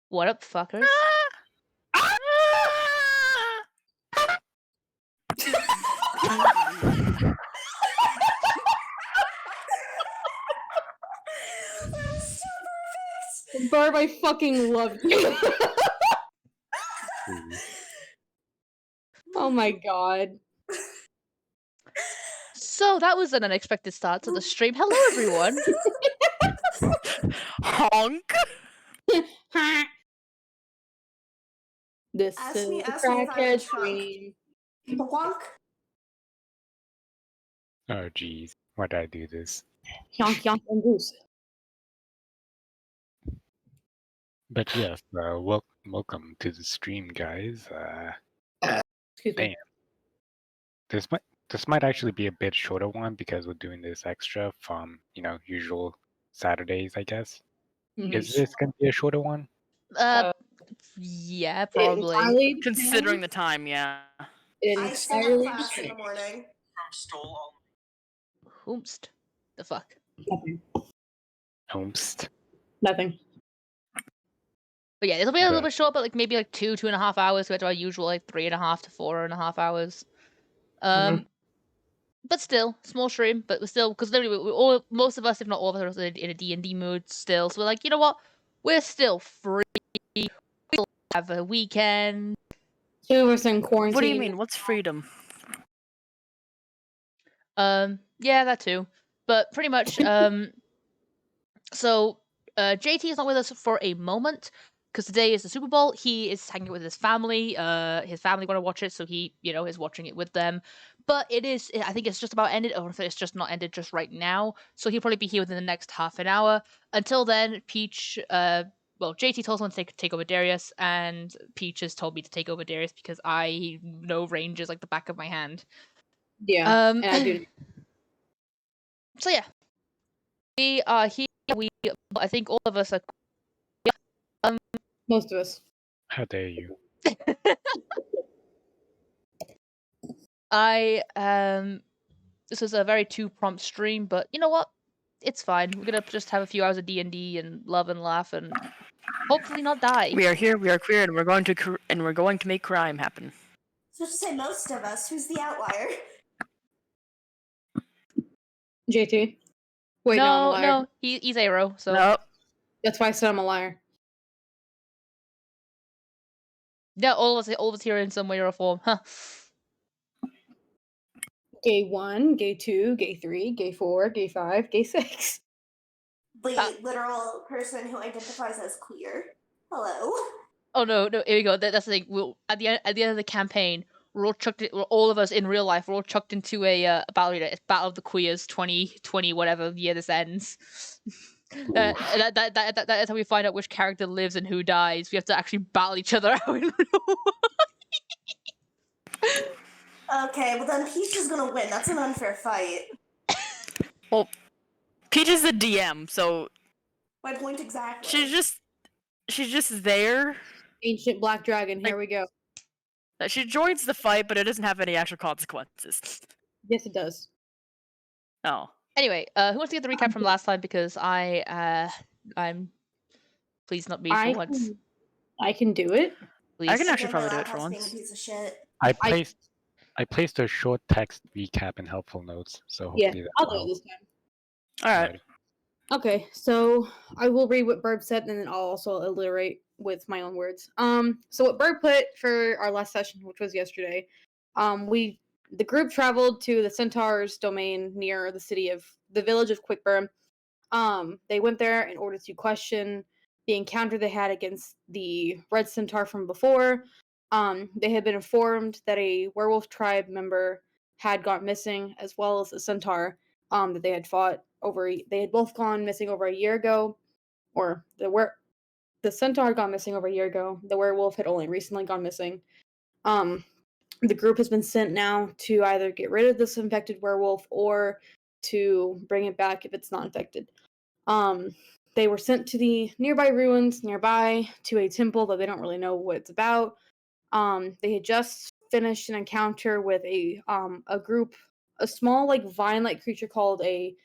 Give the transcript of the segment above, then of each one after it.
What up, fuckers? Barb, I fucking love you. Oh my god. So that was an unexpected start to the stream. Hello, everyone. Honk. This Ask is me the if I'm crackhead drunk. stream. Bonk. Oh jeez, why did I do this? Yonk yonk and goose. But yes, welcome to the stream, guys. Excuse me. Damn. This might actually be a bit shorter one because we're doing this extra from usual Saturdays, I guess. Mhm. Is this gonna be a shorter one? Yeah, It probably. entirely Considering depends. the time, yeah. It I still entirely have class in the depends. morning. Whoomst. The fuck. Nothing. Homest. Nothing. But yeah, it'll be a little The- bit short, but like maybe like 2.5 hours compared to our usual like 3.5 to 4.5 hours. But still, small stream, but we're still, because literally most of us, if not all of us, are in a D&D mood still. So we're like, you know what? We're still free. We'll have a weekend. Two of us in quarantine. What do you mean? What's freedom? Yeah, that too. But pretty much, so JT is not with us for a moment because today is the Super Bowl. He is hanging with his family. His family want to watch it, so he, is watching it with them. But I think it's just about ended. Or it's just not ended just right now. So he'll probably be here within the next half an hour. Until then, Peach, JT told someone to take over Darius, and Peach has told me to take over Darius because I know range is like the back of my hand. Yeah, and I do. So yeah, we are here. I think all of us are. Most of us. How dare you? This was a very two-prompt stream, but you know what? It's fine. We're gonna just have a few hours of D&D and love and laugh and hopefully not die. We are here. We are queer, and we're going to make crime happen. So to say most of us, who's the outlier? JT. Wait, no, I'm a liar. No, he's Aero, so No. That's why I said I'm a liar. yeah, all of us here in some way or form, huh? Gay 1, gay 2, gay 3, gay 4, gay 5, gay 6. The literal person who identifies as queer. Hello. Oh no, here we go. That's the thing. We'll at the end of the campaign, we're all of us in real life. We're all chucked into a battle arena. It's Battle of the Queers 2020, whatever year this ends. That is how we find out which character lives and who dies. We have to actually battle each other out in real life. Okay, well then Peach is gonna win. That's an unfair fight. Well, Peach is the DM, so My point exactly. she's just there. Ancient black dragon, here we go. She joins the fight, but it doesn't have any actual consequences. Yes, it does. Oh. Anyway, who wants to get the recap from last time? Because I'm please not me for once. I can do it. Please. I can actually Okay, probably my do it for laptop's being once. a piece of shit. I placed a short text recap in helpful notes, so Yeah, hopefully I'll that do will it this time. Alright. Okay, so I will read what Burb said, and then I'll also alliterate with my own words. So what Burb put for our last session, which was yesterday, the group traveled to the Centaur's domain near the village of Quickburn. They went there in order to question the encounter they had against the Red Centaur from before. They had been informed that a werewolf tribe member had gone missing, as well as a centaur that they had fought over. They had both gone missing over a year ago, or the centaur had gone missing over a year ago. The werewolf had only recently gone missing. The group has been sent now to either get rid of this infected werewolf or to bring it back if it's not infected. They were sent to the nearby ruins nearby to a temple that they don't really know what it's about. They had just finished an encounter with a small like vine-like creature called a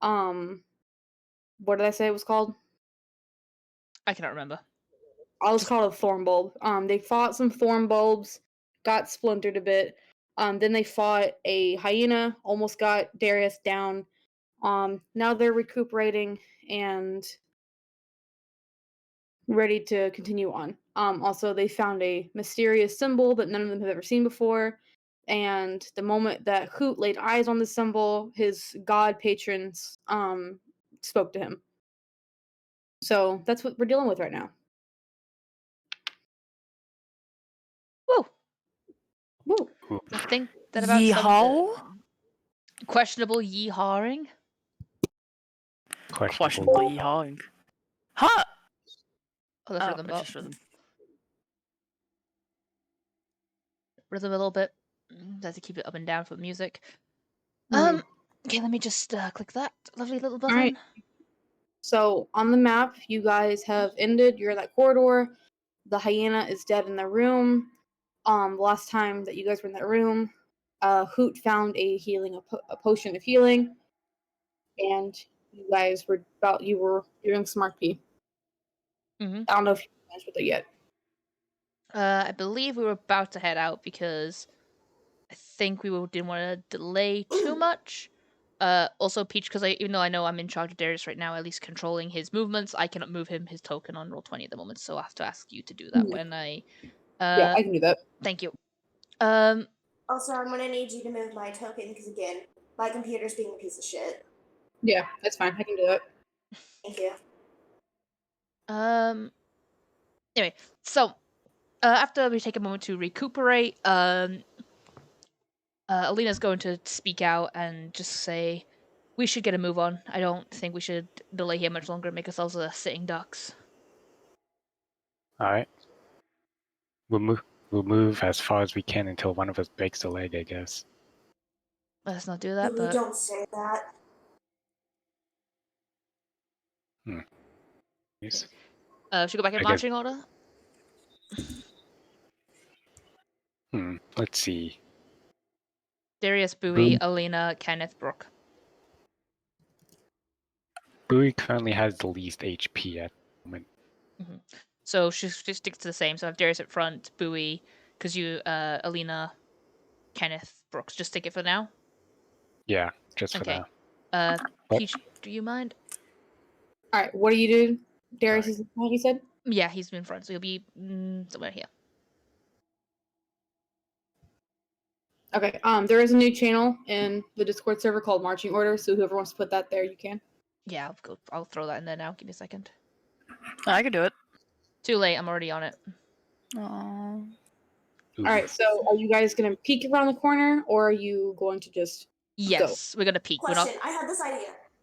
what did I say it was called? I cannot remember. I'll just call it a thorn bulb. They fought some thorn bulbs, got splintered a bit. Then they fought a hyena, almost got Darius down. Now they're recuperating and ready to continue on. Also, they found a mysterious symbol that none of them have ever seen before. And the moment that Hoot laid eyes on the symbol, his god patrons spoke to him. So that's what we're dealing with right now. Woo! Woo. I think that about Yeehaw? questionable yeehawing. Questionable yeehawing. Huh! Oh, let's rhythm it's up. just rhythm. Rhythm a little bit. Have to keep it up and down for music. Mhm. Okay, let me just click that lovely little button. Alright. So on the map, you guys have ended. You're in that corridor. The hyena is dead in the room. Last time that you guys were in that room, Hoot found a potion of healing, and you guys were doing smart P. Mm-hmm. I don't know if you finished with it yet. I believe we were about to head out because I think didn't want to delay too much. Also, Peach, because even though I know I'm in charge of Darius right now, at least controlling his movements, I cannot move his token on roll 20 at the moment, so I have to ask you to do that when I. Yeah, I can do that. Thank you. Also, I'm gonna need you to move my token because again, my computer's being a piece of shit. Yeah, that's fine. I can do it. Thank you. Anyway, so after we take a moment to recuperate, Alina's going to speak out and just say, "We should get a move on. I don't think we should delay here much longer and make ourselves sitting ducks." All right. We'll move as far as we can until one of us breaks a leg, I guess. Let's not do that, Really but don't say that. Yes. should we go back in I guess- marching order? Let's see. Darius, Bowie, Boom. Alina, Kenneth, Brooke. Bowie currently has the least HP at the moment. So she sticks to the same. So I have Darius at front, Bowie, because you, Alina, Kenneth, Brooks. Just stick it for now. Yeah, just for Okay. now. Peach, do you mind? All right, what do you do? Darius is what you said? Yeah, he's in front, so he'll be somewhere here. Okay. There is a new channel in the Discord server called Marching Order, so whoever wants to put that there, you can. Yeah, I'll throw that in there now. Give me a second. I can do it. Too late. I'm already on it. Aww. All right. So, are you guys gonna peek around the corner, or are you going to just Yes, we're gonna peek. Question. We're not.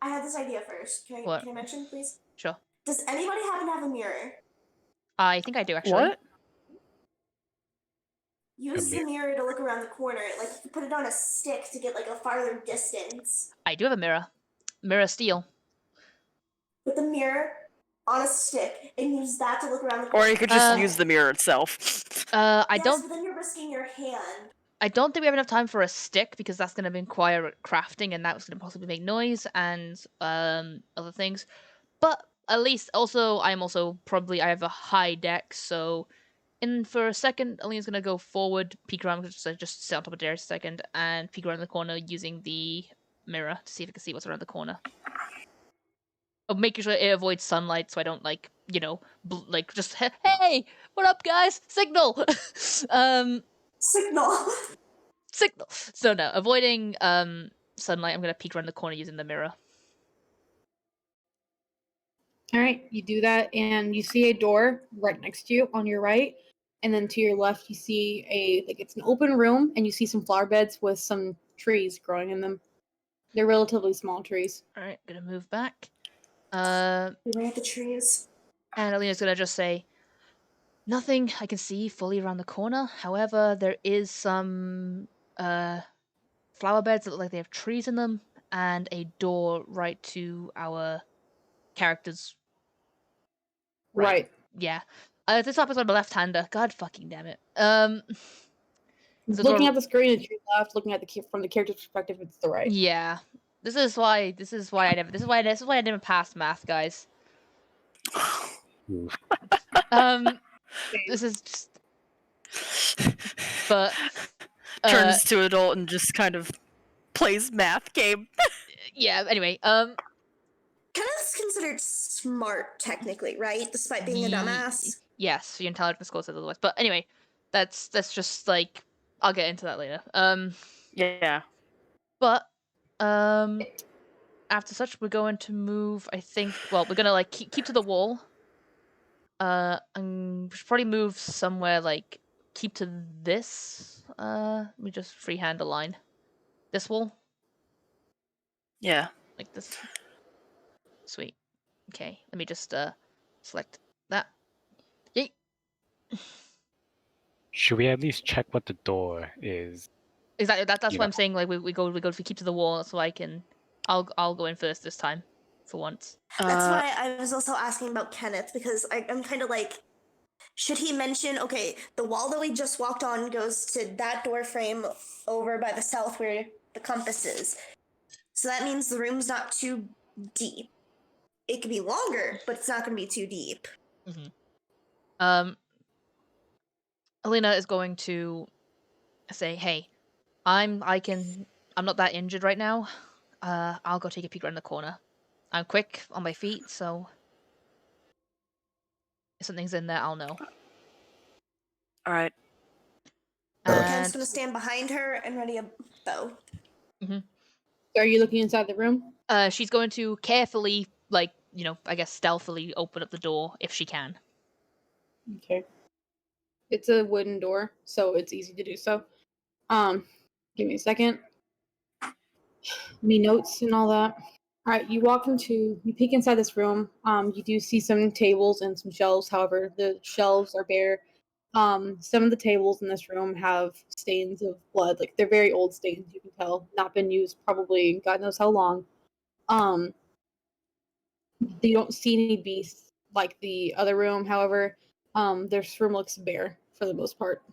I had this idea first. Can What? I mention, please? Sure. Does anybody happen to have a mirror? I think I do actually. What? Use the mirror to look around the corner. Like you could put it on a stick to get like a farther distance. I do have a mirror. Mirror steel. Put the mirror on a stick and use that to look around the corner. Or you could just use the mirror itself. I Yes, don't. but then you're risking your hand. I don't think we have enough time for a stick because that's going to require crafting and that's going to possibly make noise and other things. But at least also I have a high deck, so for a second Alina's going to go forward, peek around, just sit on top of Darius a second, and peek around the corner using the mirror to see if I can see what's around the corner. Oh, making sure it avoids sunlight so I don't just hey, what up guys? Signal. Signal. Signal. So no, avoiding sunlight. I'm gonna peek around the corner using the mirror. All right, you do that, and you see a door right next to you on your right, and then to your left you see it's an open room, and you see some flower beds with some trees growing in them. They're relatively small trees. All right, gonna move back. Beware the trees. And Alina's gonna just say, nothing I can see fully around the corner. However, there is some flower beds that look like they have trees in them, and a door right to our characters. Right. Yeah. This happens on my left-hander. God fucking damn it. Looking at the screen to your left, looking at from the character's perspective, it's the right. Yeah. This is why I never passed math, guys. This is just. But Turns to adult and just kind of plays math game. yeah. Anyway, Kenneth's considered smart, technically, right? Despite being a dumbass. Yes, your intelligence score says otherwise. But anyway, that's just like I'll get into that later. Yeah. But after such, we're going to move. I think. Well, we're gonna like keep to the wall. And we should probably move somewhere like keep to this. We just freehand a line. This wall, Yeah. like this. Sweet. Okay, let me just select that. Yay. Should we at least check what the door is? Exactly. That's You why know. I'm saying like we go if we keep to the wall so I can. I'll go in first this time, for once. That's why I was also asking about Kenneth, because I'm kind of like, should he mention, okay, the wall that we just walked on goes to that door frame over by the south where the compass is. So that means the room's not too deep. It could be longer, but it's not going to be too deep. Alina is going to say, "Hey, I'm not that injured right now. I'll go take a peek around the corner. I'm quick on my feet, so if something's in there, I'll know." All right. Kenneth's And going to stand behind her and ready a bow. Are you looking inside the room? she's going to carefully, like, I guess stealthily open up the door if she can. Okay. It's a wooden door, so it's easy to do so. Give me a second. Me notes and all that. All right, you peek inside this room. You do see some tables and some shelves. However, the shelves are bare. Some of the tables in this room have stains of blood. Like, they're very old stains, you can tell. Not been used probably God knows how long. You don't see any beasts like the other room. However, this room looks bare for the most part.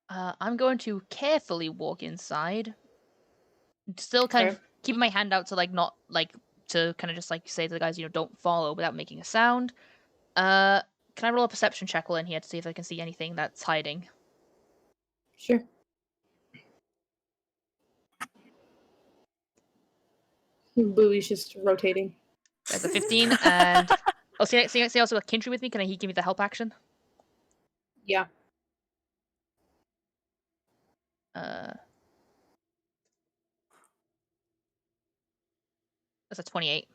I'm going to carefully walk inside, still kind of keeping my hand out to not to kind of just say to the guys, don't follow without making a sound. Can I roll a perception check while in here to see if I can see anything that's hiding? Sure. Bowie's just rotating. There's a 15, and see also got Kintry with me. Can he give me the help action? Yeah. That's a 28.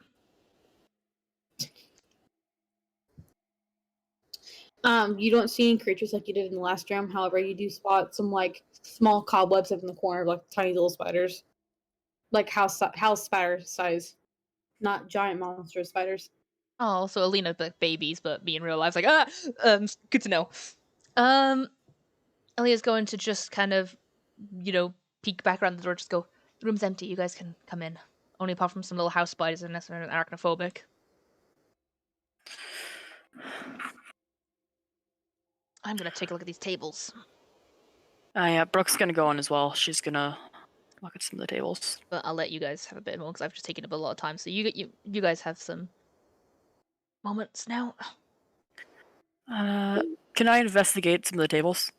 You don't see any creatures like you did in the last room. However, you do spot some small cobwebs up in the corner, like tiny little spiders, like house spider size, not giant monster spiders. Oh, so Alina like babies, but me in real life, good to know. Alina's going to just kind of, peek back around the door, just go, the room's empty, you guys can come in. Only apart from some little house spiders unless they're arachnophobic. I'm gonna take a look at these tables. Yeah, Brooke's gonna go on as well. She's gonna look at some of the tables. But I'll let you guys have a bit more because I've just taken up a lot of time. So you guys have some moments now. Can I investigate some of the tables?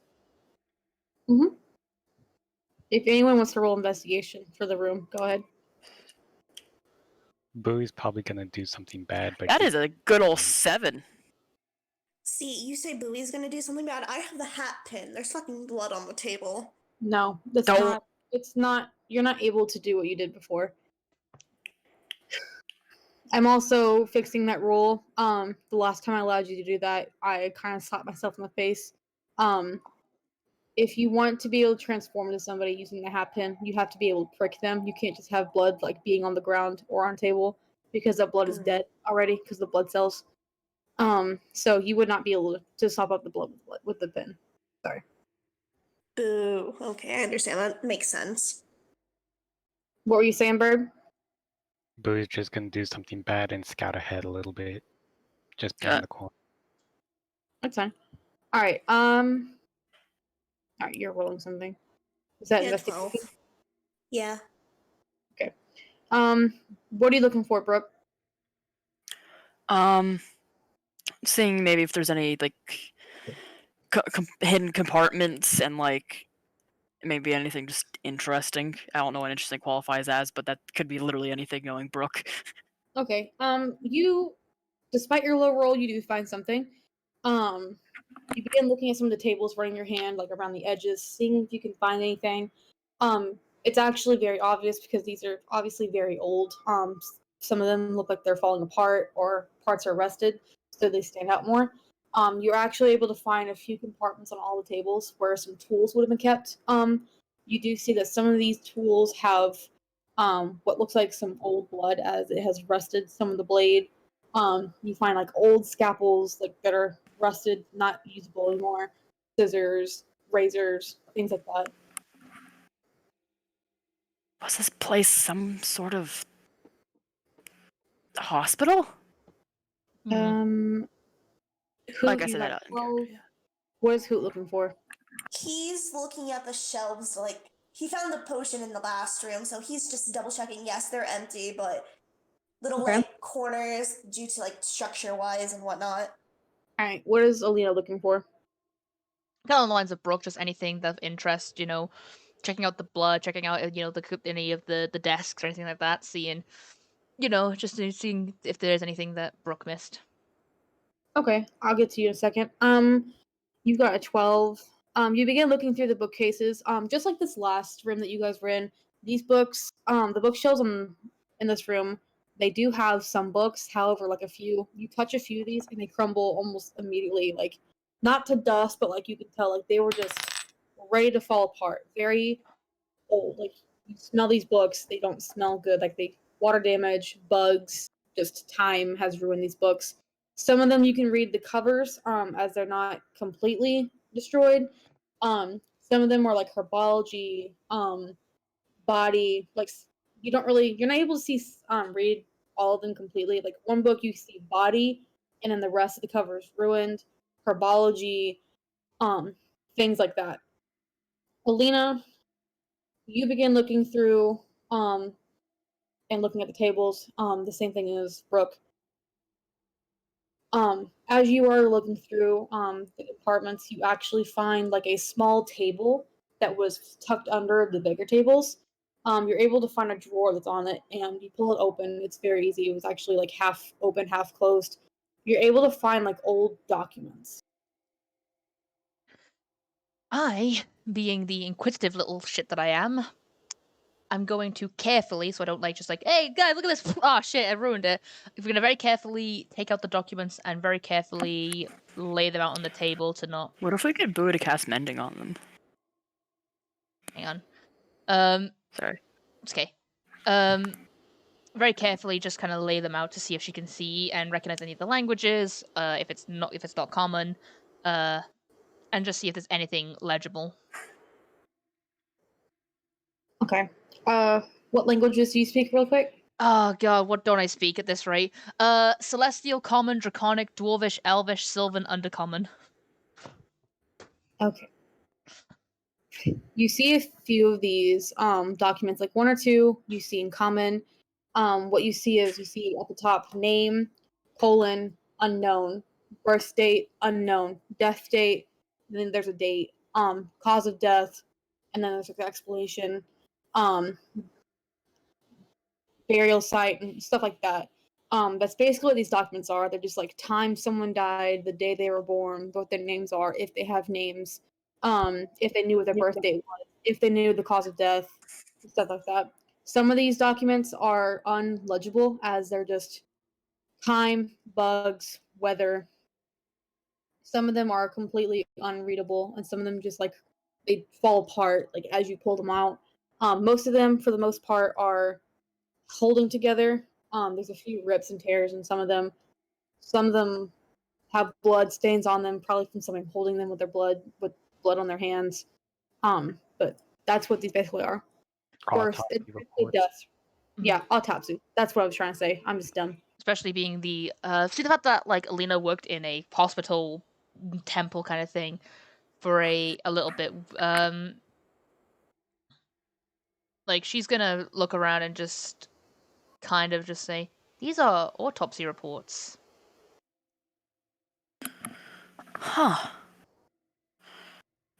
Mm-hmm. If anyone wants to roll investigation for the room, go ahead. Bowie's probably gonna do something bad, but That is a good old 7. See, you say Bowie's going to do something bad. I have the hat pin. There's fucking blood on the table. No, that's Don't. not. It's not. You're not able to do what you did before. I'm also fixing that rule. The last time I allowed you to do that, I kind of slapped myself in the face. If you want to be able to transform into somebody using the hat pin, you have to be able to prick them. You can't just have blood being on the ground or on a table because that blood is dead already because the blood cells. So you would not be able to sop up the blood with the pin. Sorry. Boo. Okay, I understand. That makes sense. What were you saying, Bird? Bowie's just gonna do something bad and scout ahead a little bit. Just be in the corner. That's fine. All right. All right, you're rolling something. Is that Yeah, investigation? 12. Yeah. Okay. What are you looking for, Brooke? seeing maybe if there's any like hidden compartments and like maybe anything just interesting. I don't know what interesting qualifies as, but that could be literally anything knowing Brooke. Okay. You, despite your low roll, you do find something. You begin looking at some of the tables, running your hand like around the edges, seeing if you can find anything. It's actually very obvious because these are obviously very old. Some of them look like they're falling apart or parts are rusted, so they stand out more. You're actually able to find a few compartments on all the tables where some tools would have been kept. You do see that some of these tools have what looks like some old blood as it has rusted some of the blade. You find like old scalpels like that are rusted, not usable anymore. Scissors, razors, things like that. Was this place some sort of hospital? Hoot, Like I you said, got I don't 12. care. What is Hoot looking for? He's looking at the shelves, like, he found the potion in the last room, so he's just double checking. Yes, they're empty, but little, Okay. like, corners due to, like, structure wise and whatnot. All right. What is Alina looking for? Kind of on the lines of Brooke, just anything of interest, checking out the blood, checking out, any of the desks or anything like that, seeing, just seeing if there's anything that Brooke missed. Okay, I'll get to you in a second. You've got a 12. You begin looking through the bookcases. Just like this last room that you guys were in, these books, the bookshelves in this room, they do have some books. However, like you touch a few of these and they crumble almost immediately, like not to dust, but like you could tell, like they were just ready to fall apart. Very old. Like you smell these books, they don't smell good. Like they water damage, bugs, just time has ruined these books. Some of them you can read the covers, as they're not completely destroyed. Some of them are like herbology, body, like you're not able to see read all of them completely. Like one book you see body, and then the rest of the cover is ruined. Herbology, um, things like that. Alina, you begin looking through and looking at the tables. The same thing as Brooke. As you are looking through the compartments, you actually find like a small table that was tucked under the bigger tables. You're able to find a drawer that's on it, and you pull it open. It's very easy. It was actually like half open, half closed. You're able to find like old documents. I, being the inquisitive little shit that I am, I'm going to carefully, so I don't just like, hey guys, look at this. Oh shit, I ruined it. We're gonna very carefully take out the documents and very carefully lay them out on the table to not. What if we get Boo to cast mending on them? Hang on. Sorry. It's okay. Very carefully just kind of lay them out to see if she can see and recognize any of the languages. If it's not common, and just see if there's anything legible. Okay. What languages do you speak, real quick? Oh god, what don't I speak at this rate? Celestial, Common, Draconic, Dwarvish, Elvish, Sylvan, Undercommon. Okay. You see a few of these documents, like one or two you see in common. What you see is at the top name, colon, unknown, birth date, unknown, death date, then there's a date, cause of death, and then there's like the explanation, um, burial site, and stuff like that. That's basically what these documents are. They're just like time someone died, the day they were born, what their names are, if they have names, if they knew what their birth date was, if they knew the cause of death, stuff like that. Some of these documents are unlegible as they're just time, bugs, weather. Some of them are completely unreadable, and some of them just like they fall apart like as you pull them out. Most of them, for the most part, are holding together. There's a few rips and tears in some of them. Some of them have blood stains on them, probably from someone holding them with blood on their hands. But that's what these basically are. Autopsy reports. Death. Mhm. Yeah, autopsy. That's what I was trying to say. I'm just dumb. Especially being the fact that Alina worked in a hospital temple kind of thing for a little bit. She's gonna look around and just kind of just say, these are autopsy reports. Huh.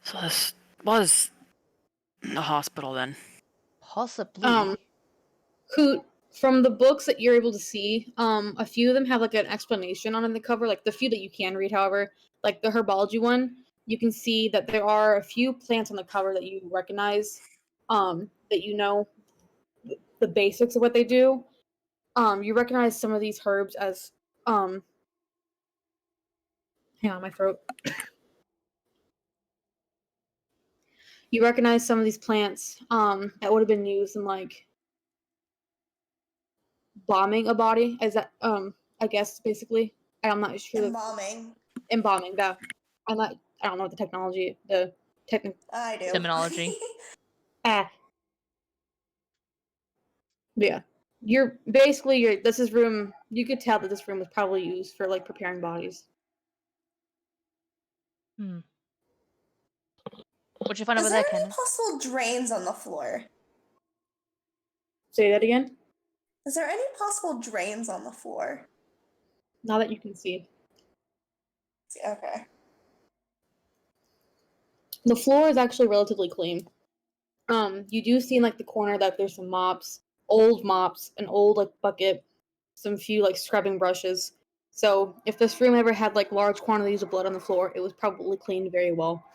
So this was a hospital then. Possibly. Who from the books that you're able to see, a few of them have like an explanation on the cover, like the few that you can read, however, like the herbology one, you can see that there are a few plants on the cover that you recognize, that you know the basics of what they do. You recognize some of these herbs as hang on, my throat. You recognize some of these plants that would have been used in like bombing a body, as that I guess basically. I'm not sure. Embalming. Embalming that. I'm not. I don't know what the technology, the technical. I do. Terminology. Yeah, you're basically This is room. You could tell that this room was probably used for like preparing bodies. Hmm. What'd you find Is over there there, any Kenneth? possible drains on the floor? Say that again. Is there any possible drains on the floor? Now that you can see, Okay. the floor is actually relatively clean. You do see in like the corner that there's some mops, an old like bucket, some few like scrubbing brushes. So if this room ever had like large quantities of blood on the floor, it was probably cleaned very well.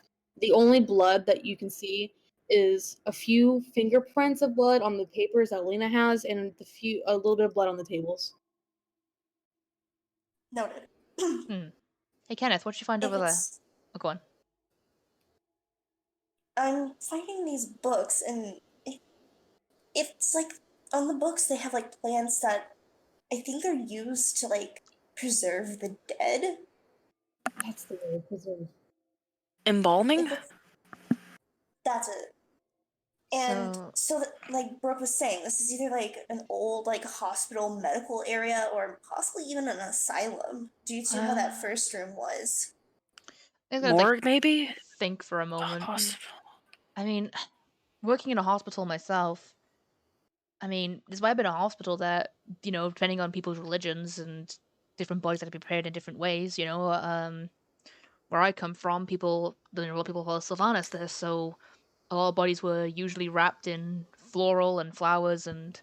The only blood that you can see is a few fingerprints of blood on the papers that Lena has, and a little bit of blood on the tables. Noted. Hey, Kenneth, what'd you find If over there? it's, Oh, go on. I'm finding these books, and it's like on the books they have like plants that I think they're used to like preserve the dead. That's the word, preserve. Embalming? If it's, that's it. And so like Brooke was saying, this is either like an old like hospital medical area or possibly even an asylum due to how that first room was. I'm gonna like Morgue, maybe? think for a moment. Hospital. I mean, working in a hospital myself, I mean, this might have been a hospital that, depending on people's religions and different bodies that are prepared in different ways, where I come from, a lot of people call it Sylvanas there, so a lot of bodies were usually wrapped in floral and flowers and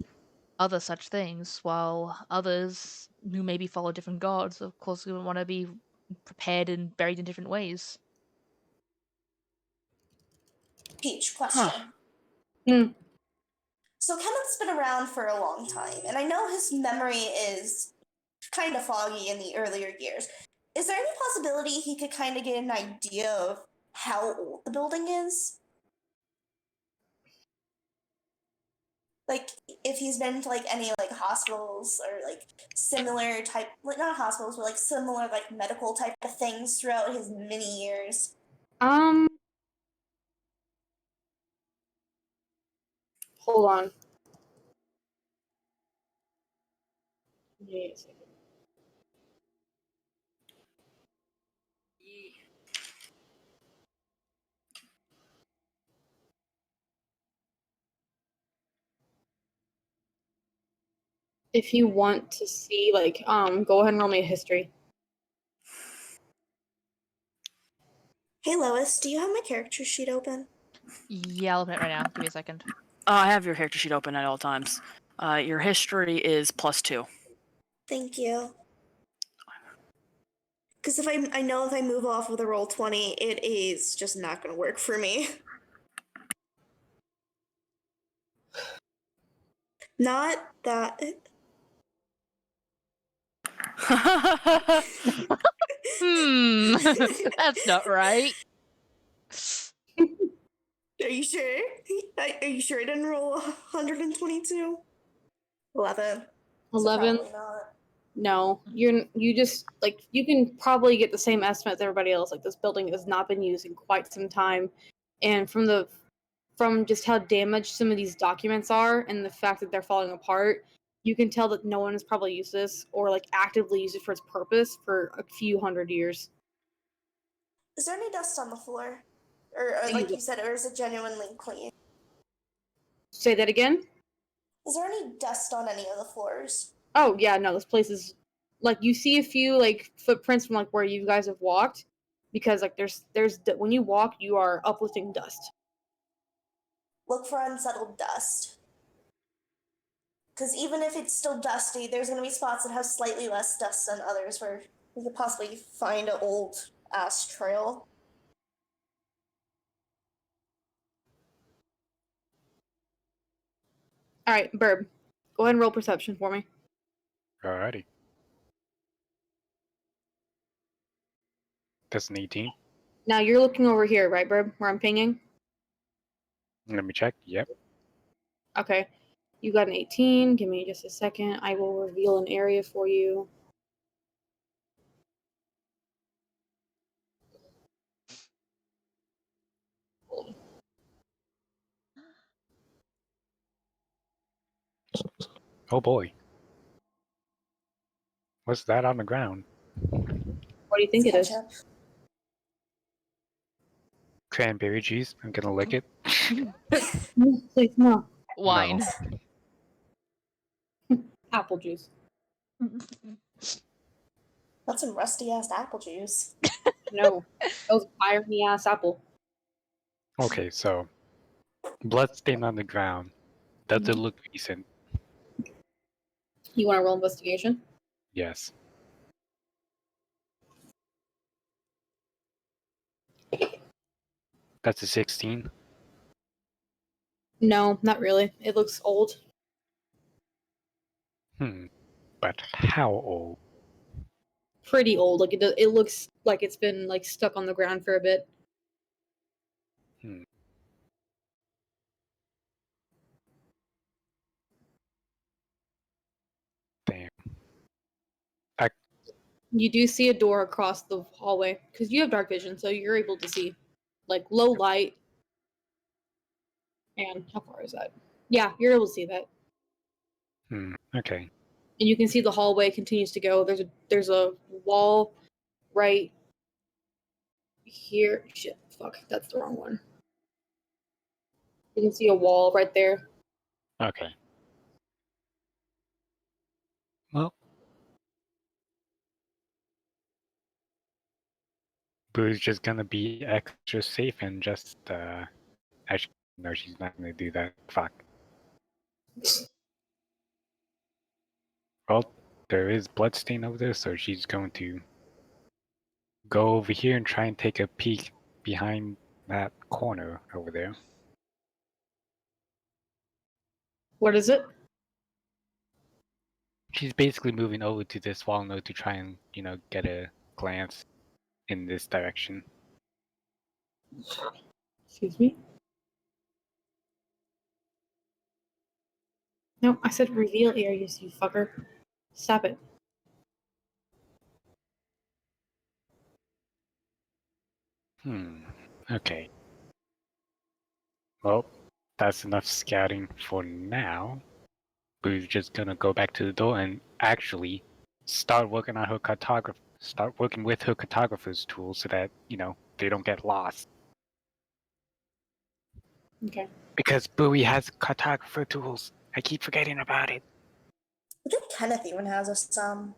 other such things, while others who maybe follow different gods, of course, would want to be prepared and buried in different ways. Peach, Huh. question. So Kenneth's been around for a long time, and I know his memory is kind of foggy in the earlier years. Is there any possibility he could kind of get an idea of how old the building is? Like, if he's been to like any like hospitals or like similar type, like not hospitals, but like similar like medical type of things throughout his many years. Hold on. Yes. If you want to see, like, go ahead and roll me a history. Hey Lois, do you have my character sheet open? Yeah, I'll open it right now. Give me a second. I have your character sheet open at all times. Your history is +2. Thank you. Because I know if I move off with a roll 20, it is just not going to work for me. Not that. That's not right. Are you sure? Are you sure I didn't roll 122? 11. 11. So probably not. No, you just like you can probably get the same estimate as everybody else. Like this building has not been used in quite some time, and from just how damaged some of these documents are and the fact that they're falling apart, you can tell that no one has probably used this or like actively used it for its purpose for a few hundred years. Is there any dust on the floor? Or like you said, or is it genuinely clean? Say that again? Is there any dust on any of the floors? Oh yeah, no, this place is like you see a few like footprints from like where you guys have walked, because like there's when you walk, you are uplifting dust. Look for unsettled dust. Because even if it's still dusty, there's going to be spots that have slightly less dust than others where you could possibly find an old ass trail. All right, Burb, go ahead and roll perception for me. Alrighty. That's an 18. Now you're looking over here, right, Burb, where I'm pinging? Let me check. Yep. Okay. You got an 18. Give me just a second. I will reveal an area for you. Oh boy. What's that on the ground? What do you think it is? Ketchup. Cranberry juice. I'm gonna lick it. No, please, no. Wine. Apple juice. That's some rusty ass apple juice. No. That was irony ass apple. Okay, so blood stain on the ground. Does it look recent? You want to roll investigation? Yes. That's a 16. No, not really. It looks old. But how old? Pretty old. Like it looks like it's been like stuck on the ground for a bit. Damn. You do see a door across the hallway because you have dark vision, so you're able to see like low light. And how far is that? Yeah, you're able to see that. Okay. And you can see the hallway continues to go. There's a wall right here. Shit, fuck, that's the wrong one. You can see a wall right there. Okay. Well, Boo's just gonna be extra safe and just actually no, she's not gonna do that. Fuck. Well, there is bloodstain over there, so she's going to go over here and try and take a peek behind that corner over there. What is it? She's basically moving over to this wall node to try and, get a glance in this direction. Excuse me? No, I said reveal areas, you fucker. Stop it. Okay. Well, that's enough scouting for now. Boo's just gonna go back to the door and actually start working on her start working with her cartographer's tools so that, they don't get lost. Okay. Because Bowie has cartographer tools. I keep forgetting about it. I think Kenneth even has a some.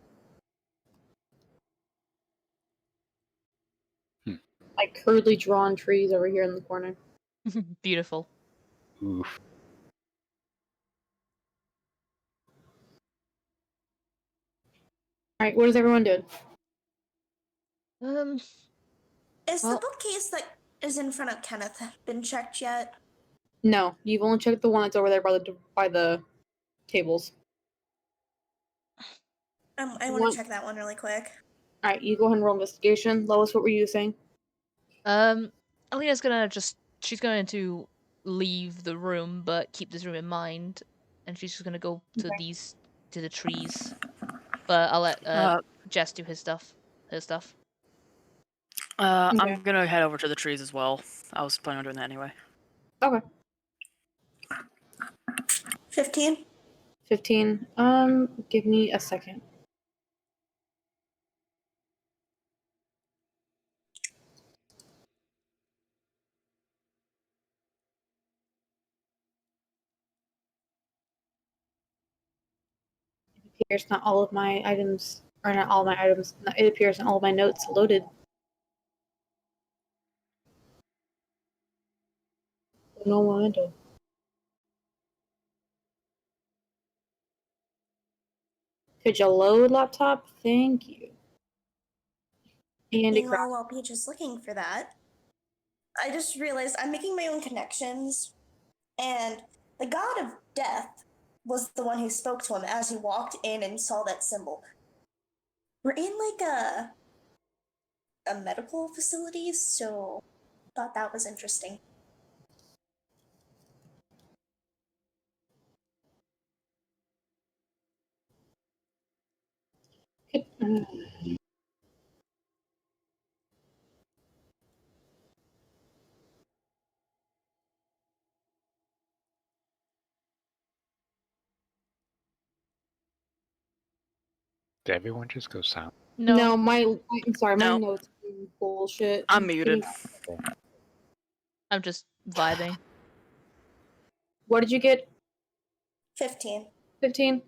Like crudely drawn trees over here in the corner. Beautiful. Oof. Alright, what is everyone doing? Is Well- the bookcase that is in front of Kenneth been checked yet? No, you've only checked the one that's over there by the tables. I want to check that one really quick. Alright, you go ahead and roll investigation. Lois, what were you saying? Alina's gonna she's going to leave the room, but keep this room in mind, and she's just gonna go to the trees. But I'll let Jess do his stuff. I'm gonna head over to the trees as well. I was planning on doing that anyway. Okay. 15? 15. Give me a second. It appears not all of my items, or not all my items, it appears not all of my notes loaded. No wonder. Could you load laptop? Thank you. Andy Meanwhile, while Peach is looking for that, I just realized I'm making my own connections, and the god of death was the one who spoke to him as he walked in and saw that symbol. We're in like a medical facility, so thought that was interesting. Did everyone just go silent? No, I'm sorry, my No. notes are bullshit. I'm muted. I'm just vibing. What did you get? 15. 15?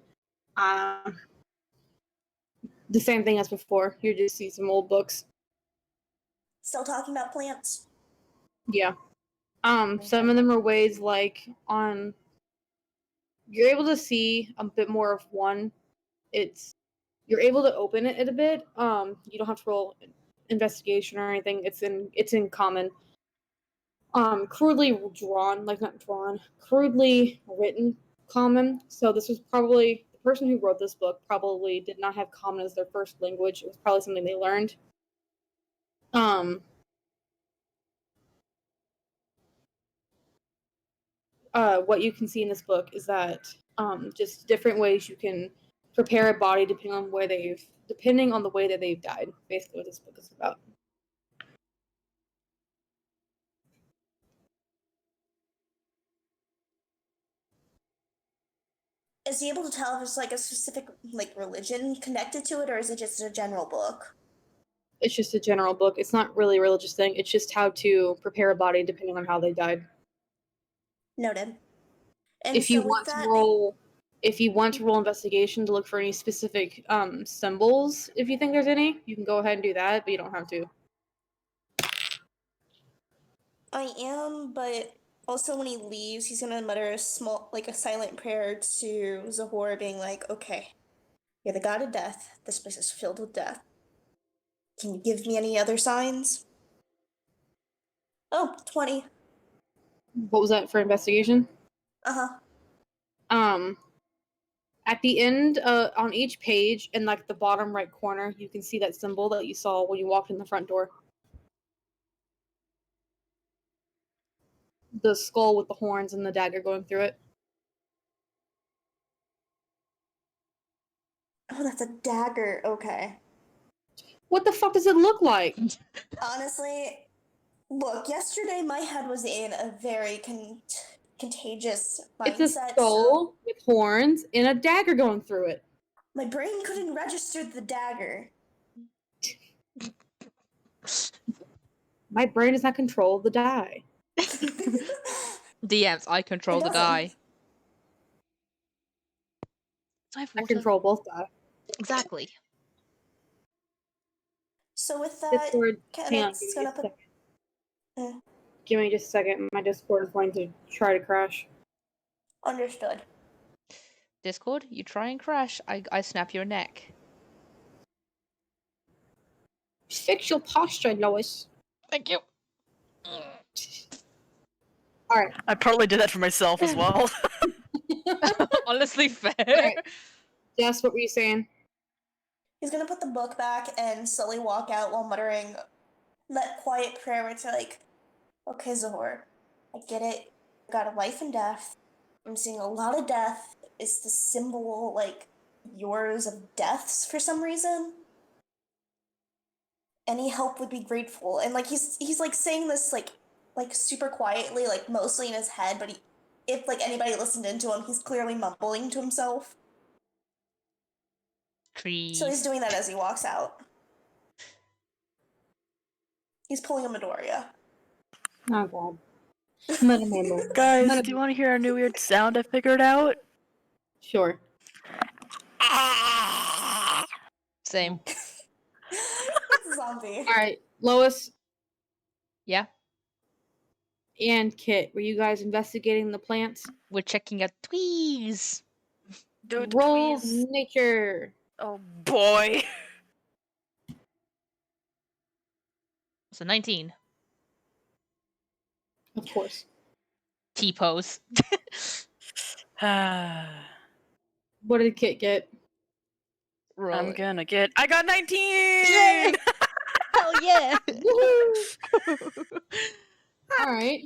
The same thing as before. You just see some old books. Still talking about plants. Yeah. Some of them are ways like on. You're able to see a bit more of one. You're able to open it a bit. You don't have to roll investigation or anything. It's in common. Crudely drawn, like not drawn, crudely written common. So this was probably the person who wrote this book probably did not have common as their first language. It was probably something they learned. What you can see in this book is that just different ways you can prepare a body depending on the way that they've died. Basically, what this book is about. Is he able to tell if there's like a specific like religion connected to it, or is it just a general book? It's just a general book. It's not really a religious thing. It's just how to prepare a body depending on how they died. Noted. And If you so want with that, to roll investigation to look for any specific symbols, if you think there's any, you can go ahead and do that, but you don't have to. I am, but also when he leaves, he's gonna mutter a silent prayer to Zahor, being like, "Okay, you're the god of death. This place is filled with death. Can you give me any other signs?" Oh, 20. What was that for investigation? Uh-huh. At the end, on each page, in like the bottom right corner, you can see that symbol that you saw when you walked in the front door. The skull with the horns and the dagger going through it. Oh, that's a dagger. Okay. What the fuck does it look like? Honestly, look, yesterday my head was in a very contagious mindset. It's a skull with horns and a dagger going through it. My brain couldn't register the dagger. My brain does not control the die. DMs, I control the die. Do I have I water? control both die. Exactly. So with that, Discord, hang on, Kenneth's gonna put. Give me just a second. My Discord is going to try to crash. Understood. Discord, you try and crash, I snap your neck. Fix your posture, Lois. Thank you. Alright. I partly did that for myself as well. Honestly, fair. Right. Jess, what were you saying? He's gonna put the book back and slowly walk out while muttering that quiet prayer where it's like, "Okay, Zahor, I get it. You got a life and death. I'm seeing a lot of death. Is the symbol like yours of deaths for some reason? Any help would be grateful." And like he's like saying this like super quietly, like mostly in his head, but if like anybody listened into him, he's clearly mumbling to himself. Trees. So he's doing that as he walks out. He's pulling a Midoriya. Oh god. Guys, do you want to hear a new weird sound I figured out? Sure. Same. It's a zombie. Alright, Lois. Yeah? and Kit, were you guys investigating the plants? We're checking out twigs. Do the Roll tweeze. nature. Oh boy. It's a 19. Of course. T-pose. I'm What did Kit get? Roll it. gonna get. I got 19. Yay! Hell yeah! Woohoo! All right.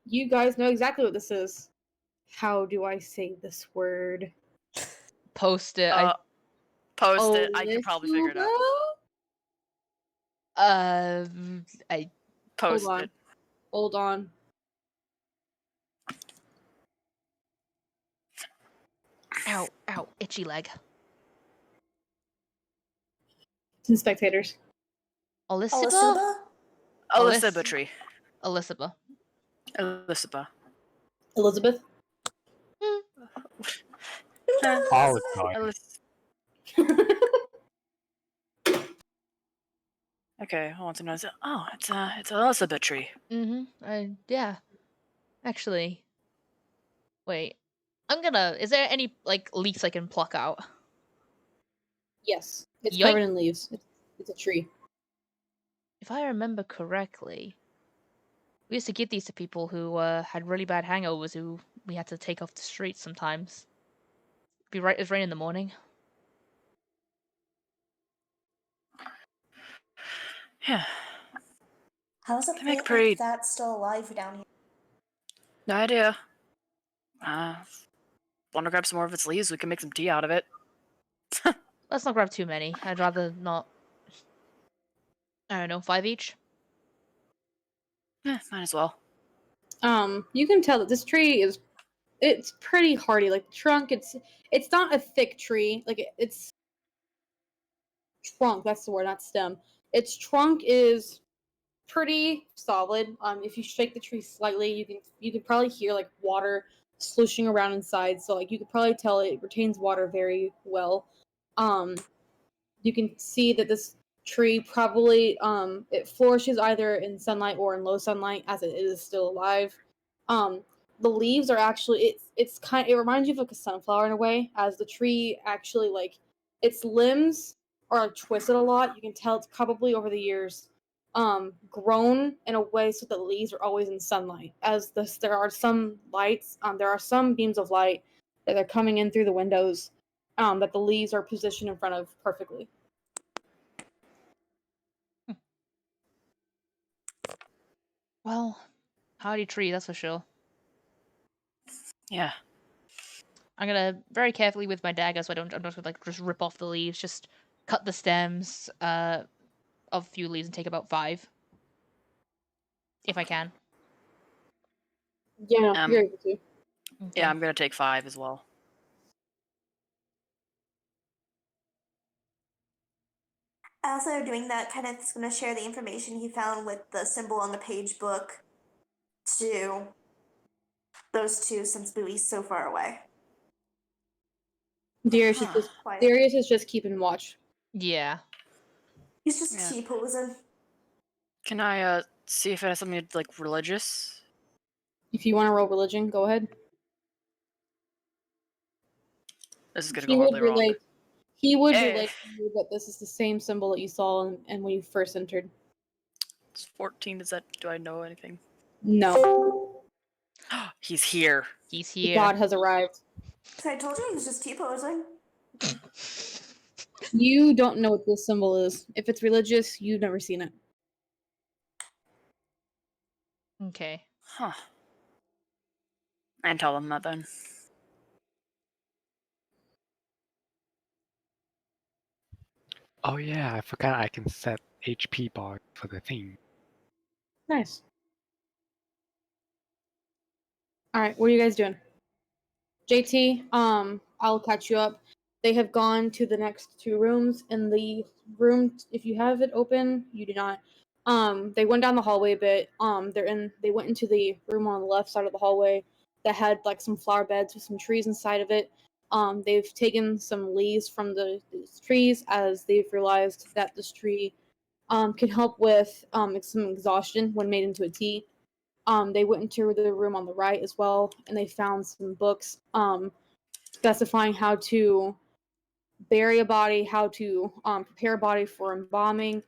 You guys know exactly what this is. How do I say this word? Post it. I Post it. I could probably figure it out. I Post Hold on. it. Hold on. ow, itchy leg. Some spectators. Elizabeth? Elizabeth. Elizabeth. Elizabeth. Elizabeth. All the time. Okay, I want to know. Oh, it's Elizabeth tree. Yeah. Actually. Wait. Is there any leaves I can pluck out? Yes. It's Yoink. covered in leaves. It's a tree. If I remember correctly, we used to give these to people who had really bad hangovers who we had to take off the streets sometimes. It's rain in the morning. Yeah. How's a They make plant pretty- like that still alive down here? No idea. Want to grab some more of its leaves? We can make some tea out of it. Let's not grab too many. I'd rather not. I don't know, 5 each? Might as well. You can tell that this tree it's pretty hardy. Like the trunk, it's not a thick tree. Like it's trunk. That's the word, not stem. Its trunk is pretty solid. If you shake the tree slightly, you can probably hear like water sloshing around inside. So like you could probably tell it retains water very well. You can see that this tree probably it flourishes either in sunlight or in low sunlight as it is still alive. The leaves are actually it reminds you of like a sunflower in a way, as the tree actually like its limbs are like twisted a lot. You can tell it's probably over the years grown in a way so that the leaves are always in sunlight. As there are some lights, there are some beams of light that are coming in through the windows that the leaves are positioned in front of perfectly. Well, howdy tree, that's for sure. Yeah. I'm gonna very carefully with my dagger, so I'm not gonna just rip off the leaves. Just cut the stems of a few leaves and take about 5, if I can. Yeah, you're able to. Okay. Yeah, I'm gonna take 5 as well. As they're doing that, Kenneth's going to share the information he found with the symbol on the page book to those two, since Bowie's so far away. Darius is just keeping watch. Yeah. He's just T-posing. Can I see if it has something like religious? If you want to roll religion, go ahead. This is gonna go horribly wrong. He would relate to you that this is the same symbol that you saw and when you first entered. It's 14. Do I know anything? No. He's here. He's here. God has arrived. So I told you he was just T-posing. You don't know what this symbol is. If it's religious, you've never seen it. Okay. Huh. And tell them that then. Oh yeah, I forgot I can set HP bar for the thing. Nice. Alright, what are you guys doing? JT, I'll catch you up. They have gone to the next 2 rooms. In the room, if you have it open, you do not. They went down the hallway a bit. They went into the room on the left side of the hallway that had like some flower beds with some trees inside of it. They've taken some leaves from these trees as they've realized that this tree can help with some exhaustion when made into a tea. They went into the room on the right as well, and they found some books specifying how to bury a body, how to prepare a body for embalming,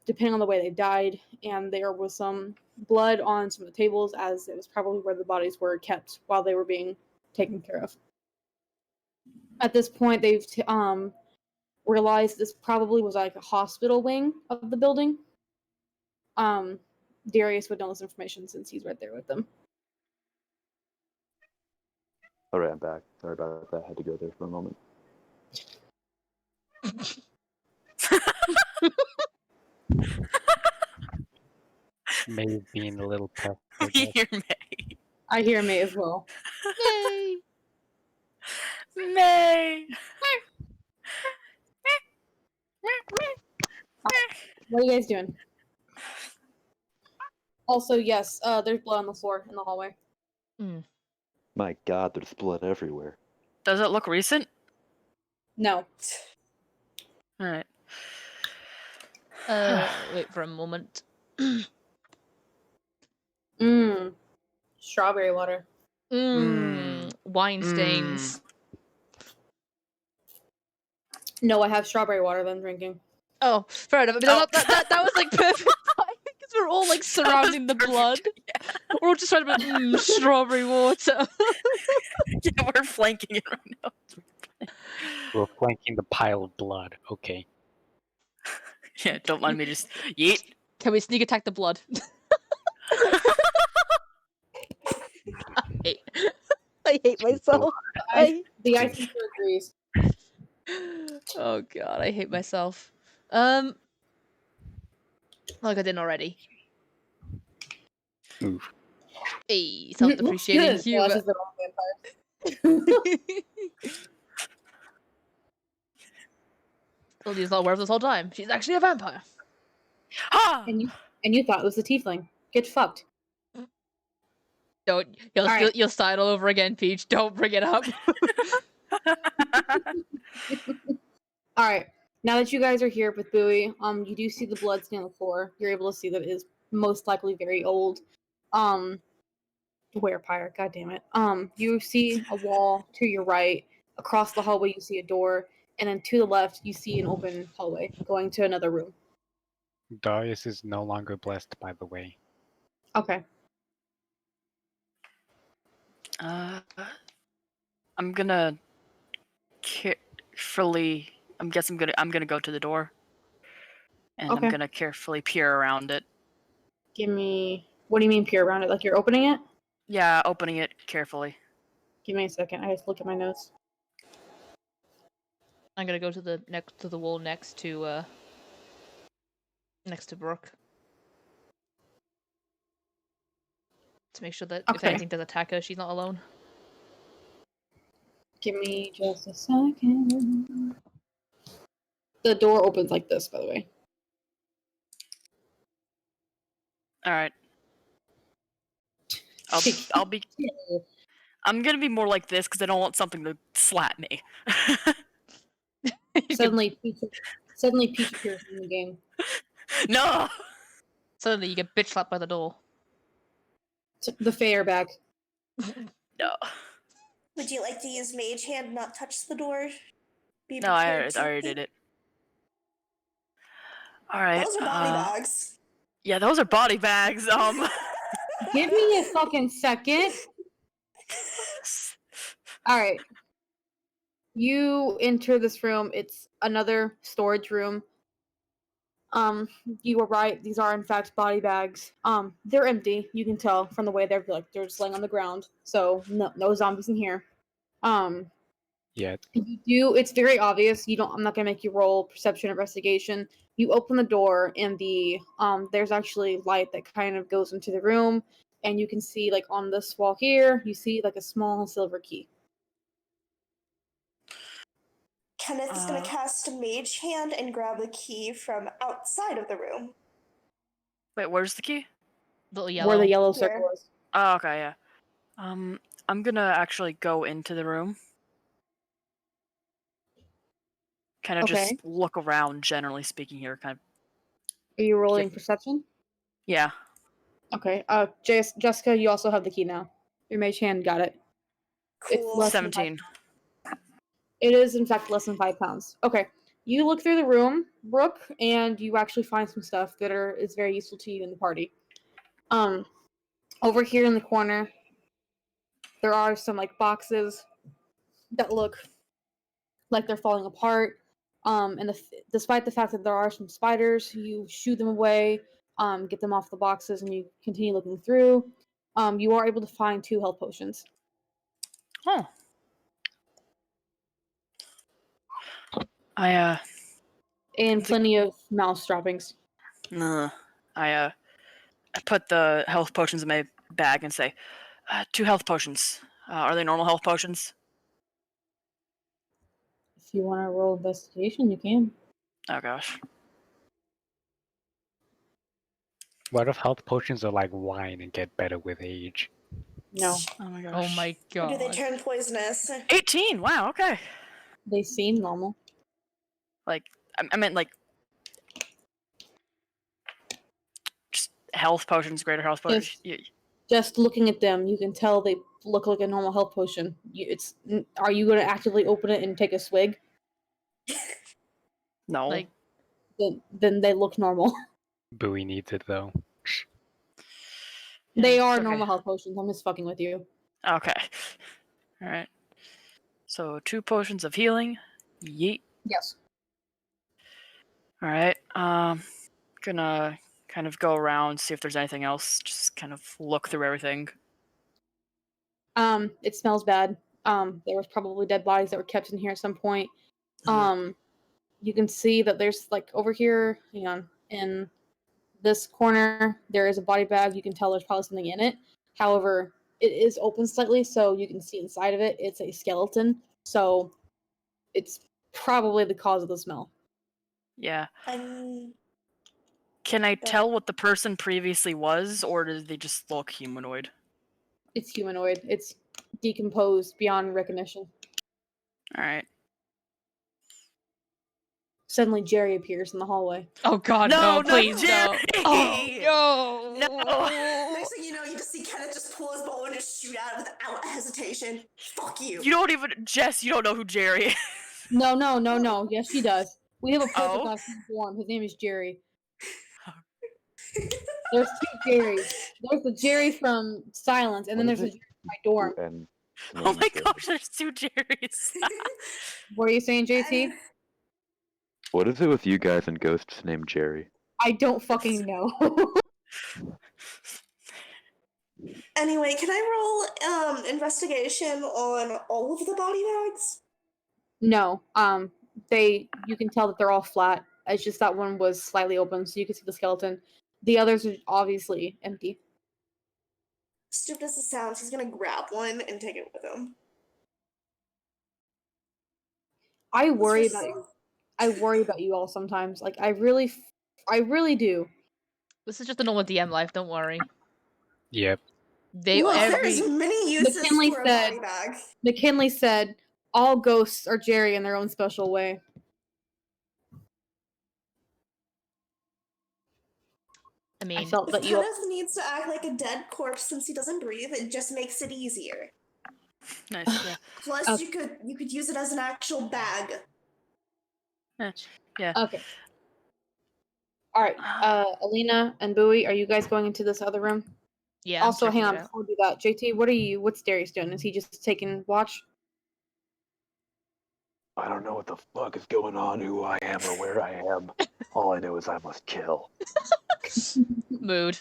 depending on the way they died. And there was some blood on some of the tables, as it was probably where the bodies were kept while they were being taken care of. At this point, they've realized this probably was like a hospital wing of the building. Darius would know this information since he's right there with them. All right, I'm back. Sorry about that. I had to go there for a moment. May being a little tough. We hear May. I hear May as well. Yay! May. What are you guys doing? Also, yes, there's blood on the floor in the hallway. My God, there's blood everywhere. Does it look recent? No. All right. Wait for a moment. Strawberry water. Wine stains. No, I have strawberry water that I'm drinking. Oh, fair enough. I mean, that was like perfect timing because we're all like surrounding the blood. We're all just trying to be strawberry water. Yeah, we're flanking it right now. We're flanking the pile of blood. Okay. Yeah, don't mind me just yeet. Can we sneak attack the blood? I hate myself. The ice cream agrees. Oh god, I hate myself. Like I didn't already. Oof. Hey, self-depreciating Good. humor. Glasses that are vampires. Lily's not aware of this whole time. She's actually a vampire. Ha! and you thought it was a tiefling. Get fucked. Don't. You'll Alright. start all over again, Peach. Don't bring it up. Alright. Now that you guys are here with Bowie, you do see the blood stain on the floor. You're able to see that it is most likely very old. Werepire, god damn it. You see a wall to your right. Across the hallway you see a door, and then to the left you see an open hallway going to another room. Darius is no longer blessed, by the way. Okay. I'm gonna carefully. I'm gonna go to the door, and Okay. I'm gonna carefully peer around it. Give me. What do you mean peer around it? Like you're opening it? Yeah, opening it carefully. Give me a second. I just look at my notes. I'm gonna go to the wall next to Brooke. To make sure that if Okay. anything does attack her, she's not alone. Give me just a second. The door opens like this, by the way. All right. I'll be. I'm gonna be more like this because I don't want something to slap me. Suddenly, Peach appears in the game. No. Suddenly, you get bitch slapped by the door. The Fae are back. No. Would you like to use Mage Hand, not touch the door? Be No, I prepared to- already did it. All right. Those are body bags. Yeah, those are body bags. Give me a fucking second. All right. You enter this room. It's another storage room. You were right. These are in fact body bags. They're empty. You can tell from the way they're just laying on the ground. So no zombies in here. Yeah. It's very obvious. I'm not gonna make you roll perception investigation. You open the door and there's actually light that kind of goes into the room, and you can see like on this wall here, you see like a small silver key. Kenneth's gonna cast Mage Hand and grab the key from outside of the room. Wait, where's the key? Little yellow. Where the yellow Here. circle is. Oh, okay, yeah. I'm gonna actually go into the room. Kind of Okay. just look around, generally speaking here, kind of Are you rolling perception? Yeah. Okay. Jessica, you also have the key now. Your mage hand got it. It's Cool. less than 17. It is, in fact, less than 5 pounds. Okay. You look through the room, Brooke, and you actually find some stuff that is very useful to you in the party. Over here in the corner, there are some like boxes that look like they're falling apart. And despite the fact that there are some spiders, you shoo them away, get them off the boxes, and you continue looking through. You are able to find 2 health potions. Oh. And plenty of mouse droppings. I put the health potions in my bag and say, 2 health potions. Are they normal health potions? If you want to roll investigation, you can. Oh gosh. What if health potions are like wine and get better with age? No. Oh my gosh. Oh my Or do they god. turn poisonous? 18! Wow, okay. They seem normal. Like, I meant like... just health potions, greater health potions. Just looking at them, you can tell they look like a normal health potion. Are you going to actively open it and take a swig? No. Like, Then they look normal. Bowie needs it though. Yeah, They it's are okay. normal health potions. I'm just fucking with you. Okay. Alright. So 2 potions of healing. Yeet. Yes. Alright. Gonna kind of go around, see if there's anything else. Just kind of look through everything. It smells bad. There was probably dead bodies that were kept in here at some point. You can see that there's like over here, hang on, in this corner, there is a body bag. You can tell there's probably something in it. However, it is open slightly, so you can see inside of it. It's a skeleton, so it's probably the cause of the smell. Yeah. I'm Can I tell what the person previously was, or did they just look humanoid? It's humanoid. It's decomposed beyond recognition. Alright. Suddenly, Jerry appears in the hallway. oh god, No, no, please, no. Jerry! Oh, no. No. Next thing you know, you just see Kenneth just pull his bow and just shoot at it without hesitation. Fuck you. You don't even... Jess, you don't know who Jerry is. No. Yes, she does. We have a perfect Oh? on form. His name is Jerry. There's 2 Jerrys. There's the Jerry from Silence, and then What there's is the Jerry from my dorm. And Oh my gosh, there's 2 Jerrys. What are you saying, JT? what is it with you guys and ghosts named Jerry? I don't fucking know. Anyway, can I roll investigation on all of the body bags? No. You can tell that they're all flat. It's just that one was slightly open, so you can see the skeleton. The others are obviously empty. Stupid as it sounds, he's gonna grab one and take it with him. I worry just- about you. I worry about you all sometimes. Like I really do. This is just a normal DM life, don't worry. Yep. They Look, every there's many uses McKinley for a said- body bag. McKinley said, "All ghosts are Jerry in their own special way." I I mean, felt If that you. Kenneth needs to act like a dead corpse since he doesn't breathe, it just makes it easier. Nice, yeah. Plus, Okay. you could use it as an actual bag. Yeah. Okay. All right. Alina and Bowie, are you guys going into this other room? yeah. I'm Also, hang checking on it out. before we do that. JT, what's Darius doing? Is he just taking watch? I don't know what the fuck is going on, who I am, or where I am. All I know is I must kill. Mood.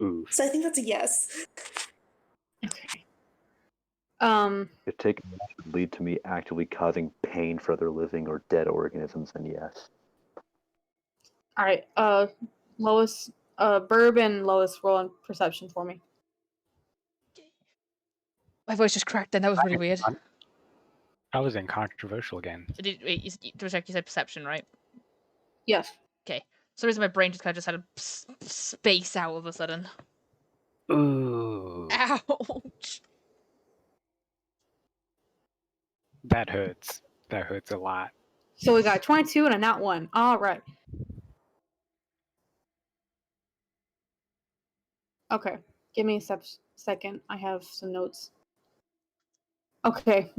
Oof. So I think that's a yes. Okay. If taking action would lead to me actively causing pain for other living or dead organisms, then yes. All right. Lois, Burb and Lois, roll on perception for me. My voice just cracked then. That was really weird. I was incontroversial again. Wait, you said perception, right? Yes. For some reason, my brain just kind of had a space out all of a sudden. Ooh. Ouch. That hurts. That hurts a lot. So we got 22 and a not 1. All right. Okay, give me a second. I have some notes. Okay,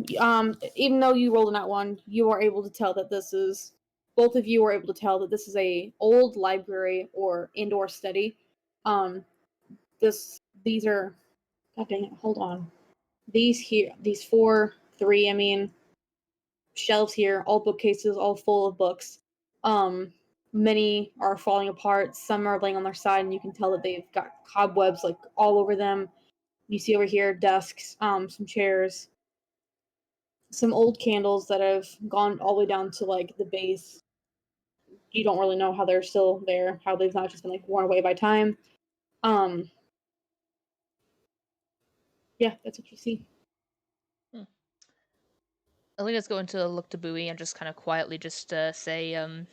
even though you rolled in that one, you are able to tell that this is. Both of you are able to tell that this is a old library or indoor study. These are. God dang it! Hold on. These 3. I mean, shelves here, all bookcases, all full of books. Many are falling apart. Some are laying on their side, and you can tell that they've got cobwebs like all over them. You see over here desks, some chairs, some old candles that have gone all the way down to like the base. You don't really know how they're still there, how they've not just been like worn away by time. Um, yeah, that's what you see. Alina's going to look to Bowie and just kind of quietly just say,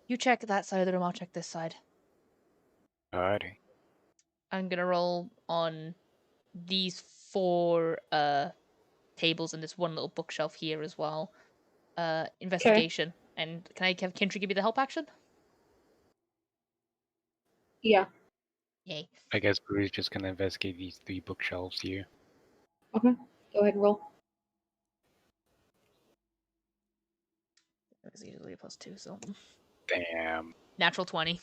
you check that side of the room, I'll check this side. Alrighty. I'm gonna roll on these 4 tables and this one little bookshelf here as well. Investigation. And can I have Kintry give me the help action? Yeah. Yay. I guess Brew's just gonna investigate these 3 bookshelves here. Okay. Go ahead and roll. It was usually a +2, so Damn. natural 20.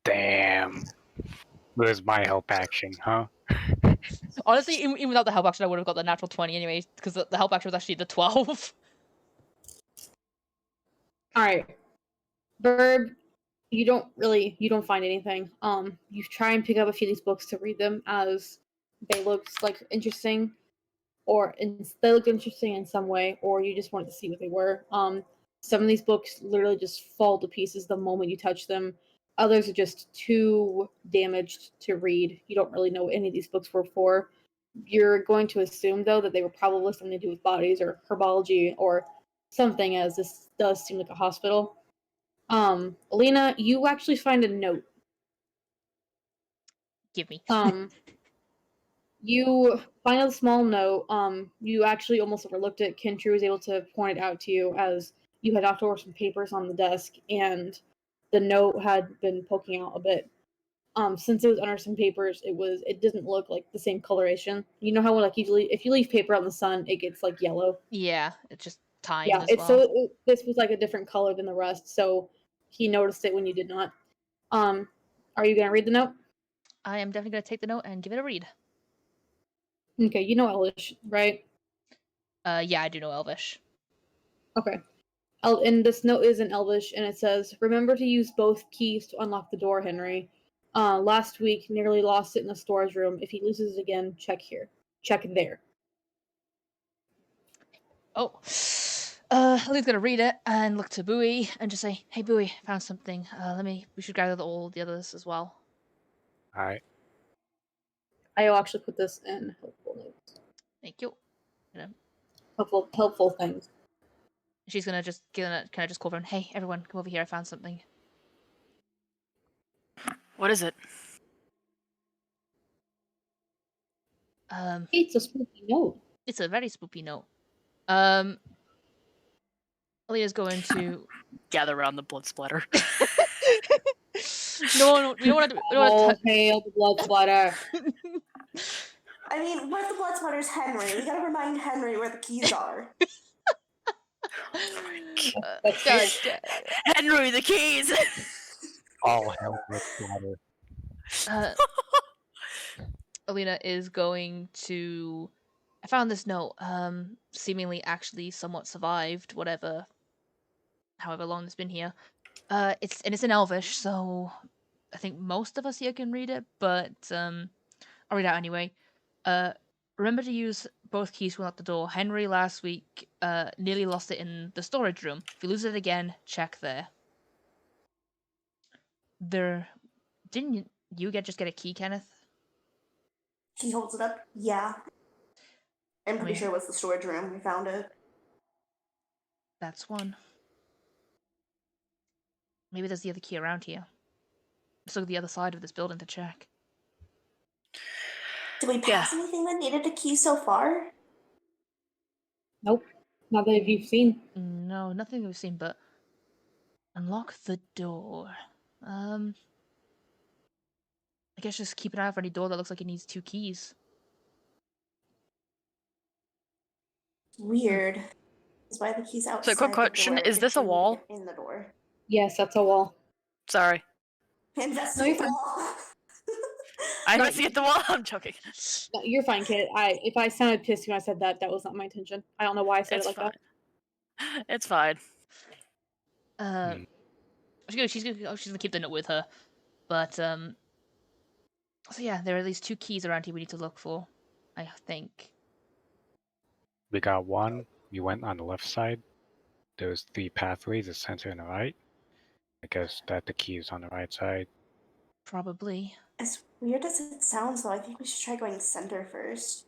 Damn. Where's my help action, huh? Honestly, even without the help action, I would have got the natural 20 anyway, because the help action was actually the 12. All right, Verb. You don't find anything. You try and pick up a few of these books to read them as they looked like interesting, they looked interesting in some way, or you just wanted to see what they were. Some of these books literally just fall to pieces the moment you touch them. Others are just too damaged to read. You don't really know what any of these books were for. You're going to assume though that they were probably something to do with bodies or herbology or something, as this does seem like a hospital. Alina, you actually find a note. Give me. You find a small note. You actually almost overlooked it. Kintry was able to point it out to you as you had knocked over some papers on the desk, and the note had been poking out a bit. Since it was under some papers, it didn't look like the same coloration. You know how like usually if you leave paper out in the sun, it gets like yellow. Yeah, it's just time Yeah, as well. this was like a different color than the rest, so he noticed it when you did not. Are you gonna read the note? I am definitely going to take the note and give it a read. Okay, you know Elvish, right? Yeah, I do know Elvish. Okay. And this note is in Elvish, and it says, "Remember to use both keys to unlock the door, Henry. Last week, nearly lost it in the storage room. If he loses it again, check here. Check there." Oh. Lee's going to read it and look to Bowie and just say, hey, Bowie, found something. We should gather all the others as well. Alright. I'll actually put this in helpful notes. Thank you. Helpful things. She's going to just kind of just call everyone, hey, everyone, come over here, I found something. What is it? It's a spooky note. It's a very spooky note. Leah's going to Gather around the blood splatter. No, we don't want to. All hail the blood splatter. I mean, what if the blood splatter's Henry? We gotta remind Henry where the keys are. Henry, the keys! All hell blood splatter. Alina is going to. I found this note. Seemingly, actually, somewhat survived however long it's been here. It's in Elvish, so I think most of us here can read it. But I'll read it out anyway. Remember to use both keys to unlock the door. Henry last week nearly lost it in the storage room. If you lose it again, check there. Didn't you just get a key, Kenneth? He holds it up. Yeah. I'm pretty sure it was the storage room. We found it. That's one. Maybe there's the other key around here. Let's look at the other side of this building to check. Did we pass anything that needed a key so far? Nope. Not that you've seen. No, nothing we've seen, but unlock the door. I I guess just keep an eye out for any door that looks like it needs 2 keys. Weird. That's why the key's outside. So, quick question: the door is this a if we need wall? it in the door? Yes, that's a wall. Sorry, Investigate you're the fine. wall. I No, investigate the wall. I'm joking. No, you're fine, kid. If I sounded pissed when I said that, that was not my intention. I don't know why I said It's it like fine. that. It's fine. Hmm. She's gonna keep the note with her. But so yeah, there are at least 2 keys around here we need to look for, I think. We got one. We went on the left side. There's 3 pathways, the center and the right. I guess that the key is on the right side. Probably. As weird as it sounds, though, I think we should try going center first.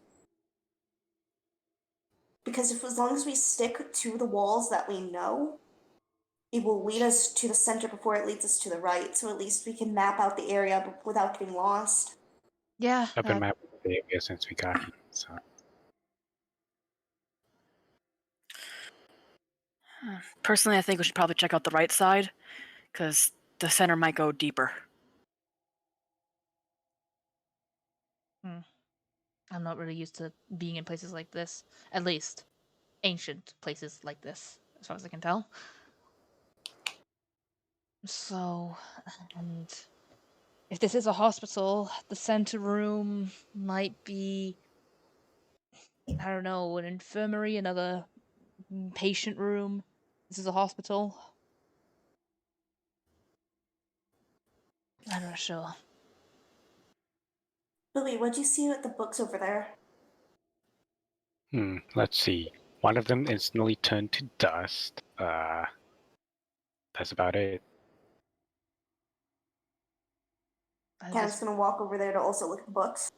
Because if as long as we stick to the walls that we know, it will lead us to the center before it leads us to the right. So at least we can map out the area without getting lost. Yeah. I've been mapping the area since we got here, so Personally, I think we should probably check out the right side, because the center might go deeper. I'm not really used to being in places like this. At least ancient places like this, as far as I can tell. So, and if this is a hospital, the center room might be, I don't know, an infirmary, another patient room. This is a hospital. I'm not sure. Billy, what'd you see with the books over there? let's see. One of them instantly turned to dust. That's about it. Kenneth's gonna walk over there to also look at the books.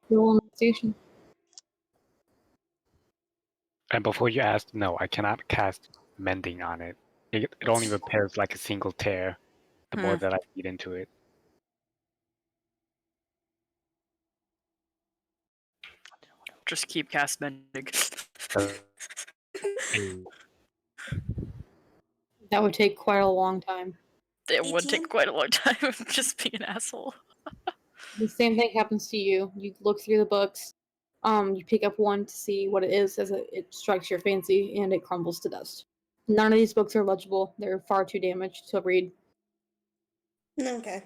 Roll investigation. And before you ask, no, I cannot cast mending on it. It only repairs like a single tear. The more that I feed into it. Just keep cast mending. That would take quite a long time. It would 18? take quite a long time of just being an asshole. The same thing happens to you. You look through the books. You pick up one to see what it is as it strikes your fancy, and it crumbles to dust. None of these books are legible. They're far too damaged to read. Okay.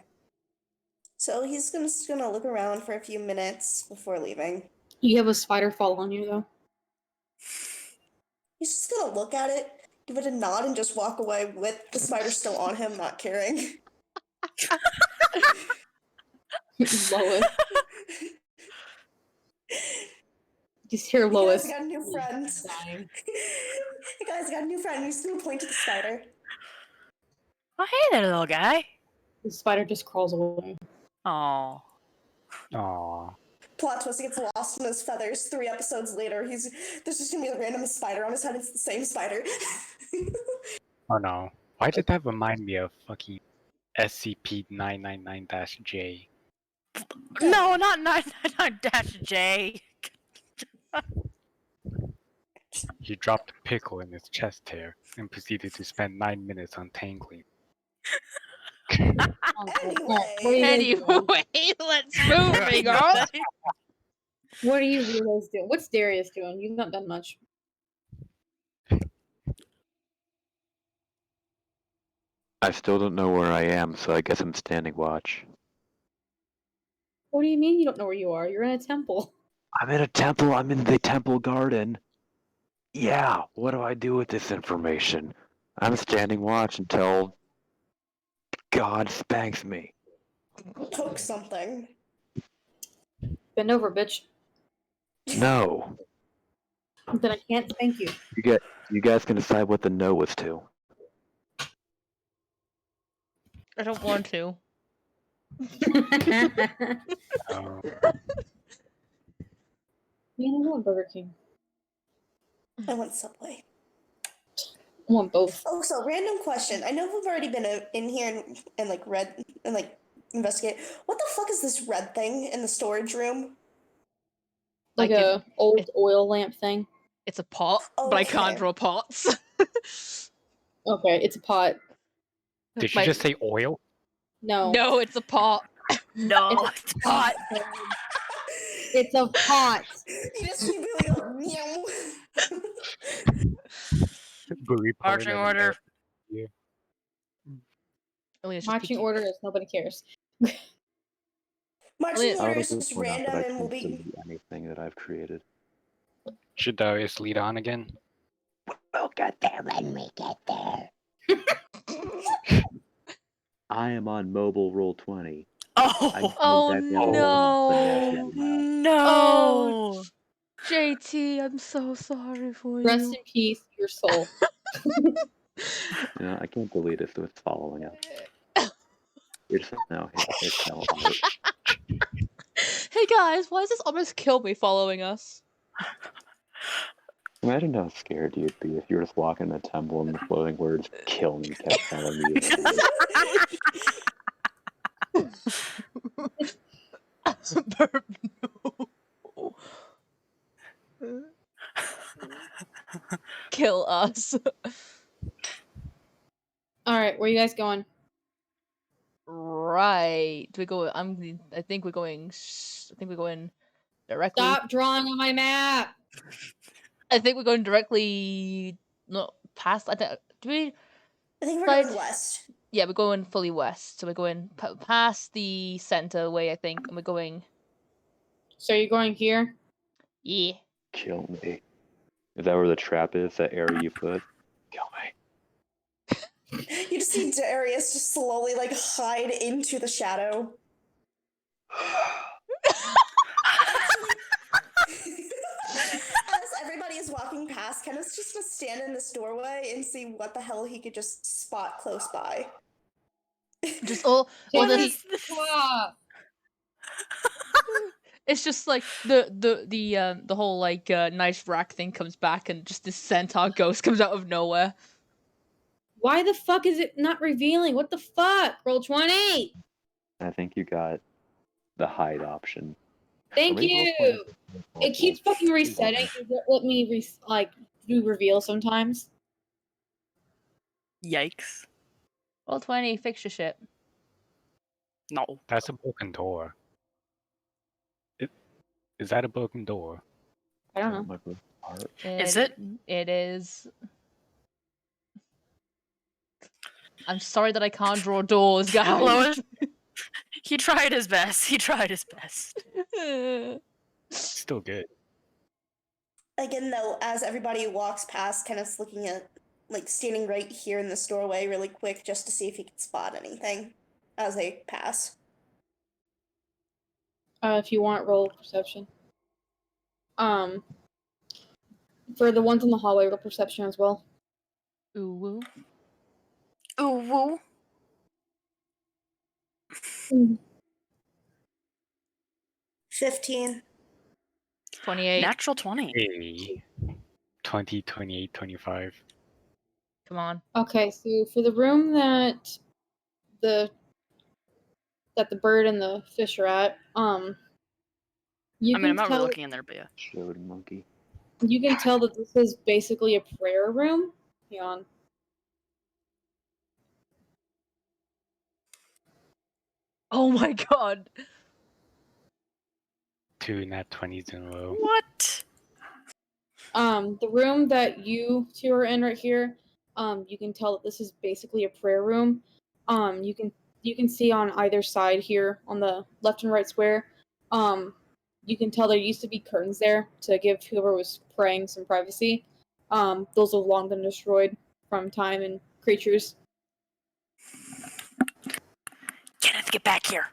So he's just gonna look around for a few minutes before leaving. You have a spider fall on you, though. He's just gonna look at it, give it a nod, and just walk away with the spider still on him, not caring. Lois. Just hear Hey Lois. guys, I got a new friend. Dying. Hey guys, I got a new friend. He's gonna point to the spider. Oh, hey there, little guy. The spider just crawls away. Oh. Aww. Plot twist, he gets lost in his feathers. 3 episodes later, there's just gonna be a random spider on his head. It's the same spider. Oh no. Why did that remind me of fucking SCP-999-J? No, not 999-J. He dropped a pickle in his chest hair and proceeded to spend 9 minutes untangling. Anyway. Let's move, girl. What are you weirdos doing? What's Darius doing? You've not done much. I still don't know where I am, so I guess I'm standing watch. What do you mean you don't know where you are? You're in a temple. I'm in a temple. I'm in the temple garden. Yeah, what do I do with this information? I'm standing watch until God spanks me. Poke something. Bend over, bitch. No. Then I can't thank you. You guys can decide what the no was to. I don't want to. Um, Man, I want Burger King. I want Subway. I want both. Oh, so random question. I know we've already been in here and like read and like investigate. What the fuck is this red thing in the storage room? Like Like a old oil lamp thing. It's a pot, but I can't Okay. draw pots. Okay, it's a pot. Did you My- just say oil? No. No, it's a pot. No, it's hot. It's a pot. You just keep really go, meow. Booey Marching order. Alina's just Marching peeking. order is nobody cares. Marching Out I order would is like just to point out that random I and will can't be. delete anything that I've created. Should Darius lead on again? We'll get there when we get there. I am on mobile roll 20. Oh, Oh that down no! to no. Oh. JT, I'm so sorry for Rest you. in peace, your soul. I can't delete it, so it's following up. It's now art. Hey guys, why does this almost kill me following us? Imagine how scared you'd be if you were just walking the temple and the floating words "kill me" kept telling you. Burp, no. Kill us. Alright, where you guys going? Right. We go. I think we're going. I think we're going directly. Stop drawing on my map! I think we're going directly. No, past. I think. Do we? I think we're Side- going west. Yeah, we're going fully west. So we're going past the center way, I think, and we're going. So you're going here? Yeah. Kill me. Is that where the trap is? That area you put? Kill me. You just see Darius just slowly like hide into the shadow. As everybody is walking past, Kenneth's just gonna stand in this doorway and see what the hell he could just spot close by. Just all the. Stop! It's just like the whole like nice rack thing comes back and just this centaur ghost comes out of nowhere. Why the fuck is it not revealing? What the fuck? Roll 20! I think you got the hide option. Thank Or maybe you! roll 20. It keeps fucking resetting. It won't let me do reveal sometimes. Yikes. Roll 20, fix your shit. No. That's a broken door. Is that a broken door? I don't know. My first part. Is it? It is. I'm sorry that I can't draw doors, guys. Lois, he tried his best. He tried his best. Still good. Again, though, as everybody walks past, Kenneth's looking at, like, standing right here in this doorway really quick just to see if he can spot anything as they pass. If you want, roll perception. For the ones in the hallway, roll perception as well. Ooh woo. Ooh, woo. 15. 28. Natural 20. Hey. 20, 28, 25. Come on. Okay, so for the room that the bird and the fish are at, you I mean, I'm can not tell really looking in there, but yeah. Showed monkey. you can tell that this is basically a prayer room. Hang on. Oh my god. 2 nat 20s in a row. What? The room that you two are in right here, you can tell that this is basically a prayer room. You can see on either side here on the left and right square, you can tell there used to be curtains there to give whoever was praying some privacy. Those have long been destroyed from time and creatures. Kenneth, get back here.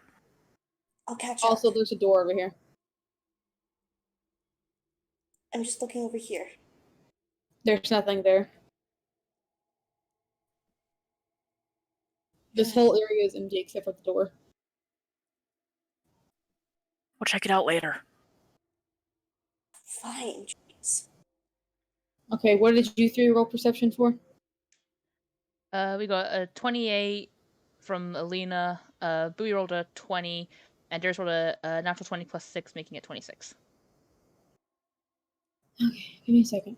I'll catch up. Also, there's a door over here. I'm just looking over here. There's nothing there. This whole area is empty except for the door. We'll check it out later. Fine, jeez. Okay, what did you three roll perception for? We got a 28 from Alina. Bowie rolled a 20, and Darius rolled a natural 20 plus 6, making it 26. Okay, give me a second.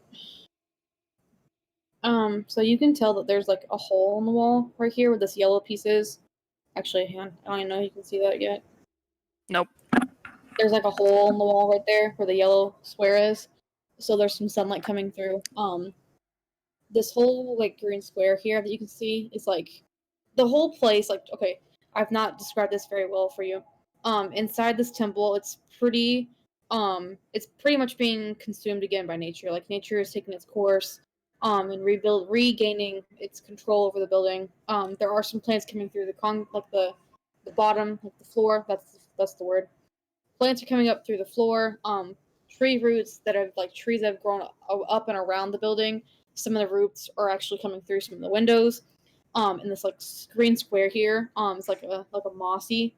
So you can tell that there's like a hole in the wall right here where this yellow piece is. Actually, hang on. I don't even know if you can see that yet. Nope. There's like a hole in the wall right there where the yellow square is. So there's some sunlight coming through. This whole like green square here that you can see is like the whole place. Like, okay, I've not described this very well for you. Inside this temple, it's pretty much being consumed again by nature. Like nature is taking its course, and regaining its control over the building. There are some plants coming through the bottom, like the floor. That's the word. Plants are coming up through the floor. Tree roots that have like trees that have grown up and around the building. Some of the roots are actually coming through some of the windows. In this like green square here, it's like a mossy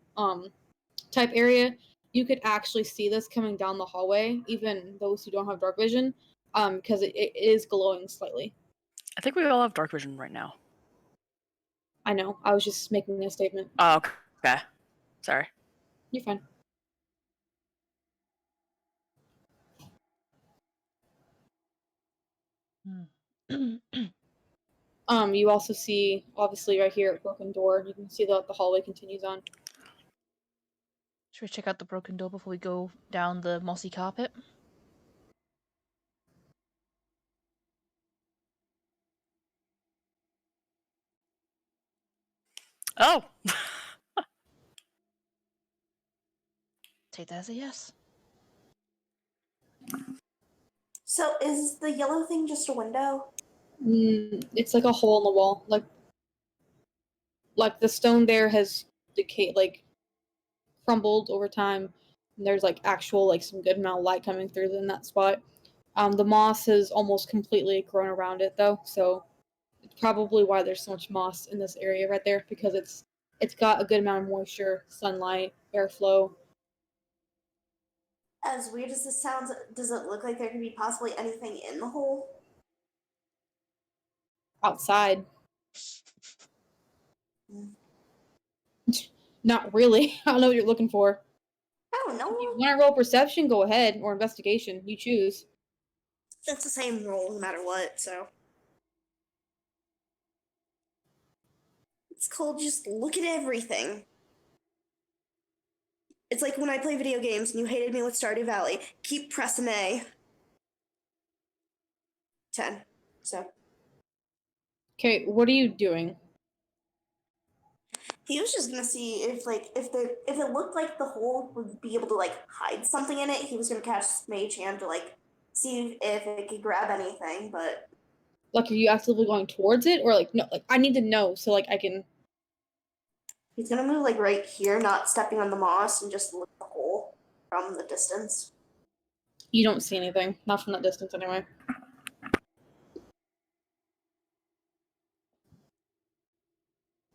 type area. You could actually see this coming down the hallway, even those who don't have dark vision, because it is glowing slightly. I think we all have dark vision right now. I know. I was just making a statement. Oh, okay. Sorry. You're fine. You also see, obviously, right here, a broken door. You can see that the hallway continues on. Should we check out the broken door before we go down the mossy carpet? Oh! Take that as a yes. So is the yellow thing just a window? It's like a hole in the wall. Like the stone there has decayed, like crumbled over time. And there's like actual like some good amount of light coming through in that spot. The moss has almost completely grown around it though, so it's probably why there's so much moss in this area right there, because it's got a good amount of moisture, sunlight, airflow. As weird as this sounds, does it look like there could be possibly anything in the hole? Outside. Not really. I don't know what you're looking for. I don't know. If you want to roll perception, go ahead, or investigation. You choose. It's the same roll no matter what, so. It's called just look at everything. It's like when I play video games and you hated me with Stardew Valley. Keep pressing A. 10. So. Okay, what are you doing? He was just gonna see if it looked like the hole would be able to like hide something in it. He was gonna cast Mage Hand to like see if it could grab anything, but Like, are you actively going towards it, or like no? Like, I need to know so like I can. he's gonna move like right here, not stepping on the moss, and just look at the hole from the distance. You don't see anything, not from that distance anyway.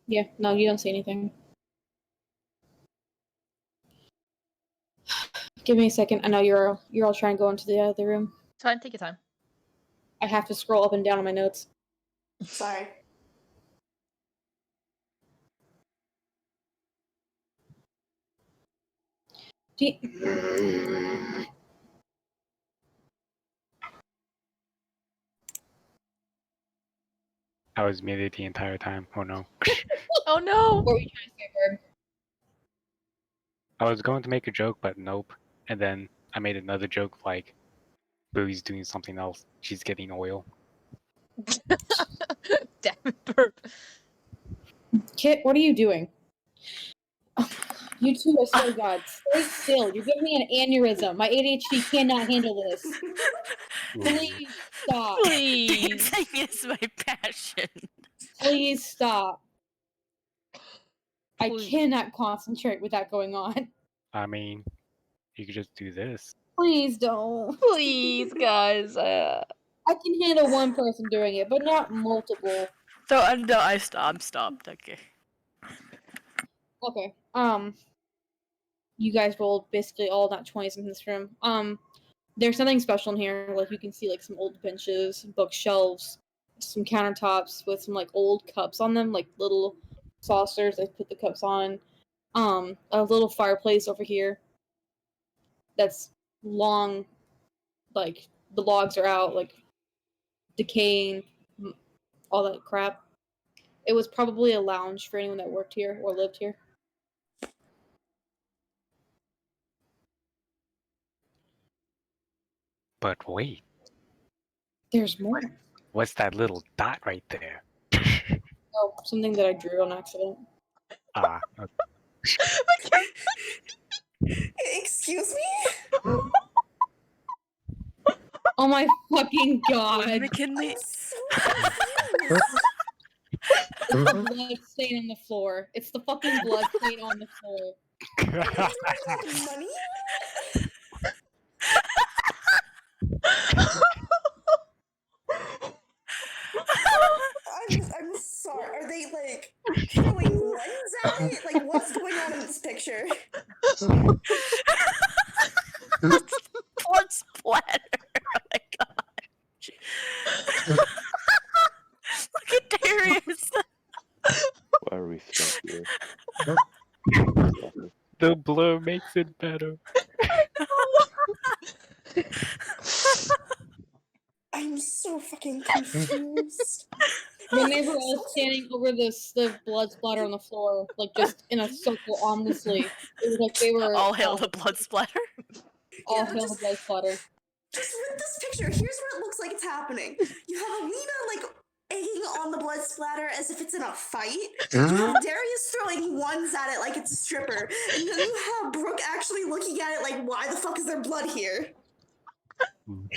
Yeah, no, you don't see anything. Give me a second. I know you're all trying to go into the other room. It's fine, take your time. I have to scroll up and down on my notes. Sorry. I was muted the entire time. Oh no. Oh no! What were you trying to say, Bird? I was going to make a joke, but nope. And then I made another joke like, Booey's doing something else. She's getting oil. Damn it, Burp. Kit, what are you doing? You two, I swear to God, stay still. You're giving me an aneurysm. My ADHD cannot handle this. Please stop. Please. Dancing is my passion. Please stop. I Please. cannot concentrate with that going on. I mean, you could just do this. Please don't. Please, guys. I can handle one person doing it, but not multiple. So no, I'm stopped. Okay. Okay. You guys rolled basically all nat 20s in this room. There's something special in here. Like you can see like some old benches, bookshelves, some countertops with some like old cups on them, like little saucers they put the cups on. A little fireplace over here that's long, like the logs are out, like decaying, all that crap. It was probably a lounge for anyone that worked here or lived here. But wait, There's more. what's that little dot right there? Oh, something that I drew on accident. Ah, okay. Excuse me? Oh my fucking god! McKinley. I'm so confused. It's the blood stain on the floor. It's the fucking blood stain on the floor. Money? I'm sorry. Are they like throwing ones at it? Like, what's going on in this picture? Blood splatter. Oh my god. Look at Darius. Why are we stuck here? The blur makes it better. I'm so fucking confused. When they were all standing over the blood splatter on the floor, like just in a circle ominously, it was like they were All hail the blood splatter. all Yeah, but hail the just- blood splatter. Just with this picture, here's what it looks like it's happening. You have Alina like egging on the blood splatter as if it's in a fight. You have Darius throwing ones at it like it's a stripper. And then you have Brooke actually looking at it like, why the fuck is there blood here? I'm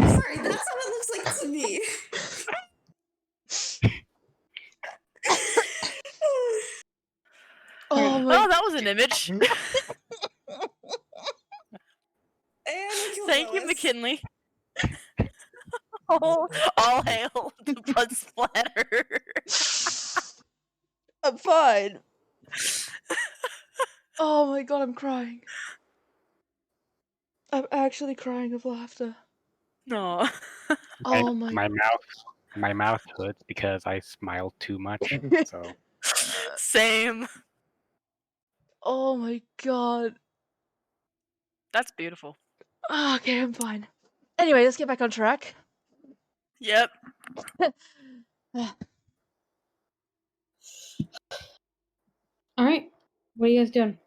sorry, that's how it looks like to me. Oh my Oh, that was an image. And we killed Thank you, Lois. McKinley. All hail the blood splatter. I'm fine. Oh my god, I'm crying. I'm actually crying of laughter. No. Oh my My mouth hurts because I smiled too much. So Same. Oh my god. That's beautiful. Okay, I'm fine. Anyway, let's get back on track. Yep. All right, what are you guys doing?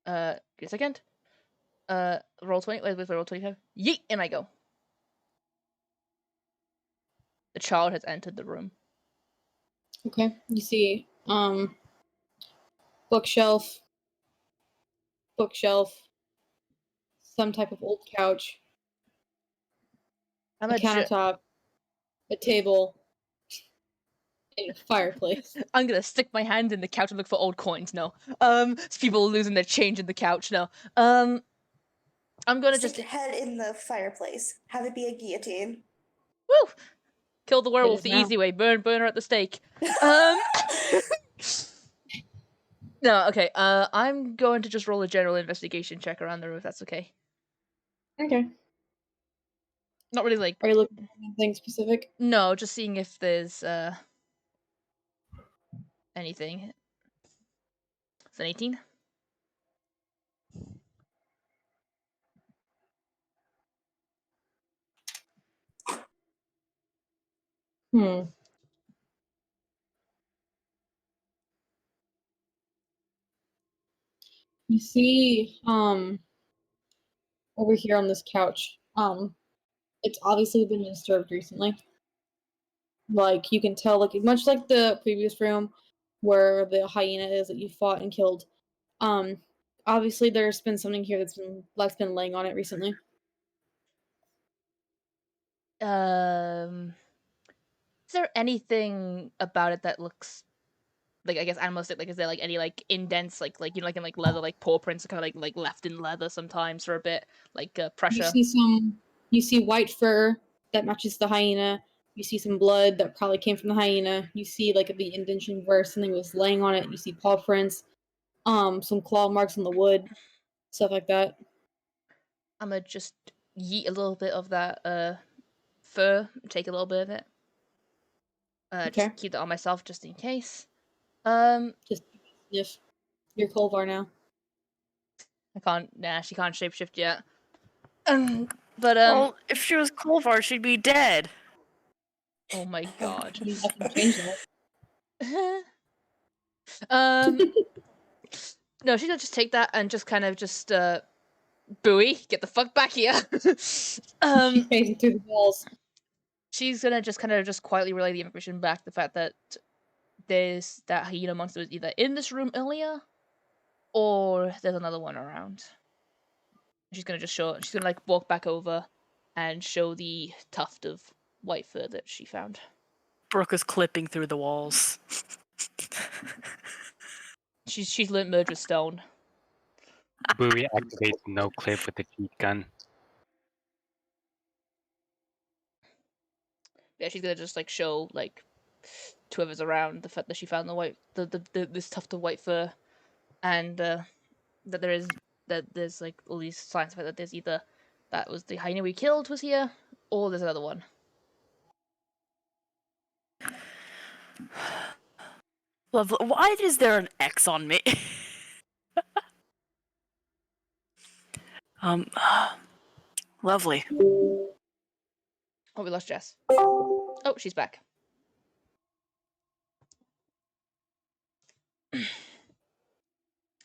Give me a second. Roll 20. Wait, roll 25. Yeet, and I go. The child has entered the room. Okay, you see, bookshelf, some type of old couch, I'm a a ju- countertop, a table, and a fireplace. I'm gonna stick my hand in the couch and look for old coins. No. It's people losing their change in the couch. No. I'm gonna Stick just your head in the fireplace. Have it be a guillotine. woo kill the werewolf is the now. easy way. Burn her at the stake. No. Okay. I'm going to just roll a general investigation check around the room if that's okay. Okay. Not really like Are you looking for anything specific? no, just seeing if there's anything. It's an 18. You see, over here on this couch, it's obviously been disturbed recently. Like, you can tell, like, much like the previous room where the hyena is that you fought and killed, obviously there's been something here that's been laying on it recently. Is there anything about it that looks like, I guess, animalistic? Like, is there like any like indents, like you know, like in like leather, like paw prints, kind of like left in leather sometimes for a bit, like pressure? You see white fur that matches the hyena. You see some blood that probably came from the hyena. You see like the indentation where something was laying on it. You see paw prints, some claw marks on the wood, stuff like that. I'm gonna just yeet a little bit of that fur, take a little bit of it. Okay. Just keep that on myself just in case. Just sniff. You're Colvar now. I can't. Nah, she can't shapeshift yet. But Well, if she was Colvar, she'd be dead. oh my god. I can change that. No, she's gonna just take that and just kind of just buoy, get the fuck back here. She's phasing through the walls. She's gonna just kind of just quietly relay the information back. The fact that there's that hyena monster was either in this room earlier, or there's another one around. She's gonna just show. She's gonna like walk back over, and show the tuft of white fur that she found. Brooke is clipping through the walls. She's learnt merge with stone. Bowie activates no clip with the cheat gun. Yeah, she's gonna just like show like whoever's around the fact that she found this tuft of white fur, and that there's like all these signs of it that there's either that was the hyena we killed was here, or there's another one. Lovely. Why is there an X on me? Lovely. Oh, we lost Jess. Oh, she's back.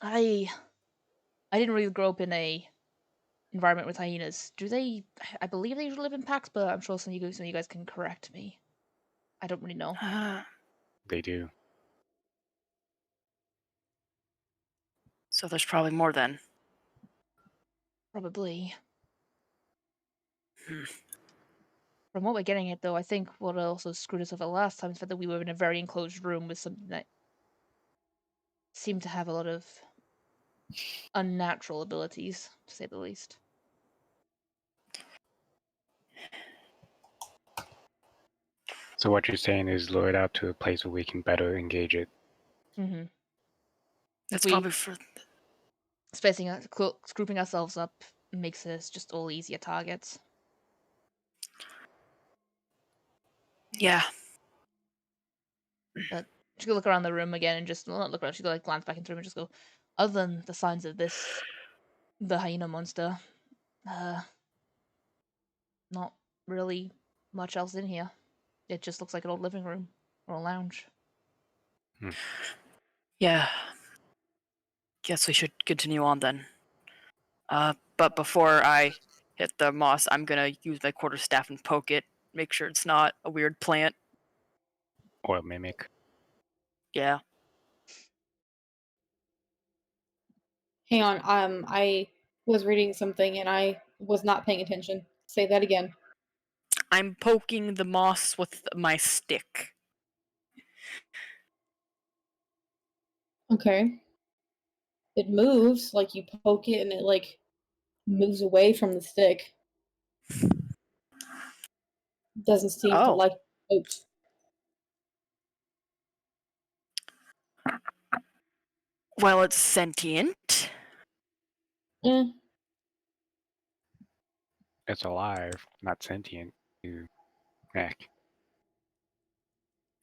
I didn't really grow up in a environment with hyenas. Do they? I believe they usually live in packs, but I'm sure some of you guys can correct me. I don't really know. They do. So there's probably more then. Probably. Hmm. From what we're getting at, though, I think what also screwed us over last time is that we were in a very enclosed room with something that seemed to have a lot of unnatural abilities, to say the least. So what you're saying is lure it out to a place where we can better engage it. Mm-hmm. That's probably for. Spacing, grouping ourselves up makes us just all easier targets. Yeah. But she's gonna look around the room again and just not look around. She's gonna like glance back into the room and just go, other than the signs of the hyena monster, not really much else in here. It just looks like an old living room or a lounge. Yeah. Guess we should continue on then. But before I hit the moss, I'm gonna use my quarterstaff and poke it. Make sure it's not a weird plant. Or a mimic. Yeah. Hang on. I was reading something and I was not paying attention. Say that again. I'm poking the moss with my stick. Okay. It moves, like you poke it and it like moves away from the stick. Doesn't seem to Oh. like oops. Well, it's sentient. Eh. It's alive, not sentient. Heck.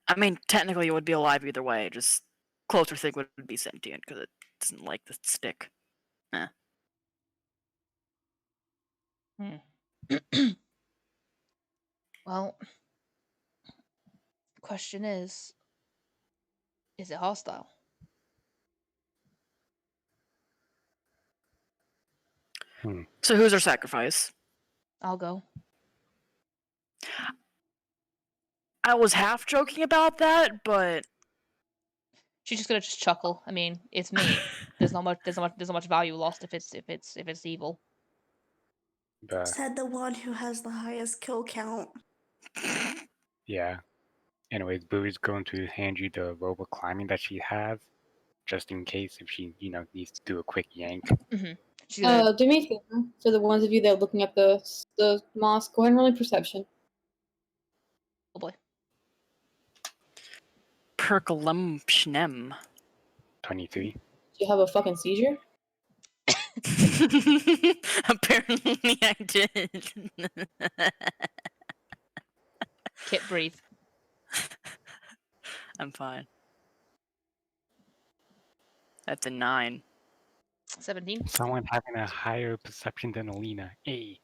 I mean, technically it would be alive either way. Just closer thing would be sentient because it doesn't like the stick. Well, the question is it hostile? So who's our sacrifice? I'll go. I was half joking about that, but She's just gonna just chuckle. I mean, it's me. There's not much value lost if it's evil. But Said the one who has the highest kill count. yeah. Anyways, Bowie's going to hand you the rope of climbing that she has, just in case if she, needs to do a quick yank. She's gonna, Do me a favor. For the ones of you that are looking at the moss, go ahead and roll perception. oh boy. Perklumpshnem. 23. Do you have a fucking seizure? Apparently I did. Kit, breathe. I'm fine. That's a 9. 17. Someone having a higher perception than Alina. Hey.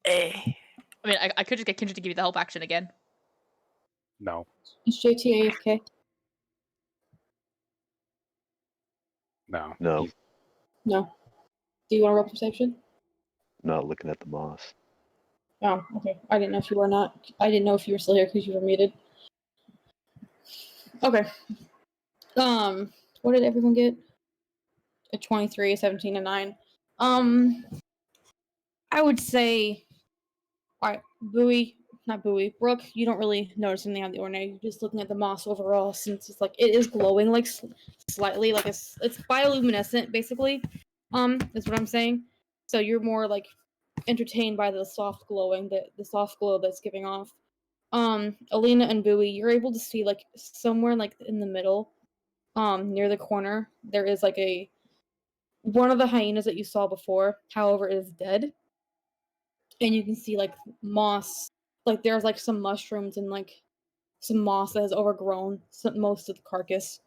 Eh. I mean, I could just get Kindred to give you the help action again. No. Is JT AFK? No. No. He's- No. Do you want to roll perception? Not looking at the moss. Oh, okay. I didn't know if you were not. I didn't know if you were still here because you were muted. Okay. What did everyone get? A 23, a 17, a 9. I would say, alright, Brooke, you don't really notice anything out of the ordinary. You're just looking at the moss overall, since it's like, it is glowing, like, slightly, like, it's bioluminescent, basically, is what I'm saying. So you're more, like, entertained by the soft glowing, the soft glow that's giving off. Alina and Bowie, you're able to see, like, somewhere, like, in the middle, near the corner, there is, like, one of the hyenas that you saw before, however, is dead. And you can see, like, moss, like, there's, like, some mushrooms and, like, some moss that has overgrown most of the carcass.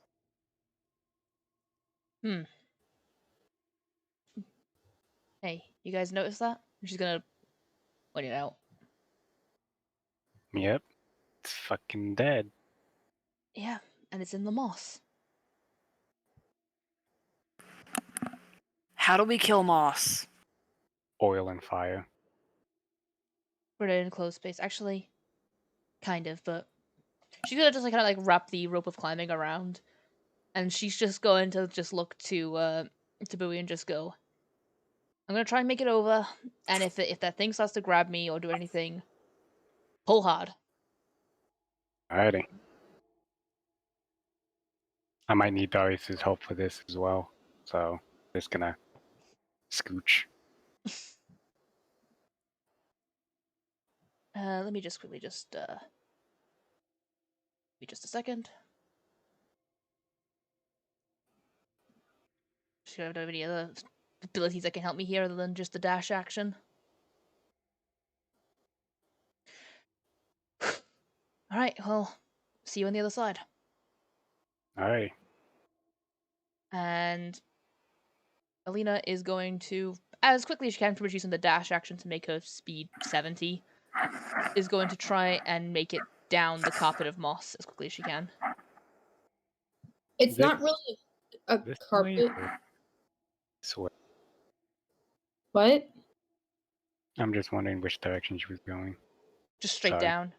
Hey, you guys notice that? She's gonna point it out. Yep. It's fucking dead. Yeah, and it's in the moss. How do we kill moss? Oil and fire. Put it in closed space. Actually, kind of, but she's gonna just like kind of like wrap the rope of climbing around, and she's just going to just look to Bowie and just go, I'm gonna try and make it over, and if that thing starts to grab me or do anything, pull hard. Alrighty. I might need Darius's help for this as well. So just gonna scooch. Let me just quickly just give me just a second. Should I have any other abilities that can help me here other than just the dash action? Alright, well, see you on the other side. Alright. And Alina is going to, as quickly as she can, from using the dash action to make her speed 70, is going to try and make it down the carpet of moss as quickly as she can. It's This- not really a this way carpet. or this way? What? I'm just wondering which direction she was going. Just straight Sorry. down.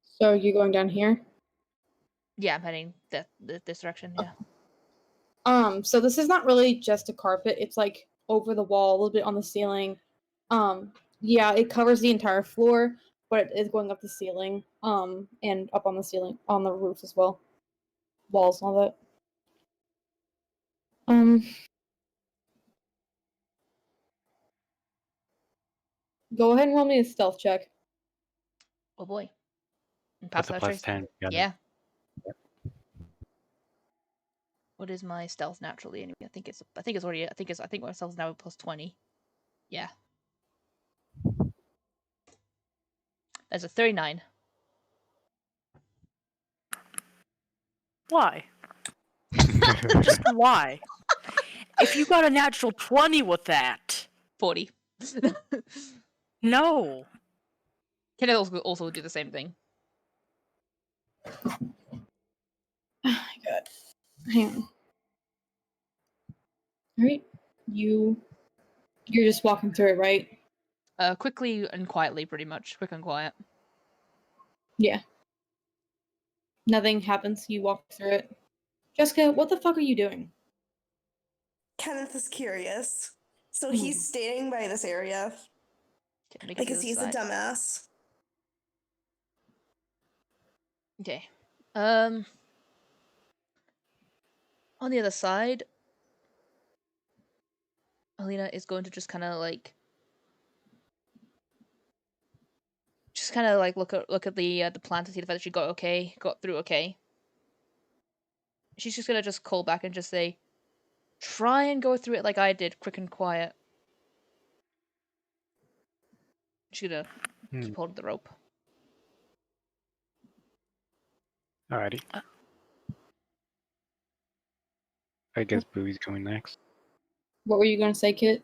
So you're going down here? Yeah, I'm heading this direction, yeah. So this is not really just a carpet. It's like over the wall, a little bit on the ceiling. Yeah, it covers the entire floor, but it is going up the ceiling. And up on the ceiling, on the roof as well. Walls and all that. Go ahead and roll me a stealth check. Oh boy. And pass That's a that plus trace. 10. Got it. Yeah. What is my stealth naturally anyway? I think my stealth is now plus 20. Yeah. That's a 39. Why? Just why? If you got a natural 20 with that. 40. No. Can I also do the same thing? Oh my god. Hang on. Alright. You're just walking through it, right? Quickly and quietly, pretty much. Quick and quiet. Yeah. Nothing happens. You walk through it. Jessica, what the fuck are you doing? Kenneth is curious. So he's staying by this area Okay, make it to because the he's a side. dumbass. Okay. On the other side, Alina is going to just kind of like look at the plan to see the fact that she got through okay. She's just gonna just call back and just say, try and go through it like I did, quick and quiet. She's gonna keep hold of the rope. Alrighty. I guess Bowie's going next. What were you going to say, Kit?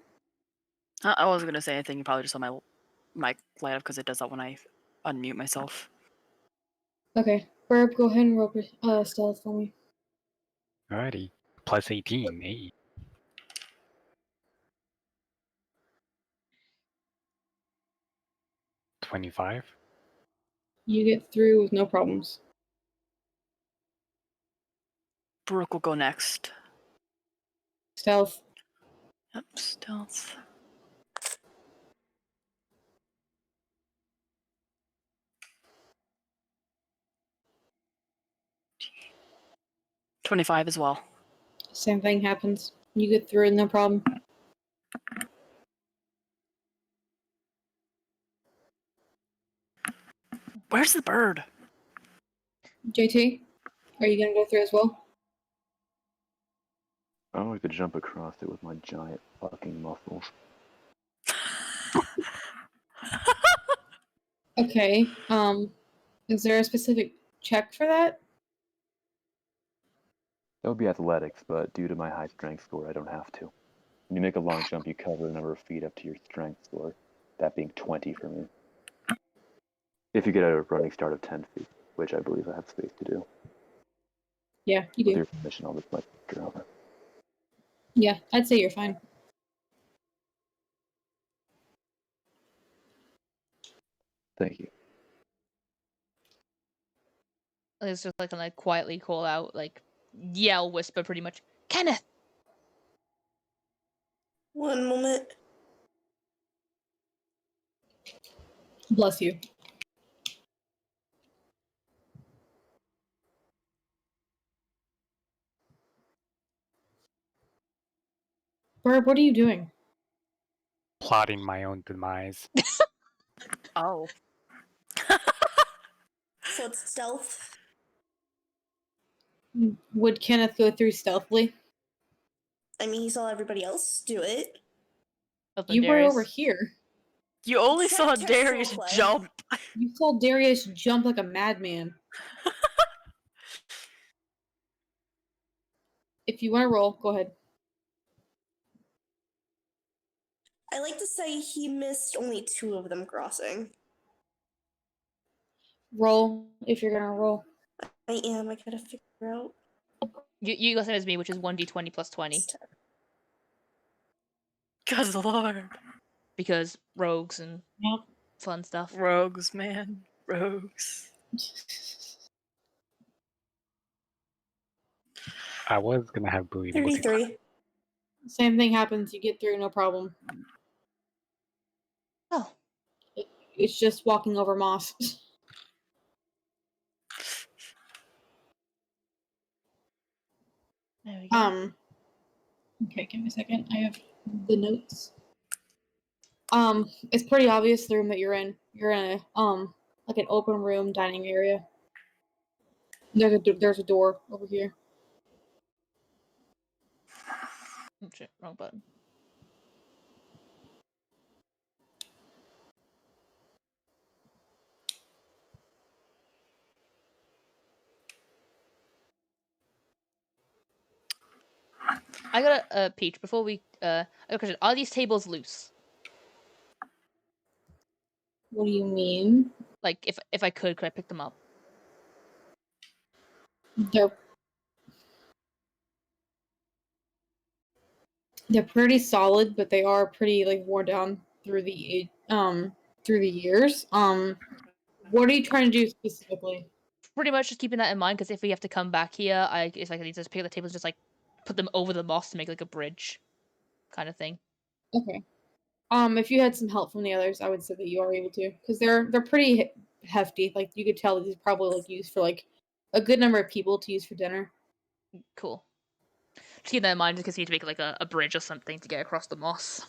I wasn't gonna say anything. You probably just saw my mic light up because it does that when I unmute myself. Okay. Burb, go ahead and roll stealth for me. Alrighty. Plus 18. Hey. 25. You get through with no problems. Brooke will go next. Stealth. Yep, stealth. $25 as well. Same thing happens. You get through with no problem. Where's the bird? JT, are you going to go through as well? I don't like to jump across it with my giant fucking muscles. Okay. Is there a specific check for that? That would be athletics, but due to my high strength score, I don't have to. When you make a long jump, you cover the number of feet up to your strength score, that being 20 for me. If you get a running start of 10 feet, which I believe I have space to do. Yeah, you With do. your permission, I'll just let you over. Yeah, I'd say you're fine. Thank you. It's just like, and quietly call out, yell, whisper, pretty much. Kenneth. One moment. Bless you. Burb, what are you doing? Plotting my own demise. Oh. So it's stealth. Would Kenneth go through stealthily? I mean, he saw everybody else do it. Other You were Darius. over here. You only saw Test Darius roleplay. jump. You saw Darius jump like a madman. If you want to roll, go ahead. I like to say he missed only 2 of them crossing. Roll if you're gonna roll. I am. I gotta figure out. You got the same as me, which is 1d20 plus 20. Good lord. Because rogues and Yep. fun stuff. Rogues, man. Rogues. I was gonna have Bowie able to 33. Same thing happens. You get through, no problem. Oh. It's just walking over moss. There we go. Okay, give me a second. I have the notes. It's pretty obvious the room that you're in. You're in a like an open room dining area. There's a door over here. Oh, shit, wrong button. I got a Peach, before we I got a question. Are these tables loose? What do you mean? Like, if I could I pick them up? They're pretty solid, but they are pretty worn down through the years. What are you trying to do specifically? Pretty much just keeping that in mind, because if we have to come back here, it's like I need to just pick up the tables, just put them over the moss to make a bridge, kind of thing. Okay. If you had some help from the others, I would say that you are able to, because they're pretty hefty. Like you could tell that these are probably used for a good number of people to use for dinner. Cool. Just keep that in mind, because you need to make a bridge or something to get across the moss.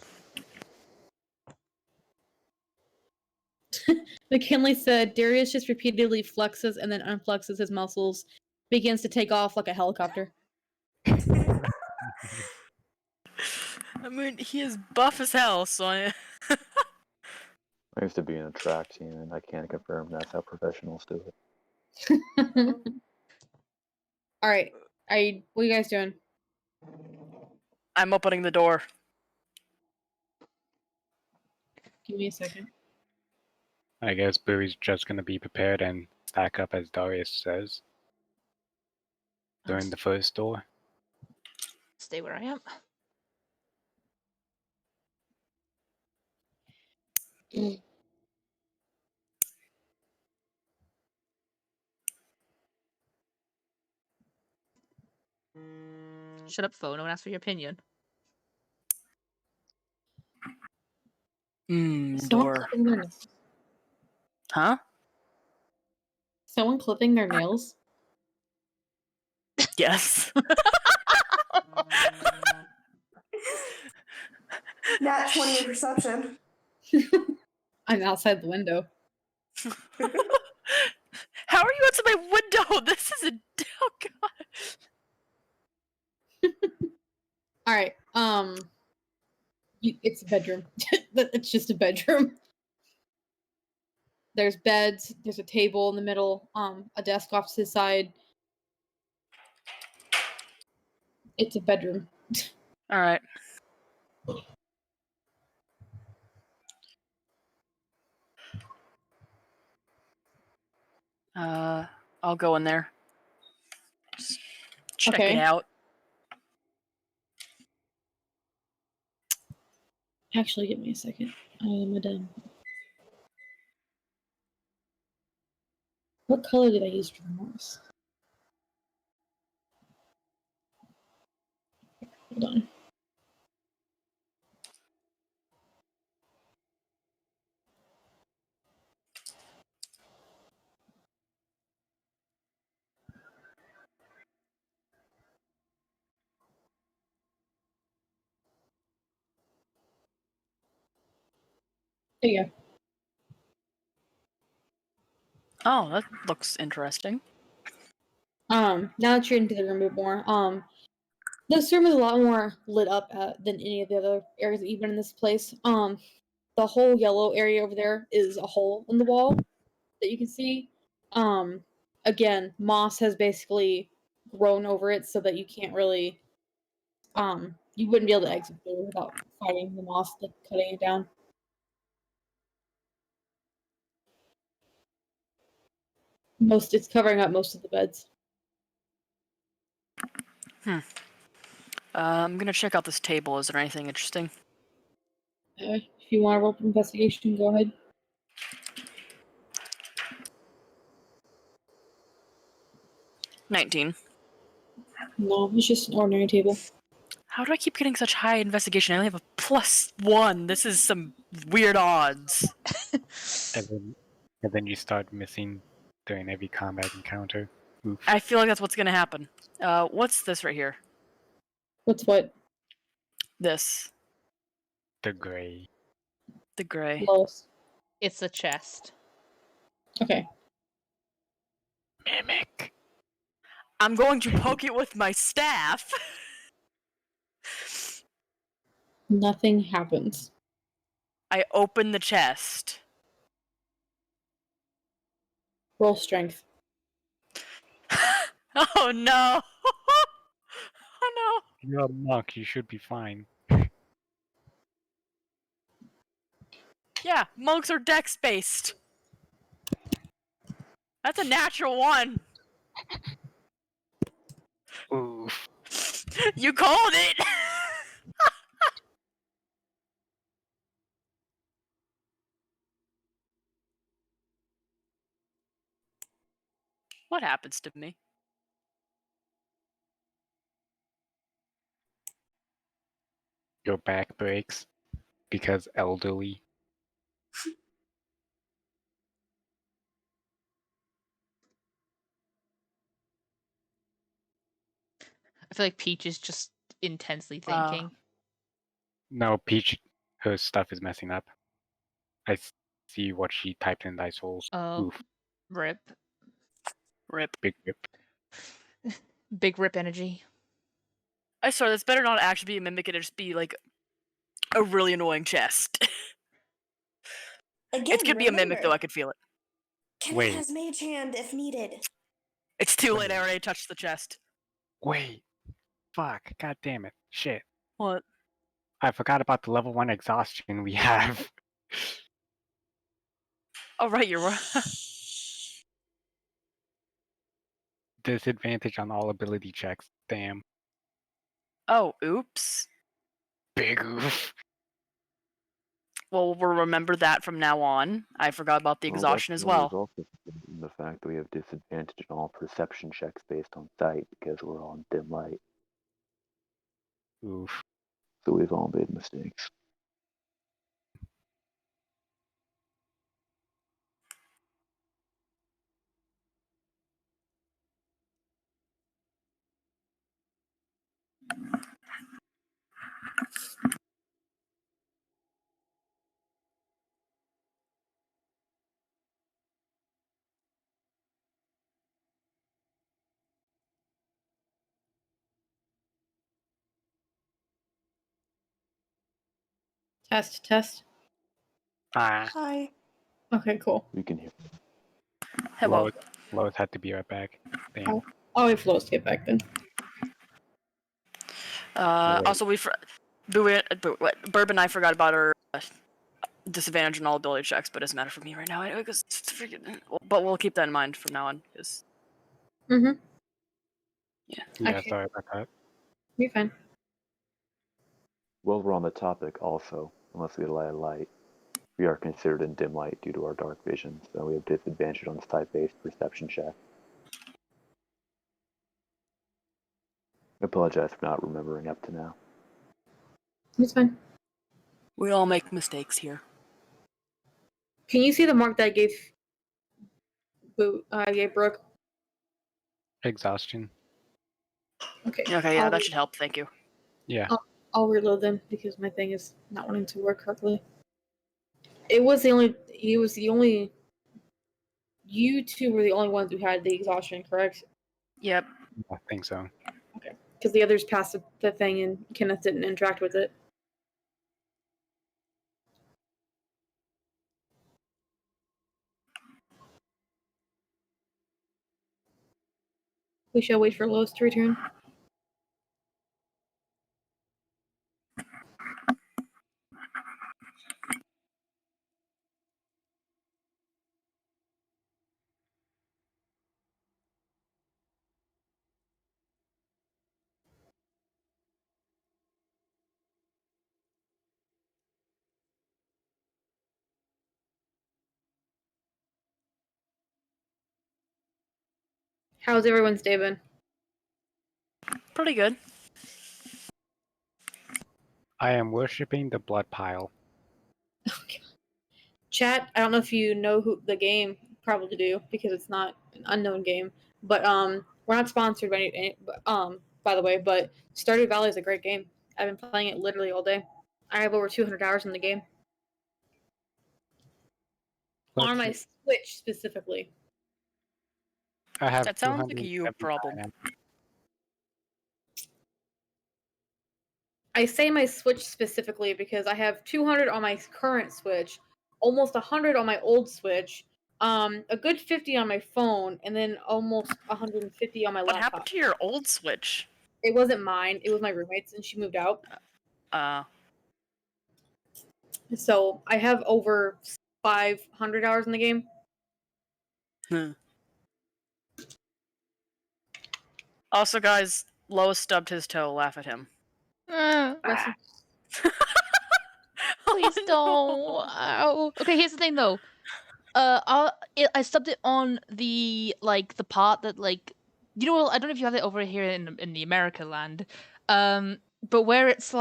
McKinley said Darius just repeatedly flexes and then unflexes his muscles, begins to take off like a helicopter. I mean, he is buff as hell, so I I used to be in a track team, and I can't confirm that's how professionals do it. All right, what are you guys doing? I'm opening the door. Give me a second. I guess Booey's just gonna be prepared and stack up as Darius says. During the first door. Stay where I am. Shut up, phone. No one asked for your opinion. Someone Door. clipping their nails? Huh? Someone clipping their nails? Yes. Nat 20 in perception. I'm outside the window. How are you outside my window? This is a oh god. All right. It's a bedroom. It's just a bedroom. There's beds. There's a table in the middle. A desk off to the side. It's a bedroom. All right. I'll go in there. Just check it Okay. out. Actually, give me a second. I am done. What color did I use for the mouse? Hold on. There you go. Oh, that looks interesting. Now that you're into the room a bit more, this room is a lot more lit up than any of the other areas that you've been in this place. The whole yellow area over there is a hole in the wall that you can see. Again, moss has basically grown over it so that you can't really, you wouldn't be able to exit through without fighting the moss, like cutting it down. It's covering up most of the beds. I'm gonna check out this table. Is there anything interesting? If you want to roll for investigation, go ahead. 19. No, it's just an ordinary table. How do I keep getting such high investigation? I only have a +1. This is some weird odds. And then you start missing during every combat encounter. Oof. I feel like that's what's gonna happen. What's this right here? What's what? This. The gray. The gray. Lois. It's a chest. Okay. Mimic. I'm going to poke it with my staff. Nothing happens. I open the chest. Roll strength. Oh no! Oh You're a monk, you should be fine. no! Yeah, monks are dex-based. That's a natural 1. Oof. You called it! What happens to me? Your back breaks because elderly. I feel like Peach is just intensely thinking. No, Peach, her stuff is messing up. I see what she typed in Dice Rolls. Oh, Oof, rip. Rip. big rip. Big rip energy. I swear, this better not actually be a mimic, it'd just be like a really annoying chest. Again, It's gonna be a mimic though, I could feel it. Kenneth Wait. has mage hand if needed. It's too late, I already touched the chest. Wait. Fuck, god damn it. Shit. What? I forgot about the level 1 exhaustion we have. Oh, right, you're right. Disadvantage on all ability checks. Damn. Oh, oops. Big oof. Well, we'll remember that from now on. I forgot about the exhaustion as well. We've also forgotten the fact that we have disadvantage on all perception checks based on sight because we're all in dim light. Oof. So we've all made mistakes. Test. Ah. Hi. Okay, cool. We can hear. Hello. Lois had to be right back. Damn. I'll wait for Lois to get back then. Wait. Also, Burb and I forgot about our disadvantage on all ability checks, but it doesn't matter for me right now. Because but we'll keep that in mind from now on. Cause Mm-hmm. yeah. Yeah, Okay. sorry about that. You're fine. While we're on the topic, also, unless we light a light, we are considered in dim light due to our dark vision, so we have disadvantage on sight-based perception check. I apologize for not remembering up to now. It's fine. We all make mistakes here. Can you see the mark that I gave Brooke? Exhaustion. Okay. Okay, yeah, that should help. Thank you. Yeah. I'll reload them because my thing is not wanting to work correctly. It was the only. You two were the only ones who had the exhaustion, correct? Yep. I think so. Okay. Because the others passed the thing and Kenneth didn't interact with it. We shall wait for Lois to return. How's everyone's day been? Pretty good. I am worshipping the blood pile. Okay. Chat, I don't know if you know who the game. Probably do because it's not an unknown game. But we're not sponsored by by the way. But Stardew Valley is a great game. I've been playing it literally all day. I have over 200 hours in the game on my Switch specifically. I have That sounds like a you 279. problem. I say my Switch specifically because I have 200 on my current Switch, almost 100 on my old Switch, a good 50 on my phone, and then almost 150 on my What laptop. happened to your old Switch? It wasn't mine. It was my roommate's, and she moved out. So I have over 500 hours in the game. Also, guys, Lois stubbed his toe. Laugh at him. Listen, Please Oh, don't. no. Ow. Okay, here's the thing though. I stubbed it on the the part that I don't know if you have it over here in the America land, but where it's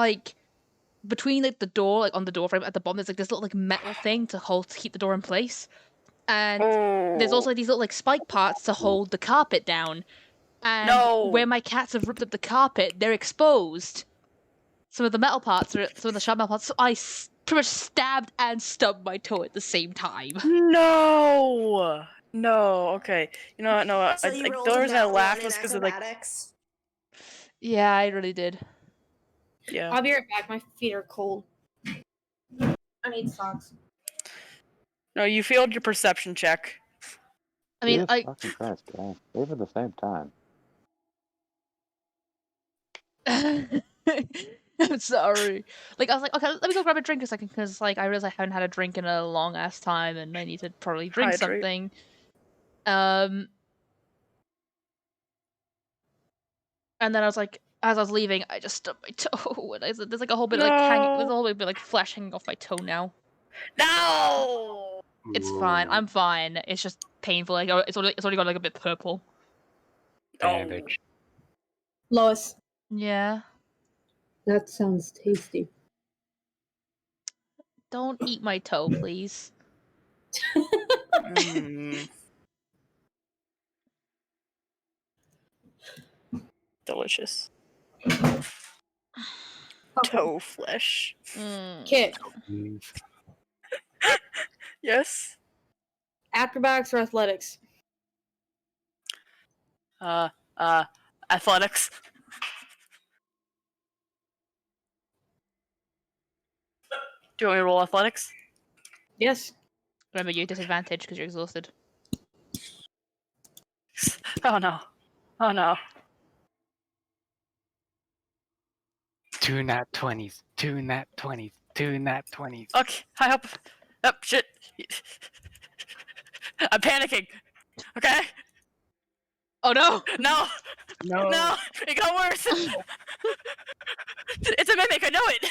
between the door on the door frame at the bottom, there's this little metal thing to keep the door in place, and there's also these little spike parts to hold the carpet down, and where my cats have ripped up the carpet, they're exposed. Some of the metal parts are some of the sharp metal parts. So I pretty much stabbed and stubbed my toe at the same time. No. Okay. You know what? No. So you rolled The a reason I nat laughed one in was because of acrobatics. Yeah, I really did. yeah. I'll be right back. My feet are cold. I need socks. No, you failed your perception check. I mean, Jesus fucking Christ, guys. Save at the same time. I'm sorry. Like I was like, okay, let me go grab a drink a second because like I realized I haven't had a drink in a long ass time and I need to probably drink Hydrate. something. And then I was like, as I was leaving, I just stubbed my toe, and there's like a whole bit like hanging, there's a whole bit like flesh hanging off my toe now. No. It's fine. Ooh, I'm fine. It's just painful. Like it's already got like a bit purple. bandage. Lois. Yeah. That sounds tasty. Don't eat my toe, please. Mm. Delicious. Toe flesh. Kit, Mm. Yes. acrobatics or athletics? Athletics. Do you want me to roll athletics? Yes. Remember, you're disadvantaged because you're exhausted. Oh no. Oh no. 2 nat 20s. 2 nat 20s. 2 nat 20s. Okay, I hope. Oh, shit. I'm panicking. Okay? Oh no! No! No. No! It got worse! It's a mimic, I know it!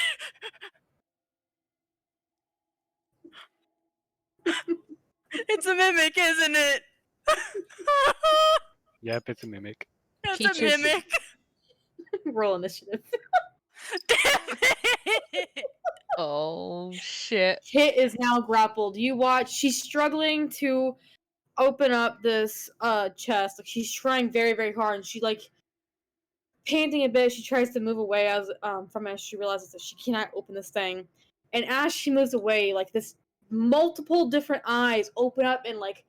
It's a mimic, isn't it? Yep, it's a mimic. It's a Peaches. mimic! Roll initiative. Damn it! Oh shit. Kit is now grappled. You watch, she's struggling to open up this chest. Like she's trying very, very hard, and she like panting a bit. She tries to move away as from as she realizes that she cannot open this thing. And as she moves away, like this multiple different eyes open up and like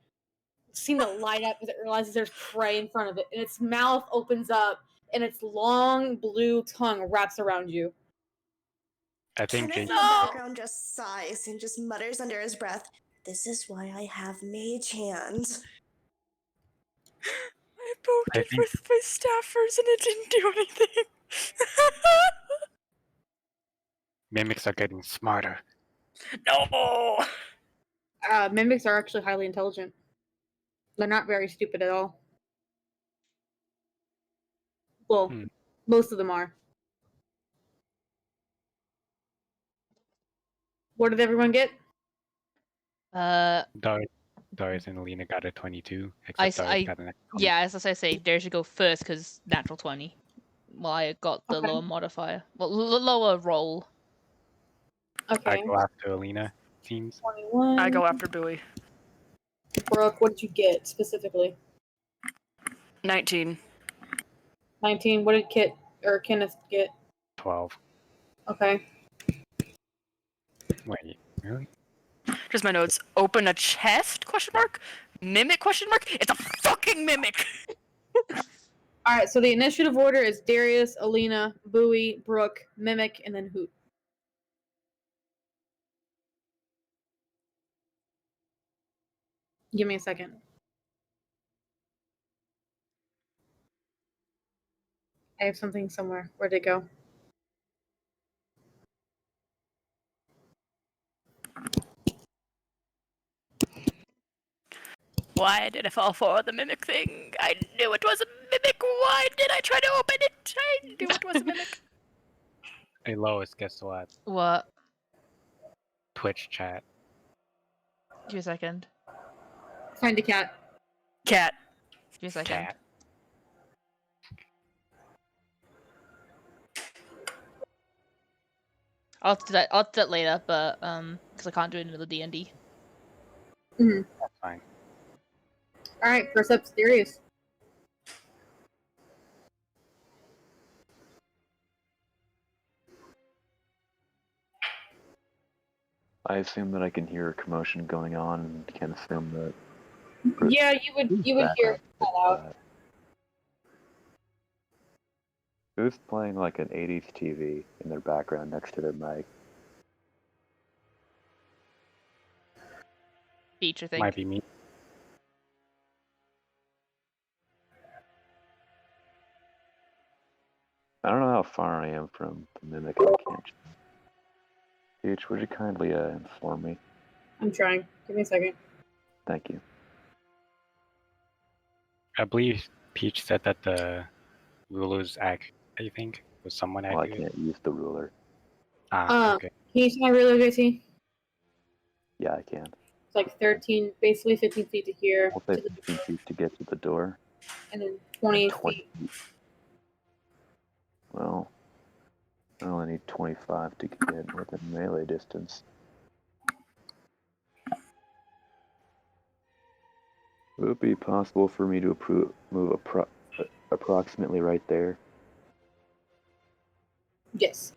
seem to light up as it realizes there's prey in front of it, and its mouth opens up and its long blue tongue wraps around you. I think Kenneth in Jake. the No! background just sighs and just mutters under his breath, "This is why I have mage hands." I poked I it think- with my staffers and it didn't do anything. Mimics are getting smarter. No! Mimics are actually highly intelligent. They're not very stupid at all. Well, Hmm. most of them are. What did everyone get? Darius and Alina got a 22, except Darius got an extra 20. Yeah, as I say, Dare should go first because natural 20. Well, I got the Okay. lower modifier. Well, lower roll. I Okay. go after Alina, seems. 21. I go after Bowie. Brooke, what did you get specifically? 19. 19. What did Kit or Kenneth get? 12. Okay. Wait, really? Just my notes. Open a chest? Question mark. Mimic? Question mark. It's a fucking mimic. All right. So the initiative order is Darius, Alina, Bowie, Brooke, Mimic, and then Hoot. Give me a second. I have something somewhere. Where'd it go? Why did I fall for the mimic thing? I knew it was a mimic. Why did I try to open it? I knew it was a mimic. Hey Lois, guess what? What? Twitch chat. Give me a second. Find a cat. Cat. Give me a second. Cat. I'll do that later, but because I can't do it in the D&D. Mm-hmm. That's fine. All right. First up's Darius. I assume that I can hear a commotion going on and can assume that. Yeah, you would hear it call out. Who's playing like an 80s TV in their background next to their mic? Beach, I think. Might be me. I don't know how far I am from the mimic. I can't. Peach, would you kindly inform me? I'm trying. Give me a second. Thank you. I believe Peach said that the ruler's act, I think, was someone Well, I accurate. can't use the ruler. Okay. Can you see my ruler, JT? Yeah, I can. It's like 13, basically 15 feet to here, I'll say to the 15 door, feet to get to the door. and then 20 And 20 feet. feet. Well, I only need 25 to get within melee distance. Would it be possible for me to move approximately right there? Yes.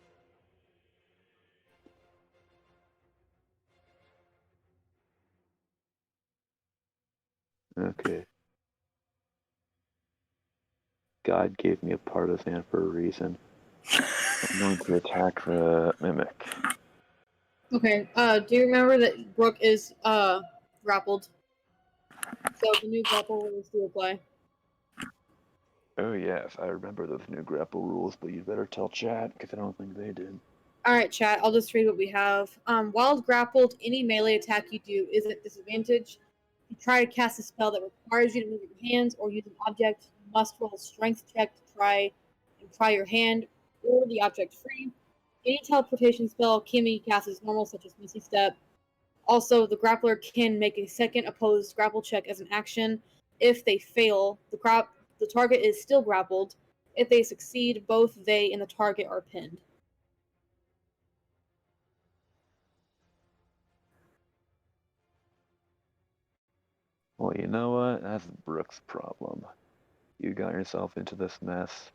Okay. God gave me a partisan for a reason. I'm going to attack the mimic. Okay. Do you remember that Brooke is grappled? So the new grapple rules do apply. Oh yes, I remember those new grapple rules, but you'd better tell chat, because I don't think they did. Alright, chat, I'll just read what we have. While grappled, any melee attack you do is at disadvantage. If you try to cast a spell that requires you to move your hands or use an object, you must roll a strength check to try your hand or the object free. Any teleportation spell Kimmy casts as normal, such as Misty Step. Also, the grappler can make a second opposed grapple check as an action. If they fail, the target is still grappled. If they succeed, both they and the target are pinned. Well, you know what? That's Brooke's problem. You got yourself into this mess.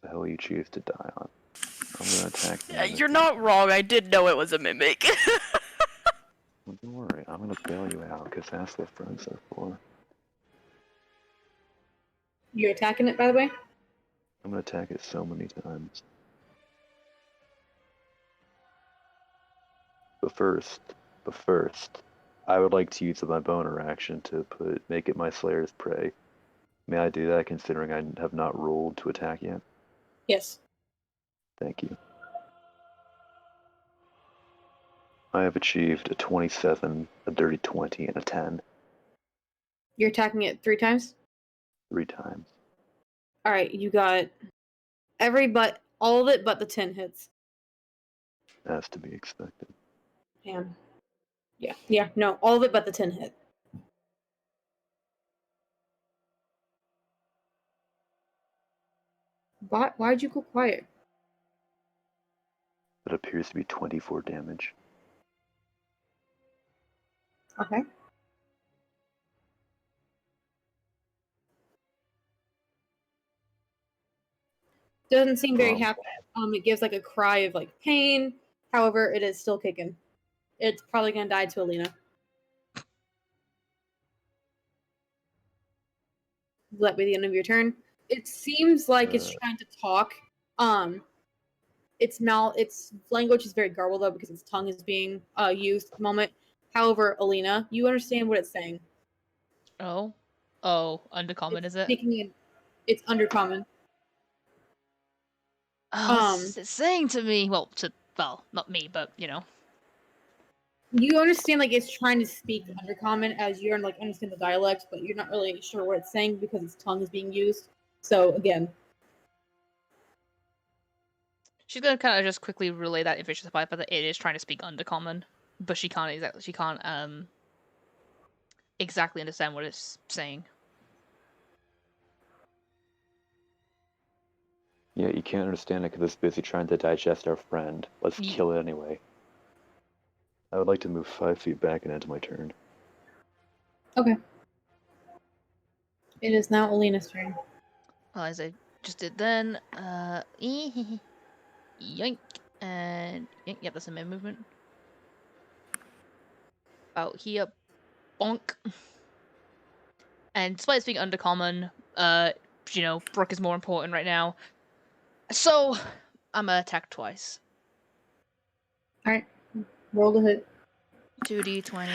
The hell you choose to die on. I'm gonna attack the mimic. You're not wrong. I did know it was a mimic. Well, don't worry, I'm gonna bail you out, because that's what friends are for. You're attacking it, by the way? I'm gonna attack it so many times. But first, I would like to use my boner action to make it my Slayer's prey. May I do that, considering I have not rolled to attack yet? Yes. Thank you. I have achieved a 27, a dirty 20, and a 10. You're attacking it 3 times? 3 times. Alright, you got all of it but the 10 hits. As to be expected. Damn. Yeah, no, all of it but the 10 hit. Why'd you go quiet? That appears to be 24 damage. Okay. Doesn't seem very happy. It gives like a cry of like pain. However, it is still kicking. It's probably gonna die to Alina. Will that be the end of your turn? It seems like it's trying to talk. Its language is very garbled though because its tongue is being used at the moment. However, Alina, you understand what it's saying. Oh, undercommon, is it? It's undercommon. What's it saying to me? Well, not me, but you know. You understand like it's trying to speak undercommon as you're like understand the dialect, but you're not really sure what it's saying because its tongue is being used. So again, She's gonna kind of just quickly relay that information to Piper that it is trying to speak undercommon, but she can't exactly understand what it's saying. Yeah, you can't understand it because it's busy trying to digest our friend. Let's kill it anyway. I would like to move 5 feet back and end my turn. okay. It is now Alina's turn. Well, as I just did then, yoink, and yoink, yep, that's a mid movement. Out here, bonk. And despite it being undercommon, Brooke is more important right now. So, I'm gonna attack twice. Alright. Roll the hit. 2d20.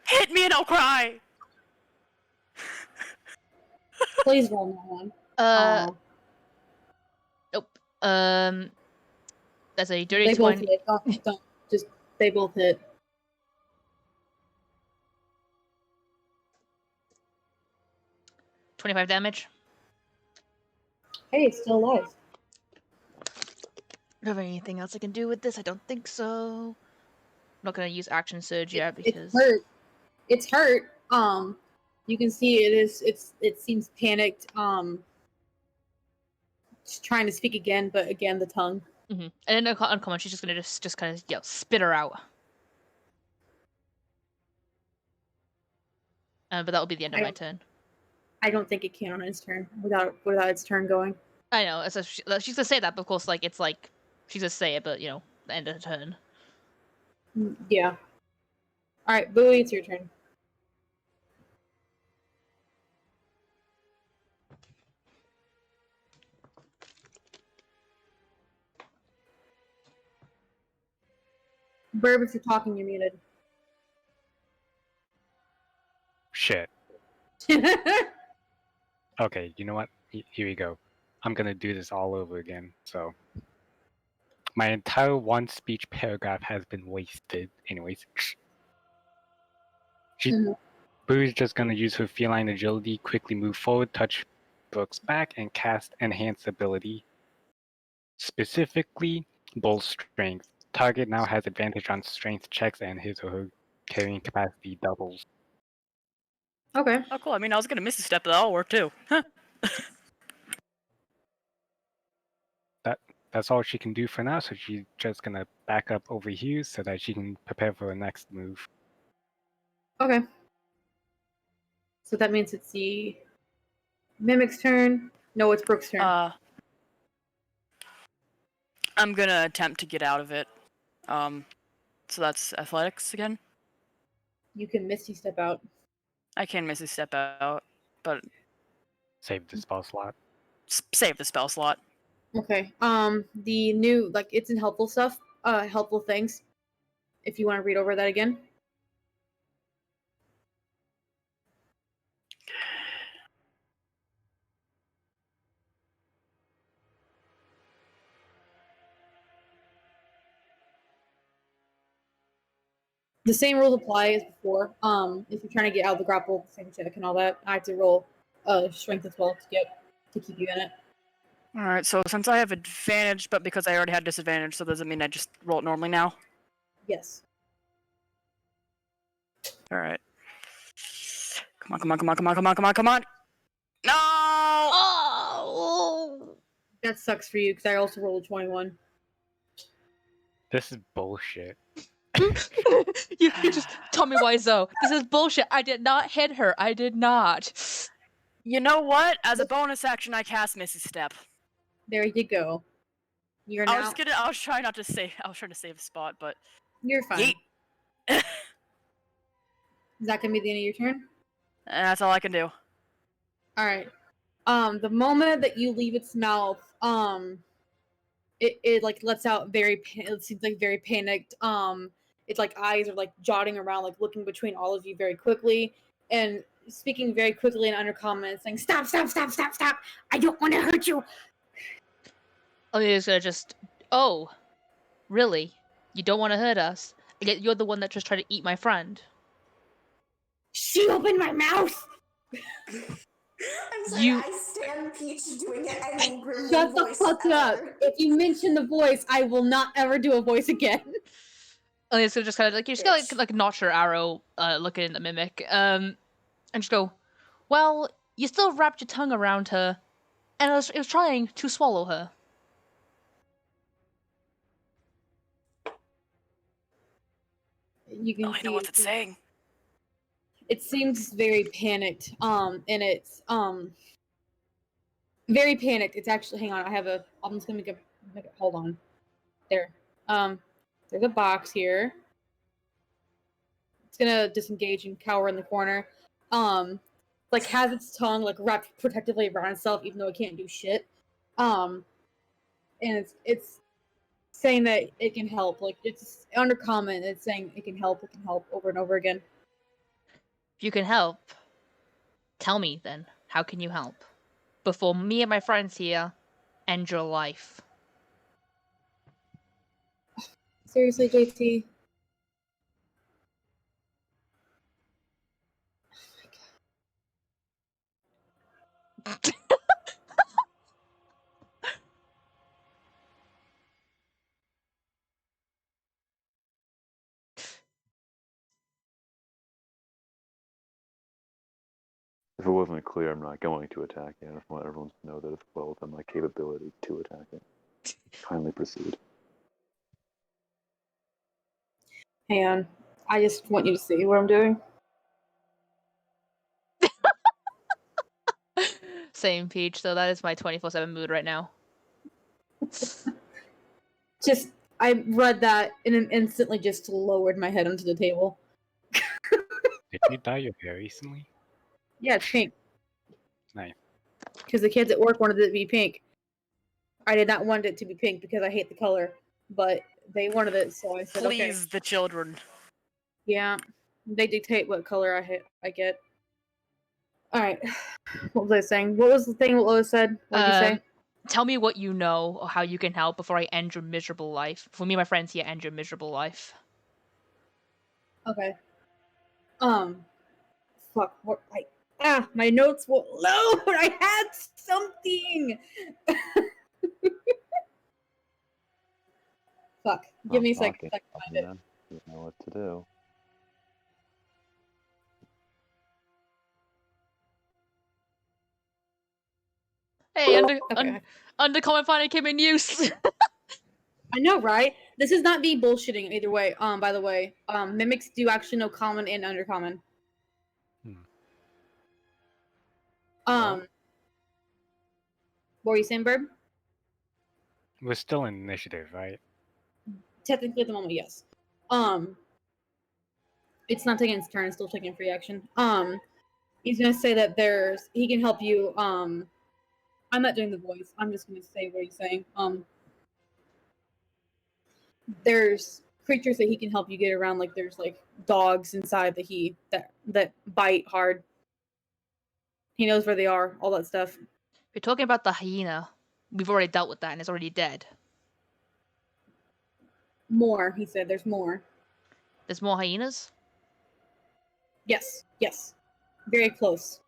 Hit me and I'll cry! Please roll that one. Oh, That's a dirty They both 20. hit. Don't just. They both hit. 25 damage. Hey, it's still alive. Do I have anything else I can do with this? I don't think so. I'm not gonna use action surge yet It's because hurt. It's hurt. You can see it is. It seems panicked. Just trying to speak again, but again the tongue. and then uncommon, she's just gonna just kind of spit her out. But that will be the end of my turn. I don't think it can on its turn without its turn going. I know. So she's gonna say that, but of course, like it's like she's gonna say it, but the end of the turn. Yeah. All right, Bowie, it's your turn. Burb, if you're talking, you're muted. Shit. Okay, you know what? Here we go. I'm gonna do this all over again. So, my entire one speech paragraph has been wasted. Anyways, Boo's just gonna use her feline agility, quickly move forward, touch Brooke's back, and cast Enhanced Ability. Specifically, Bull Strength. Target now has advantage on strength checks, and his or her carrying capacity doubles. Okay. Oh, cool. I mean, I was gonna miss a step, but that'll work too. Huh. That's all she can do for now, so she's just gonna back up over here so that she can prepare for her next move. Okay. So that means it's the Mimic's turn. No, it's Brooke's turn. I'm gonna attempt to get out of it. So that's athletics again. You can Misty Step out. I can Misty Step out, but Save the spell slot. Save the spell slot. Okay. The new it's in helpful stuff. Helpful things. If you want to read over that again. The same rules apply as before. If you're trying to get out of the grapple, same check and all that. I have to roll strength as well to keep you in it. Alright, so since I have advantage, but because I already had disadvantage, so does it mean I just roll it normally now? Yes. Alright. Come on, come on, come on, come on, come on, come on, come on! No! Oh! That sucks for you because I also rolled a 21. This is bullshit. you just tell me why so. This is bullshit. I did not hit her. I did not. You know what? As a bonus action, I cast Misty Step. There you go. You're now. I was trying to save a spot, but You're fine. Yeet. Is that gonna be the end of your turn? And that's all I can do. All right. The moment that you leave its mouth, it like lets out it seems like very panicked. Its like eyes are like jotting around, like looking between all of you very quickly, and speaking very quickly in undercommon, saying, "Stop! Stop! Stop! Stop! Stop! I don't want to hurt you." Olivia's gonna just. Oh, really? You don't want to hurt us? Yet you're the one that just tried to eat my friend. She opened my mouth. I'm sorry, You- I stand Peach doing it and Grimly Shut the voice fuck up! ever. If you mention the voice, I will not ever do a voice again. Olivia's gonna just kind of like, you're just gonna like notch her arrow, looking at the mimic, and just go, well, you still wrapped your tongue around her, and it was trying to swallow her. You can I know what it's saying. It seems very panicked. And it's very panicked. It's actually, hang on, I'm just gonna make it, hold on. There. There's a box here. It's gonna disengage and cower in the corner. Like has its tongue like wrapped protectively around itself, even though it can't do shit. And it's saying that it can help. Like it's undercommon. It's saying it can help over and over again. If you can help, tell me then. How can you help? Before me and my friends here end your life. Seriously, JT. If it wasn't clear, I'm not going to attack it. I just want everyone to know that it's well within my capability to attack it. Kindly proceed. Hang on. I just want you to see what I'm doing. Same, Peach. So that is my 24/7 mood right now. Just, I read that and then instantly just lowered my head onto the table. Did you dye your hair recently? Yeah, it's pink. Nice. Because the kids at work wanted it to be pink. I did not want it to be pink because I hate the color, but they wanted it, so I said, okay. Please, the children. Yeah, they dictate what color I get. All right, what was I saying? What was the thing that Lois said? What did you say? Tell me what you know or how you can help before I end your miserable life. For me and my friends here, end your miserable life. Okay. Fuck. What? My notes will load. I had something. Fuck. Give me a second. I can find it. You know what to do. Hey, Okay. undercommon finally came in use. I know, right? This is not me bullshitting either way. By the way, mimics do actually know common and undercommon. Well. What were you saying, Bird? We're still in initiative, right? Technically, at the moment, yes. It's not taking its turn; it's still taking free action. He's gonna say that he can help you. I'm not doing the voice. I'm just gonna say what he's saying. There's creatures that he can help you get around. Like there's like dogs inside that bite hard. He knows where they are. All that stuff. We're talking about the hyena. We've already dealt with that, and it's already dead. More, he said. There's more. There's more hyenas? Yes. Very close.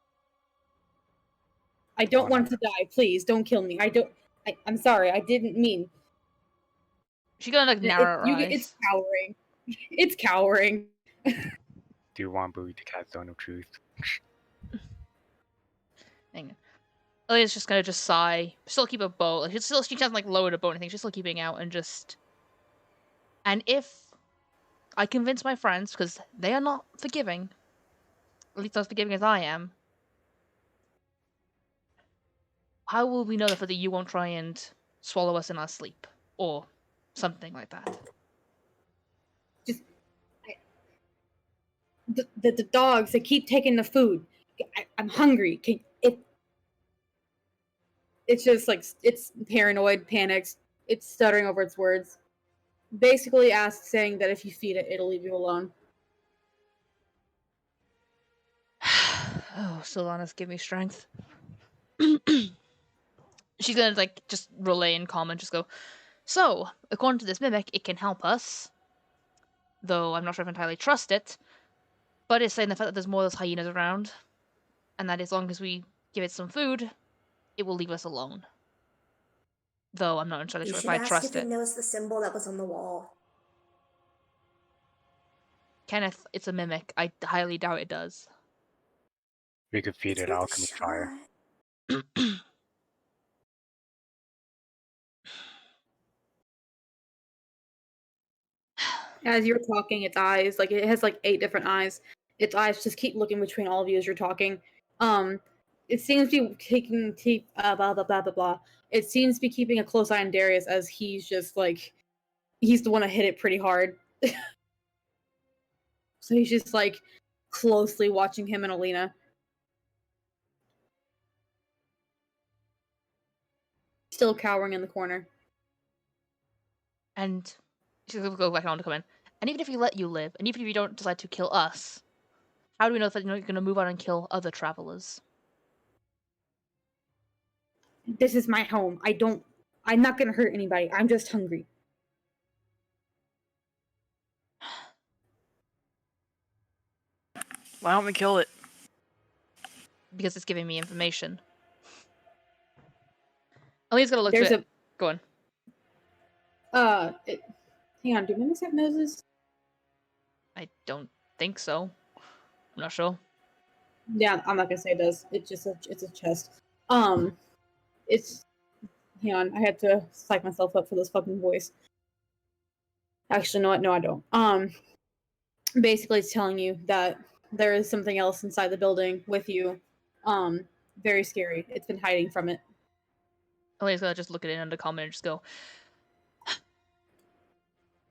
I don't want to die. Please, don't kill me. I'm sorry. I didn't mean. She's gonna narrow her eyes. It's cowering. It's cowering. Do you want Booty to cast Zone of Truth? Hang on. Elia's just gonna sigh. Still keep a bow. Like she hasn't like lowered a bow or anything. She's still keeping out and just. And if I convince my friends, because they are not forgiving, at least not as forgiving as I am, how will we know that you won't try and swallow us in our sleep or something like that? The dogs, they keep taking the food. I'm hungry. It's just like, it's paranoid, panics. It's stuttering over its words. Basically saying that if you feed it, it'll leave you alone. Oh, Solanas, give me strength. She's gonna like just relay in common, just go, so, according to this mimic, it can help us. Though I'm not sure if I entirely trust it. But it's saying the fact that there's more of those hyenas around, and that as long as we give it some food, it will leave us alone. Though I'm not entirely You sure if should I ask trust if it. it knows the symbol that was on the wall. Kenneth, it's a mimic. I highly doubt it does. We could feed It's it worth a alchemy fire. shot. As you're talking, its eyes, like it has like 8 different eyes. Its eyes just keep looking between all of you as you're talking. It seems to be taking blah blah blah blah blah. It seems to be keeping a close eye on Darius as he's just like he's the one that hit it pretty hard. So he's just like closely watching him and Alina. Still cowering in the corner. And she's gonna go back on to come in. And even if we let you live, and even if you don't decide to kill us, how do we know that you're not going to move on and kill other travelers? This is my home. I'm not gonna hurt anybody. I'm just hungry. Why don't we kill it? Because it's giving me information. Alina's gonna look There's to it. Go on. Hang on, do mimics have noses? I don't think so. I'm not sure. Yeah, I'm not gonna say it does. It's just it's a chest. It's hang on, I had to psych myself up for this fucking voice. Actually, no, I don't. Basically, it's telling you that there is something else inside the building with you. Very scary. It's been hiding from it. Alina's gonna just look at it under comment and just go.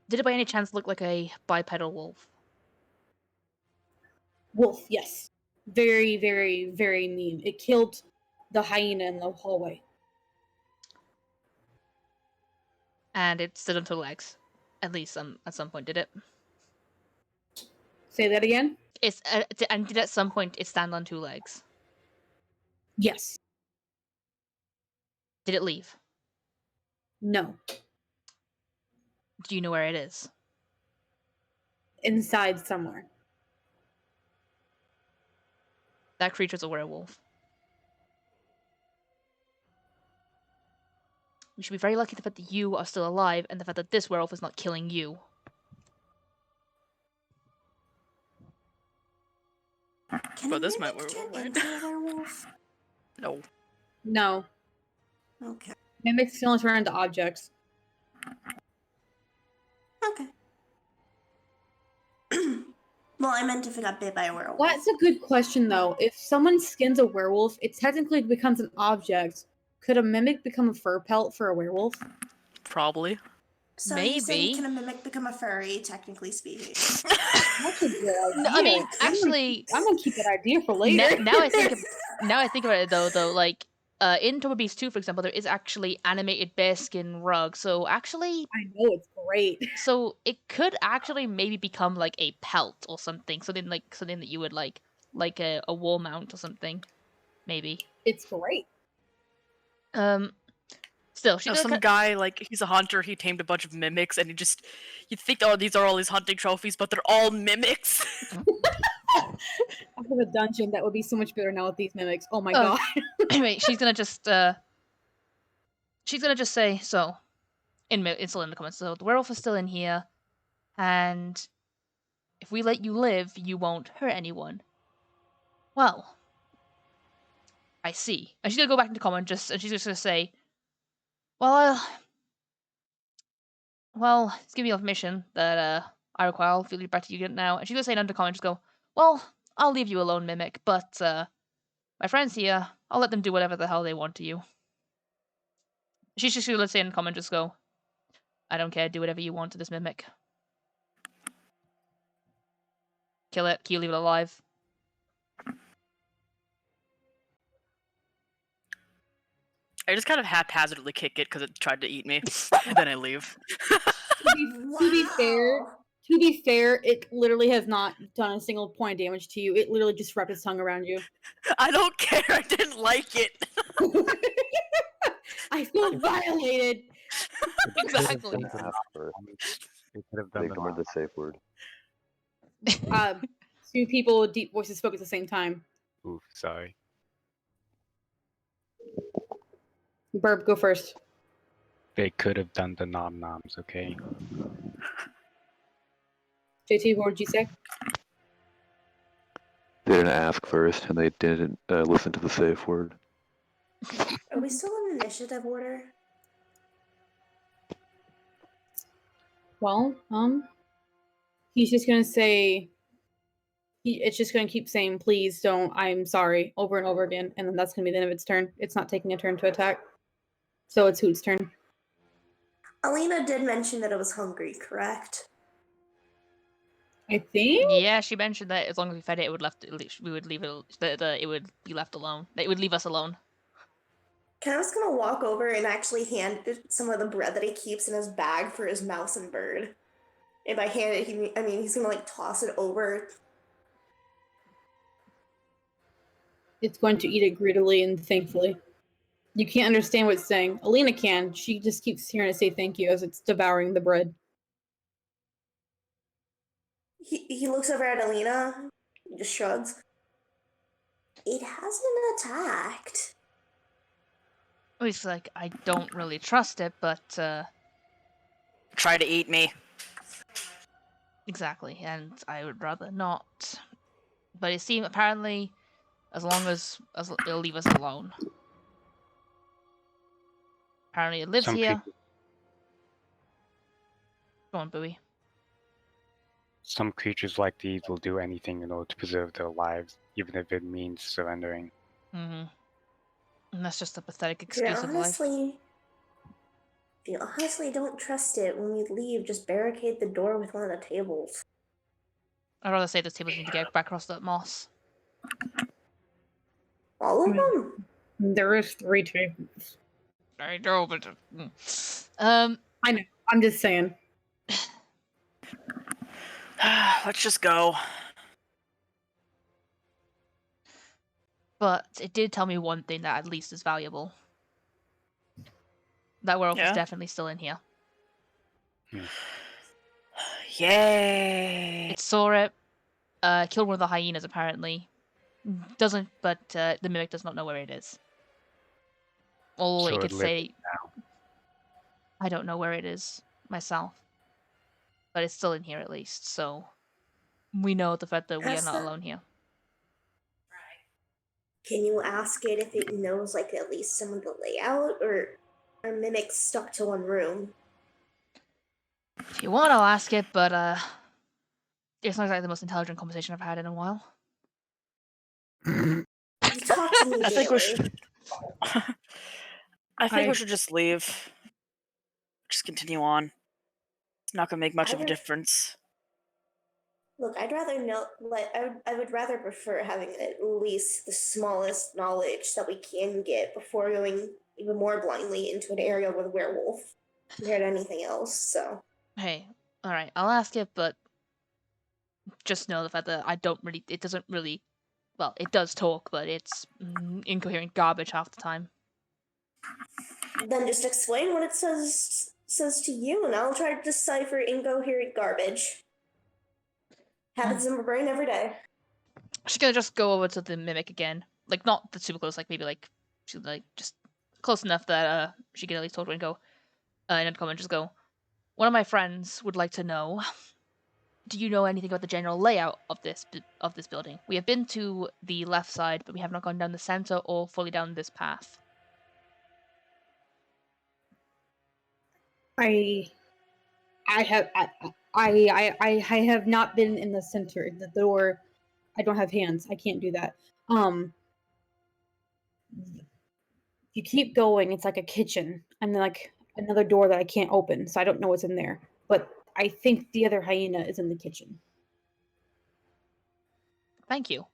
Did it by any chance look like a bipedal wolf? Wolf, yes. Very, very, very mean. It killed the hyena in the hallway. And it stood on two legs. At least at some point, did it? Say that again? And did at some point it stand on two legs? Yes. Did it leave? No. Do you know where it is? Inside somewhere. That creature's a werewolf. You should be very lucky the fact that you are still alive and the fact that this werewolf is not killing you. Can But a this might mimic work, turn right? into a werewolf? No. No. Okay. Mimics can only turn into objects. Okay. Well, I meant if it got bit by a werewolf. That's a good question, though. If someone skins a werewolf, it technically becomes an object. Could a mimic become a fur pelt for a werewolf? Probably. So you're saying, Maybe. can a mimic become a furry, technically speaking? That's a good idea. No, I mean, actually, I'm gonna keep that idea for later. now I think about it though, like in Turbo Beast 2, for example, there is actually animated bearskin rug. So actually, I know it's great. so it could actually maybe become like a pelt or something, something that you would like a wall mount or something, maybe. It's great. Still, she No, does some guy, like, he's a hunter, he tamed a bunch of mimics, and you'd think, oh, these are all his hunting trophies, but they're all mimics. I have a dungeon that would be so much better now with these mimics. Oh my Oh. god. Anyway, she's gonna just say so. It's still in the comments. So the werewolf is still in here, and if we let you live, you won't hurt anyone. Well, I see. And she's gonna go back into comment and she's just gonna say, well, it's giving me information that I require. I'll feel back to you now. And she's gonna say under comment, just go, well, I'll leave you alone, mimic, but my friends here, I'll let them do whatever the hell they want to you. She's just gonna say in comment, just go, I don't care, do whatever you want to this mimic. Kill it, can you leave it alive? I just kind of haphazardly kick it because it tried to eat me, and then I leave. To be fair, it literally has not done a single point of damage to you. It literally just wrapped its tongue around you. I don't care, I didn't like it! I feel violated. Exactly. They could have done Ignore the safe word. Two people with deep voices spoke at the same time. Oof, sorry. Burb, go first. They could have done the nom-noms, okay? JT, what would you say? They didn't ask first, and they didn't listen to the safe word. Are we still in initiative order? Well, he's just gonna say, it's just gonna keep saying, please don't, I'm sorry, over and over again, and then that's gonna be the end of its turn. It's not taking a turn to attack. So it's Hoot's turn. Alina did mention that it was hungry, correct? I think? Yeah, she mentioned that as long as we fed it, it would be left alone. It would leave us alone. Calamus gonna walk over and actually hand it some of the bread that he keeps in his bag for his mouse and bird. And by hand it, he's gonna like toss it over. It's going to eat it greedily and thankfully. You can't understand what it's saying. Alina can. She just keeps hearing it say thank you as it's devouring the bread. He looks over at Alina, He just shrugs. It hasn't attacked. He's like, I don't really trust it, but Try to eat me. exactly, and I would rather not. But it seems apparently, as long as it'll leave us alone. Apparently, it lives Some here. creatures, Go on, Bowie. some creatures like these will do anything in order to preserve their lives, even if it means surrendering. Mm-hmm. And that's just a pathetic If you excuse of life. honestly don't trust it, when we leave, just barricade the door with one of the tables. I'd rather say the tables need to get back across that moss. All of them? There is 3 tables. I know, but I'm just saying. Let's just go. but it did tell me one thing that at least is valuable. That werewolf is Yeah? definitely still in here. Yay! It saw it, killed one of the hyenas apparently. Doesn't, but the mimic does not know where it is. All So it it could lives say, I don't know where it is myself. But it's still in here at least, so we know the fact that we are Ask not that. alone here. Can you ask it if it knows, like, at least some of the layout, or are mimics stuck to one room? If you want, I'll ask it, but it's not exactly the most intelligent conversation I've had in a while. You talk to me I think we daily. should. I think we should just leave. Just continue on. It's not gonna make much of a difference. Look, I'd rather know. Like, I would rather prefer having at least the smallest knowledge that we can get before going even more blindly into an area with a werewolf compared to anything else. So, Hey, alright, I'll ask it, but just know the fact that it doesn't really, well, it does talk, but it's incoherent garbage half the time. then just explain what it says to you, and I'll try to decipher incoherent garbage. Happens in my brain every day. She's gonna just go over to the mimic again. Like, not super close, like maybe like, she's like just close enough that she can at least talk to it and go, in a comment, just go, one of my friends would like to know, do you know anything about the general layout of this building? We have been to the left side, but we have not gone down the center or fully down this path. I have not been in the center. The door. I don't have hands. I can't do that. You keep going. It's like a kitchen, and then like another door that I can't open. So I don't know what's in there. But I think the other hyena is in the kitchen. Thank you.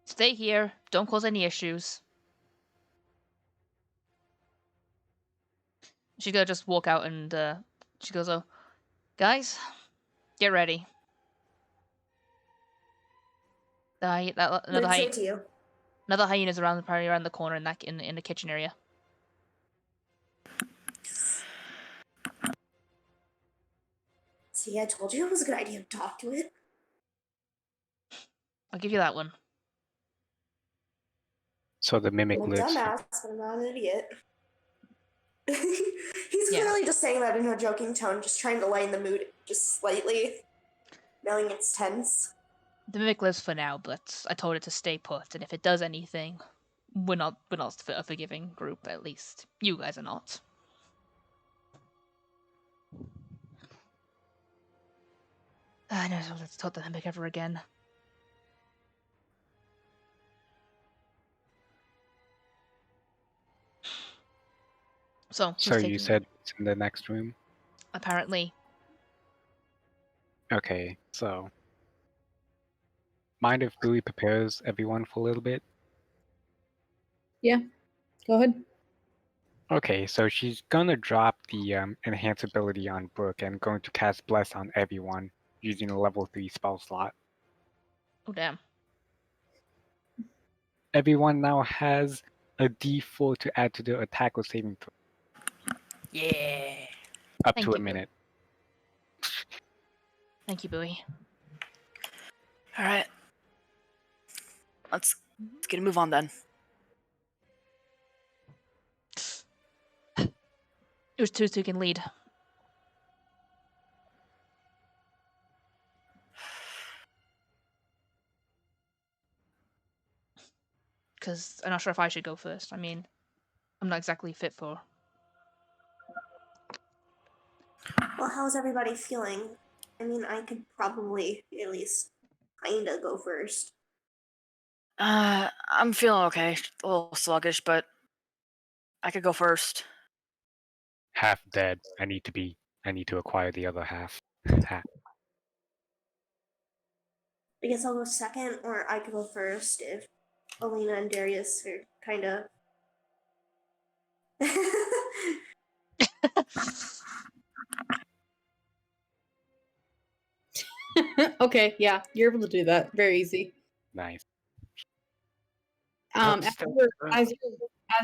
Stay here. Don't cause any issues. She's gonna just walk out and she goes, "Oh, guys, get ready." What did it say to you? Another hyena's probably around the corner in the kitchen area. See, I told you it was a good idea to talk to it. I'll give you that one. So the mimic I'm a lives. dumbass, but I'm not an idiot. He's clearly just saying that in a joking tone, just trying to lighten the mood just slightly, knowing it's tense. The mimic lives for now, but I told it to stay put, and if it does anything, we're not a forgiving group, at least. You guys are not. I never want to talk to the mimic ever again. So You said it's in the next room? Apparently. Okay, so mind if Bowie prepares everyone for a little bit? Yeah, go ahead. Okay, so she's gonna drop the enhance ability on Brooke and going to cast Bless on everyone using a level 3 spell slot. Oh, damn. Everyone now has a d4 to add to their attack or saving throw. Yeah. Up Thank to a you, minute. Thank you, Bowie. All right. Let's get a move on then. It was Tutu can lead. Because I'm not sure if I should go first. I mean, I'm not exactly fit for. Well, how's everybody feeling? I mean, I could probably at least kinda go first. I'm feeling okay. A little sluggish, but I could go first. Half dead. I need to acquire the other half. Ha. I guess I'll go second, or I could go first if Alina and Darius are kind of. Okay, yeah, you're able to do that. Very easy. Nice. As still-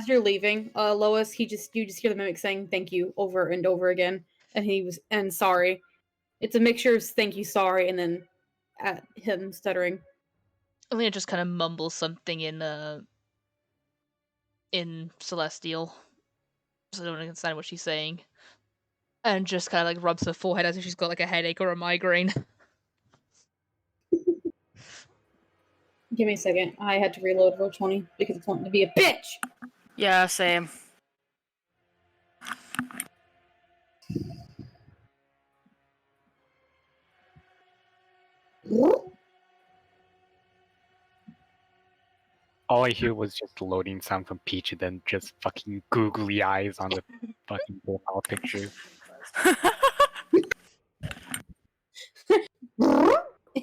you're leaving, Lois, you just hear the mimic saying thank you over and over again, and sorry. It's a mixture of thank you, sorry, and then him stuttering. Alina just kind of mumbles something in Celestial, so I don't understand what she's saying, and just kind of like rubs her forehead as if she's got like a headache or a migraine. Give me a second. I had to reload roll 20 because it's wanting to be a bitch. Yeah, same. All I hear was just loading sound from Peach and then just fucking googly eyes on the fucking profile picture.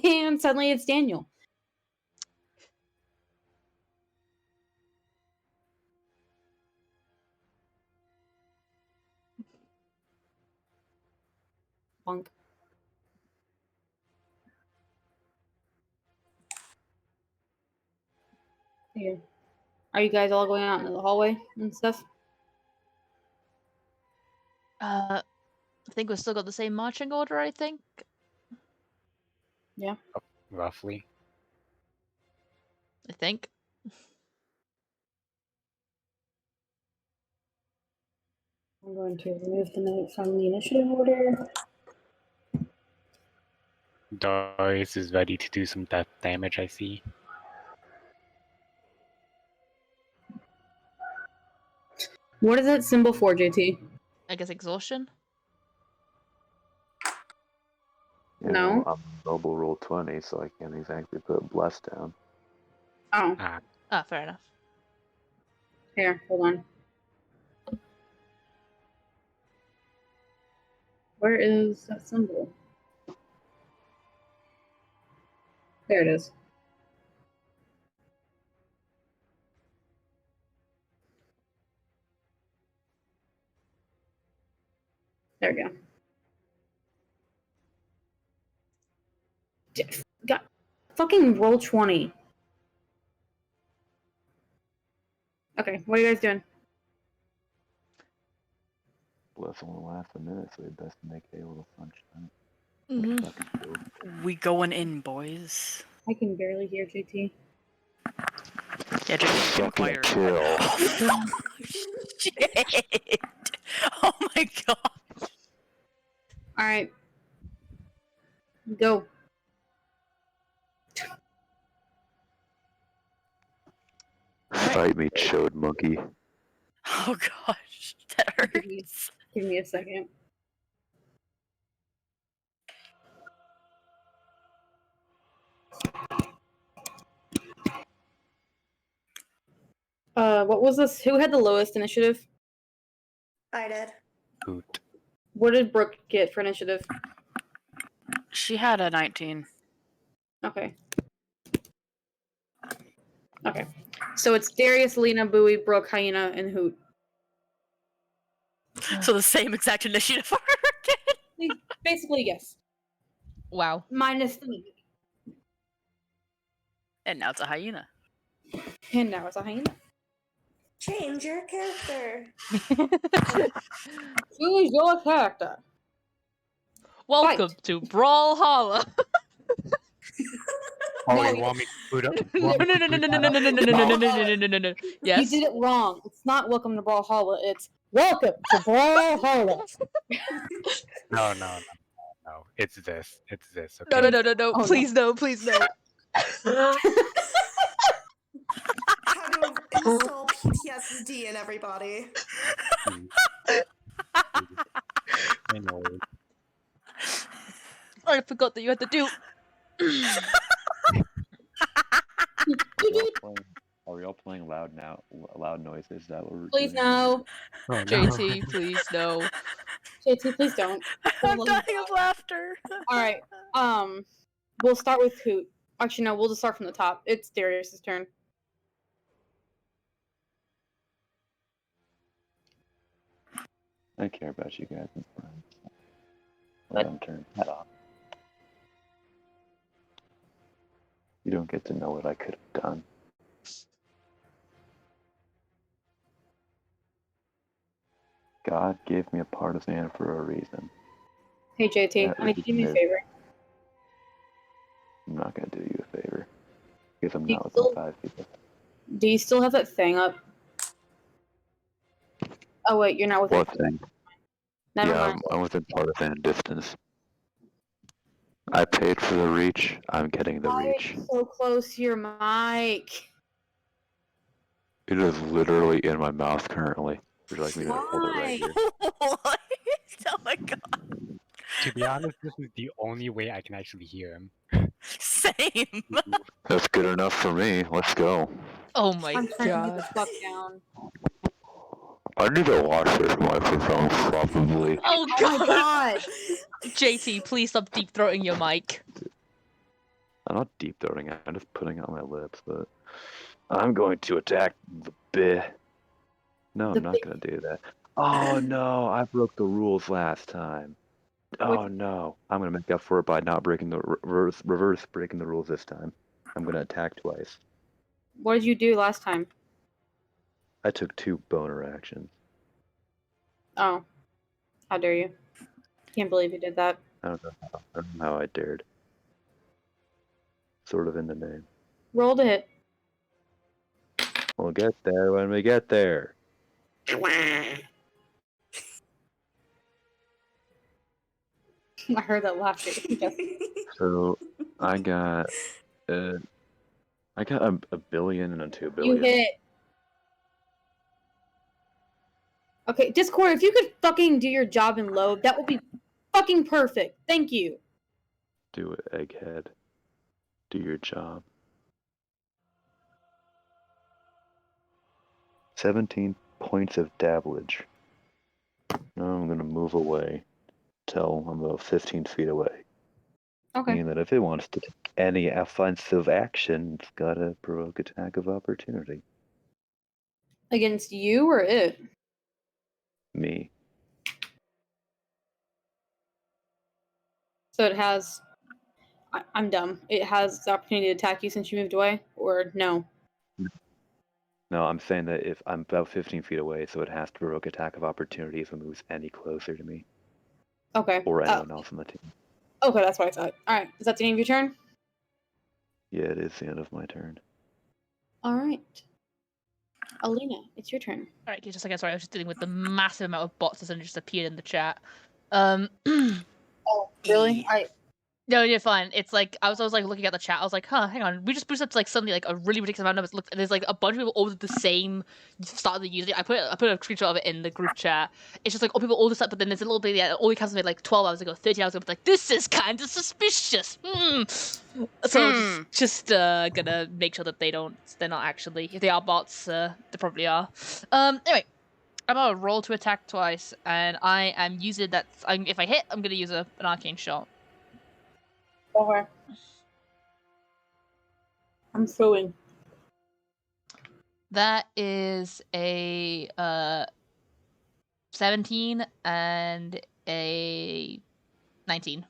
And suddenly it's Daniel. Bonk. Here. Are you guys all going out into the hallway and stuff? I think we've still got the same marching order, I think. Yeah. Roughly. I think. I'm going to remove the note from the initiative order. Darius is ready to do some death damage, I see. What is that symbol for, JT? I guess exhaustion? You No. know, I'm mobile roll 20, so I can't exactly put bless down. Oh, Ah, fair enough. here, hold on. Where is that symbol? There it is. There we go. Got fucking roll 20. Okay, what are you guys doing? Bless only lasts a minute, so we best make hay while the sun shines. Mhm. Fucking cool. We going in, boys. I can barely hear JT. Yeah, just Fucking fire. chill. Oh, shit! Oh my god! Alright. Go. Fight me, chode monkey. Oh gosh, that Give me, hurts. give me a second. What was this? Who had the lowest initiative? I did. Hoot. What did Brooke get for initiative? She had a 19. Okay. Okay. So it's Darius, Lena, Bowie, Brooke, Hyena, and Hoot. So the same exact initiative order again. Basically, yes. Wow. Minus the mimic. And now it's a hyena. And now it's a hyena. Change your character. Choose your character. Welcome to Brawlhalla. Oh, No, you you- want me to boot up? No, want no, me no, to no, boot no, no, that no, up? no, no, no, no, no, no, no, no, no, no. You Yes. did it wrong. It's not welcome to Brawlhalla. It's welcome to Brawlhalla. No, no, no, no. It's this. It's this. No, Okay. no, no, no, no. Oh, no. Please no, please no. How to install PTSD in everybody. I know. I forgot that you had to do. Are we all playing loud now? Loud noises? Is that what we're Please doing? no. Oh, no. JT, please no. JT, please don't. I'm Don't let dying him of laughter. All right. We'll start with Hoot. Actually, no. We'll just start from the top. It's Darius's turn. I care about you guys and friends. Let them turn that off. You don't get to know what I could have done. God gave me a partisan for a reason. Hey, JT, That I need you to do me a is- favor. I'm not gonna do you a favor because I'm You not still- within 5 people. Do you still have that thing up? Oh wait, you're not with What it. thing? Never Yeah, mind. I'm within partisan distance. I paid for the reach. I'm getting the Why are reach. you so close to your mic? It is literally in my mouth currently. Would you like me to hold it right here? What? Oh my god. To be honest, this is the only way I can actually hear him. Same. That's good enough for me. Let's go. Oh my I'm turning you the god. fuck down. I need to wash this microphone probably. Oh Oh my god. god! JT, please stop deep throating your mic. I'm not deep throating it. I'm just putting it on my lips, but I'm going to attack the bit. No, The I'm not bit. going to do that. Oh no, I broke the rules last time. Oh no, I'm going to make up for it by not breaking the reverse breaking the rules this time. I'm going to attack twice. What did you do last time? I took 2 boner actions. Oh, how dare you? Can't believe you did that. I don't know how I dared. Sort of in the name. Roll to hit. We'll get there when we get there. I heard that laughter. Yes. So I got a billion and a 2 You billion. hit. Okay, Discord, if you could fucking do your job and load, that would be fucking perfect. Thank you. Do it, egghead. Do your job. 17 points of dabblage. Now I'm gonna move away till I'm about 15 feet away. Okay. Meaning that if it wants to take any offensive action, it's gotta provoke attack of opportunity. Against you or it? Me. So it has. I'm dumb. It has the opportunity to attack you since you moved away, or no? No, I'm saying that if I'm about 15 feet away, so it has to provoke attack of opportunity if it moves any closer to me Okay. or anyone else on the team. Okay, that's what I thought. All right, is that the end of your turn? Yeah, it is the end of my turn. All right. Alina, it's your turn. Alright, just a second, sorry, I was just dealing with the massive amount of bots that just appeared in the chat. Oh, really? No, you're fine. It's like I was like looking at the chat. I was like, "Huh, hang on." We just boosted up to like suddenly like a really ridiculous amount of numbers. Look, there's like a bunch of people all the same start of the user. I put a screenshot of it in the group chat. It's just like people all this up, but then there's a little bit. Yeah, all the accounts made like 12 hours ago, 13 hours ago. It's like this is kind of suspicious. So just gonna make sure that they're not actually. If they are bots, they probably are. Anyway. I'm gonna roll to attack twice, and I am using that. If I hit, I'm gonna use an arcane shot. Okay. I'm throwing. That is a 17 and a 19.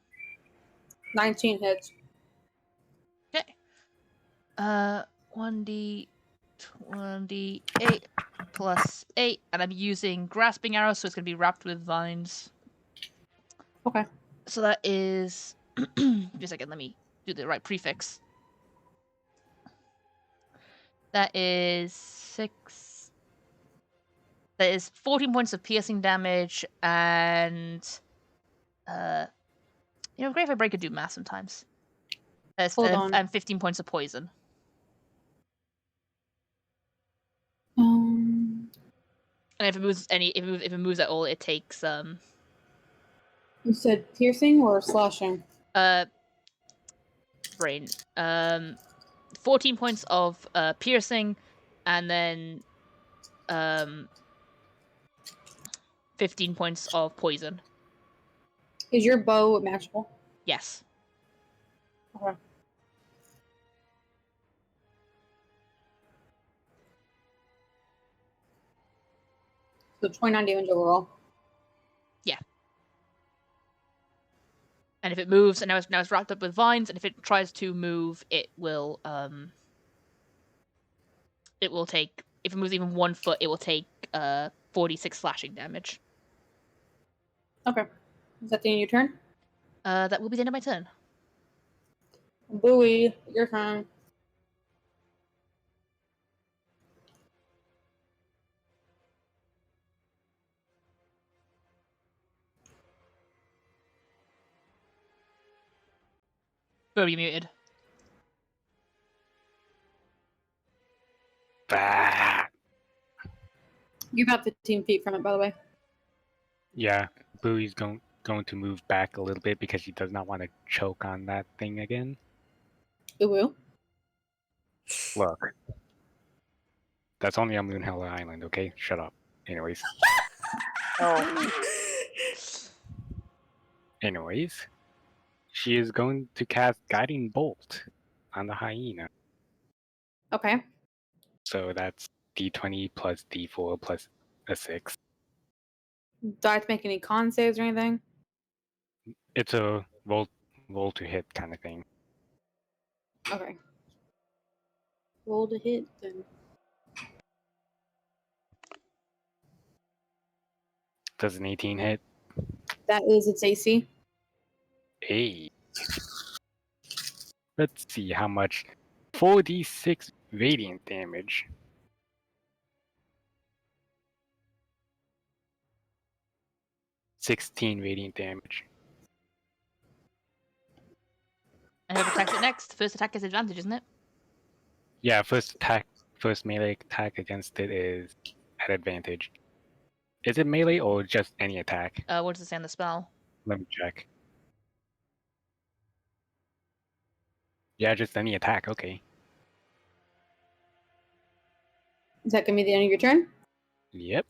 19 hits. Okay. 1d8 plus 8, and I'm using grasping arrows, so it's gonna be wrapped with vines. Okay. So that is. Just a second. Let me do the right prefix. That is 6. That is 14 points of piercing damage and great if I break could do math sometimes. That's Hold on. and 15 points of poison. Um, And if it moves at all, it takes you said piercing or slashing? brain 14 points of piercing, and then 15 points of poison. Is your bow magical? Yes. Okay. So 29 damage overall. And if it moves, and now it's wrapped up with vines, and if it tries to move, it will take, if it moves even 1 foot, it will take 46 slashing damage. Okay. Is that the end of your turn? That will be the end of my turn. Bowie, your turn. Will be muted. Bah. You're about 15 feet from it, by the way. Yeah, Bowie's going to move back a little bit because he does not want to choke on that thing again. Ooh. Look, that's only on Moonhella Island, okay? Shut up. Anyways. Oh. Anyways, she is going to cast Guiding Bolt on the hyena. Okay. So that's D20 plus D4 plus a 6. Do I have to make any con saves or anything? It's a roll to hit kind of thing. Okay. Roll to hit then. Does an 18 hit? That is its AC. Hey. Let's see how much. 4d6 radiant damage. $16 radiant damage. And whoever attacks it next, first attack is advantage, isn't it? Yeah, first melee attack against it is at advantage. Is it melee or just any attack? What does it say on the spell? Let me check. Yeah, just any attack, okay. Is that gonna be the end of your turn? Yep.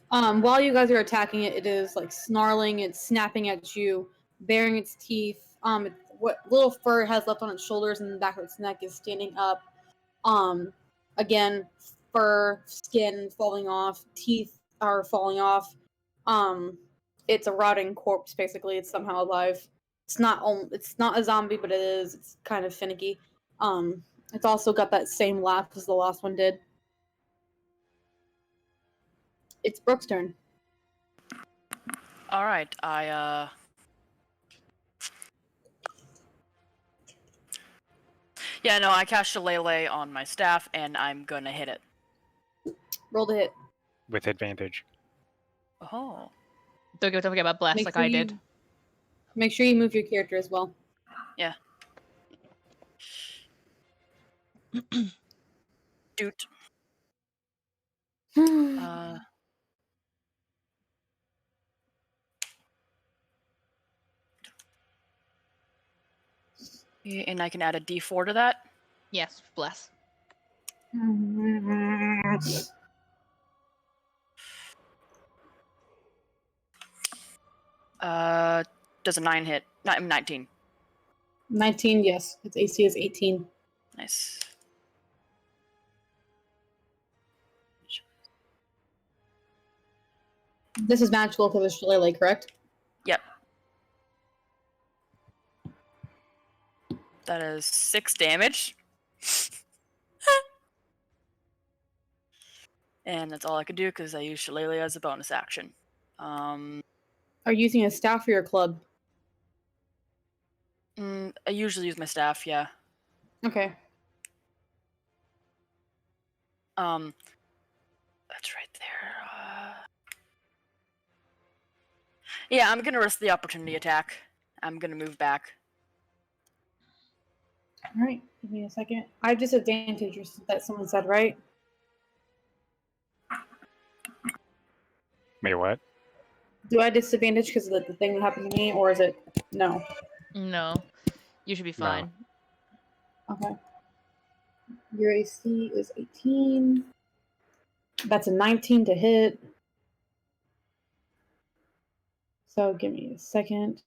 While you guys are attacking it, it is like snarling, it's snapping at you, baring its teeth. What little fur it has left on its shoulders and the back of its neck is standing up. Again, fur, skin falling off, teeth are falling off. It's a rotting corpse basically. It's somehow alive. It's not a zombie, but it is. It's kind of finicky. It's also got that same laugh as the last one did. It's Brooke's turn. All right, Yeah, no, I cast Shillelagh on my staff, and I'm gonna hit it. Roll to hit. With advantage. Oh. Don't forget about bless like I did. Make sure you move your character as well. Yeah. Doot. And I can add a D4 to that. Yes, bless. Does a 9 hit? 19. 19, yes. Its AC is 18. Nice. This is magical because it's Shillelagh, correct? Yep. That is 6 damage. And that's all I can do because I use Shillelagh as a bonus action. Are you using a staff or your club? I usually use my staff, yeah. Okay. That's right there. Yeah, I'm gonna risk the opportunity attack. I'm gonna move back. All right, give me a second. I have disadvantage, that someone said, right? Wait, what? Do I disadvantage because of the thing that happened to me, or is it no? No, you should be No. fine. Okay. Your AC is 18. That's a 19 to hit. So give me a second.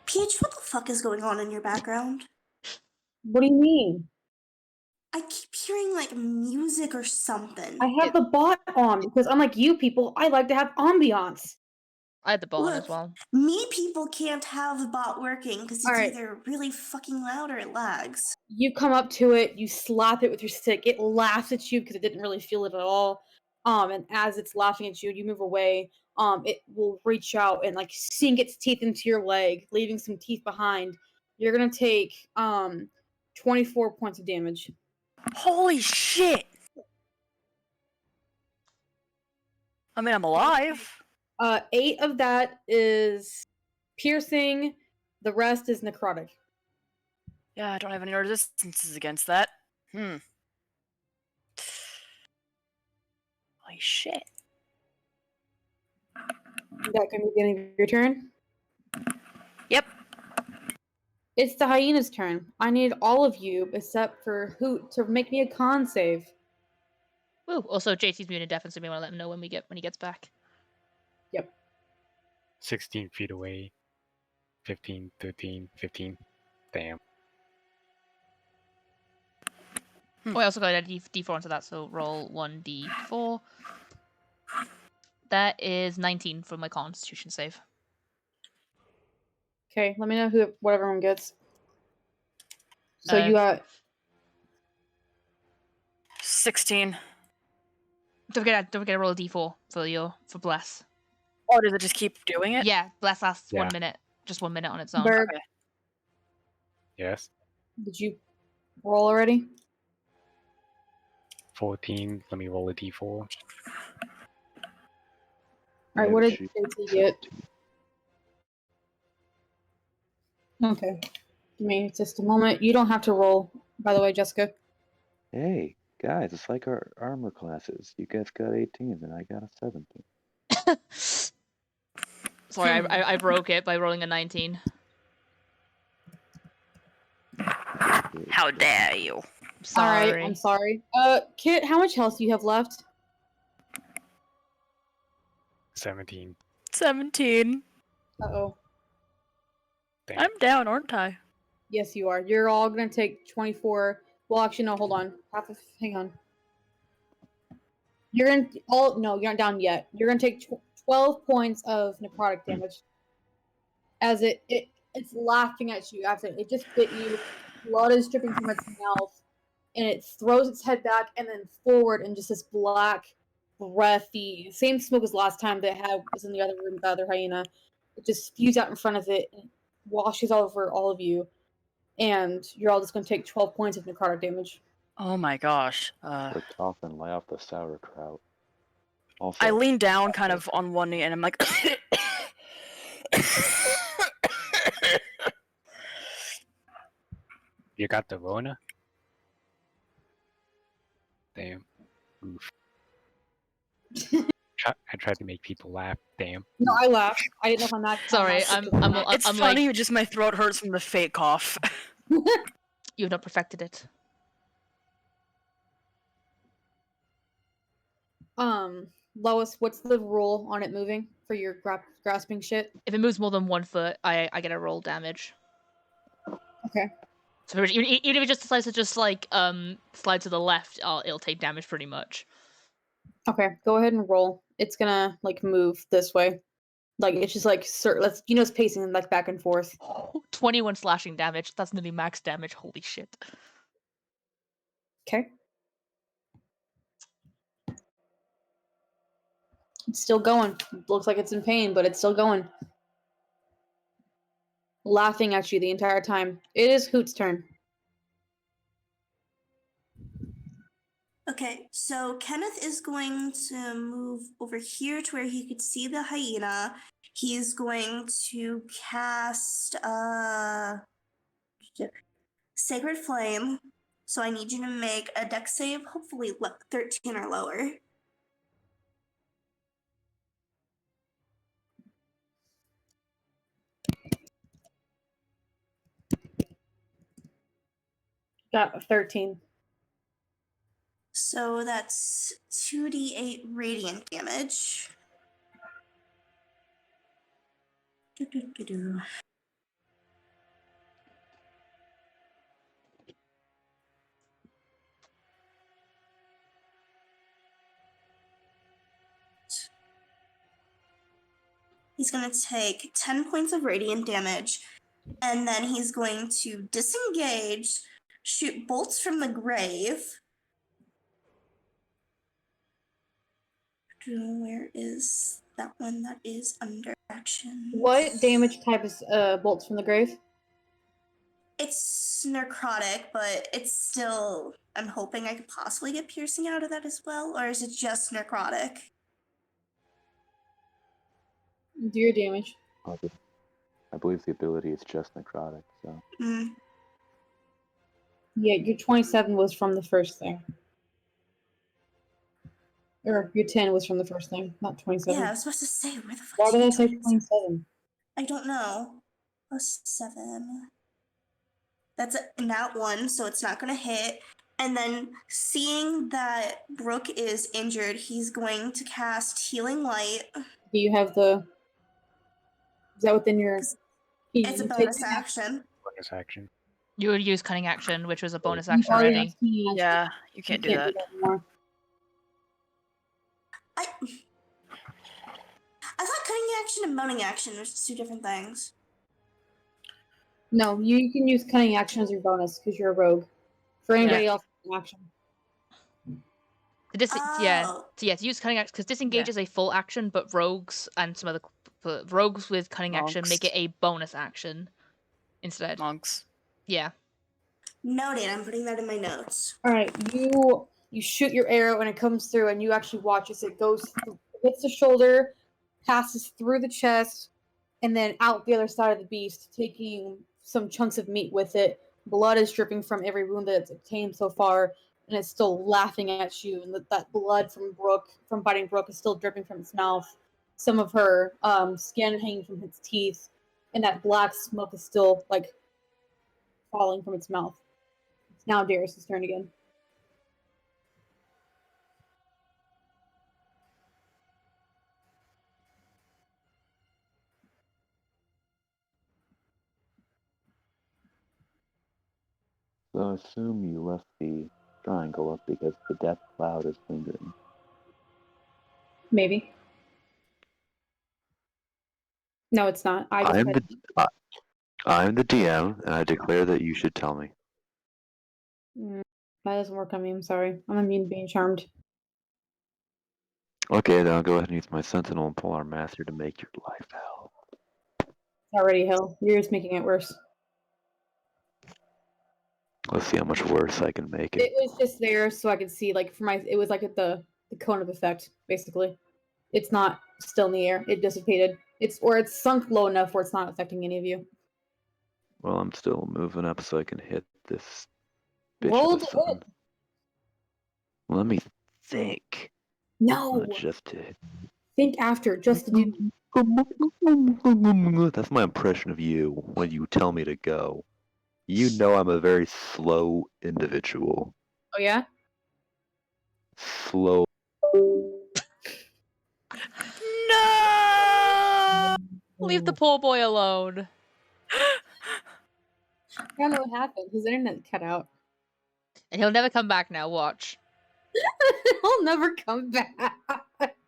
Peach, what the fuck is going on in your background? What do you mean? I keep hearing like music or something. I have the bot on because unlike you people, I like to have ambiance. I had the ball on Look, as well. me people can't have the bot working because it's Alright. either really fucking loud or it lags. You come up to it, you slap it with your stick. It laughs at you because it didn't really feel it at all. And as it's laughing at you, you move away. It will reach out and like sink its teeth into your leg, leaving some teeth behind. You're gonna take 24 points of damage. Holy shit! I mean, I'm alive. 8 of that is piercing. The rest is necrotic. Yeah, I don't have any resistances against that. Holy shit. Is that gonna be the beginning of your turn? Yep. It's the hyena's turn. I need all of you, except for Hoot, to make me a con save. Ooh, also JT's muted deaf, so we want to let him know when he gets back. 16 feet away. 15, 13, 15. Damn. Oh, I also got a D4 into that, so roll 1d4. That is 19 for my Constitution save. Okay, let me know what everyone gets. So you got 16. Don't forget to roll a D4 for bless. Or does it just keep doing it? Yeah, bless lasts 1 Yeah. minute, just 1 minute on its own. Berg. Okay. Yes. Did you roll already? 14. Let me roll a d4. All right, what did JT get? Okay, give me just a moment. You don't have to roll, by the way, Jessica. Hey, guys, it's like our armor classes. You guys got 18 and I got a 17. Sorry, I broke it by rolling a 19. How dare you? Sorry. All right, I'm sorry. Kit, how much health do you have left? 17. 17. Uh-oh. Damn. I'm down, aren't I? Yes, you are. You're all gonna take 24. Well, actually, no. Hold on. Hang on. You're gonna No, you're not down yet. You're gonna take 12 points of necrotic damage. As it's laughing at you after it just bit you. Blood is dripping from its mouth, and it throws its head back and then forward, and just this black, breathy, same smoke as last time that was in the other room with the other hyena. It just spews out in front of it and washes over all of you. And you're all just going to take 12 points of necrotic damage. Oh my gosh. We're tough and lay off the sauerkraut. Also, I lean down kind of on one knee and I'm like... You got the Rona? Damn. Oof. I tried to make people laugh. Damn. No, I laughed. I didn't know if I'm not. Sorry, I'm It's funny, just my throat hurts from the fake cough. You've not perfected it. Lois, what's the rule on it moving for your grasping shit? If it moves more than 1 foot, I get a roll damage. Okay. So even if it just decides to just like slide to the left, it'll take damage pretty much. Okay, go ahead and roll. It's gonna like move this way. Like it's just like it's pacing like back and forth. 21 slashing damage. That's nearly max damage. Holy shit. Okay. It's still going. Looks like it's in pain, but it's still going. laughing at you the entire time. It is Hoot's turn. Okay, so Kenneth is going to move over here to where he could see the hyena. He is going to cast Sacred Flame. So I need you to make a dex save, hopefully 13 or lower. Got a 13. So that's 2d8 radiant damage. Do-do-do-do. He's going to take 10 points of radiant damage, and then he's going to disengage, shoot bolts from the grave. Where is that one that is under action? What damage type is bolts from the grave? It's necrotic, but it's still... I'm hoping I could possibly get piercing out of that as well, or is it just necrotic? Do your damage. I believe the ability is just necrotic, so. Yeah, your 27 was from the first thing. Or your 10 was from the first thing, not 27. Yeah, I was supposed to say, where the fuck Why is did I your say 27? 27? I don't know. +7. That's a nat 1, so it's not going to hit. And then, seeing that Brooke is injured, he's going to cast Healing Light. Do you have the... Is that within your... It's a bonus action. Bonus action. You would use cunning action, which was a bonus You've action already. used Yeah, you can't do that. anymore. I thought cutting action and boning action were two different things. No, you can use cunning action as your bonus because you're a rogue. For anybody else, action. Yeah, Oh. so yeah, to use cunning action because disengage is a full action, but rogues and some other rogues with cunning action make it a bonus action instead. Monks. Yeah. Noted. I'm putting that in my notes. All right, you shoot your arrow and it comes through, and you actually watch as it goes, hits the shoulder, passes through the chest, and then out the other side of the beast, taking some chunks of meat with it. Blood is dripping from every wound that it's obtained so far, and it's still laughing at you. And that blood from biting Brooke, is still dripping from its mouth. Some of her skin hanging from its teeth, and that black smoke is still like falling from its mouth. It's now Darius' turn again. So I assume you left the triangle up because the death cloud is lingering. Maybe. No, it's not. I'm the DM, and I declare that you should tell me. That doesn't work on me. I'm sorry. I'm immune to being charmed. Okay, then I'll go ahead and use my sentinel and pull our master to make your life hell. It's already hell. You're just making it worse. Let's see how much worse I can make it. It was just there so I could see, like, it was like at the cone of effect, basically. It's not still in the air. It dissipated. It's sunk low enough where it's not affecting any of you. Well, I'm still moving up so I can hit this bitch Roll with the something. hit. Let me think. No! Not just to hit. Think after, just to do. That's my impression of you when you tell me to go. You know I'm a very slow individual. Oh, yeah? Slow. No! Leave the poor boy alone. I don't know what happened. His internet cut out. And he'll never come back now, watch. He'll never come back. Look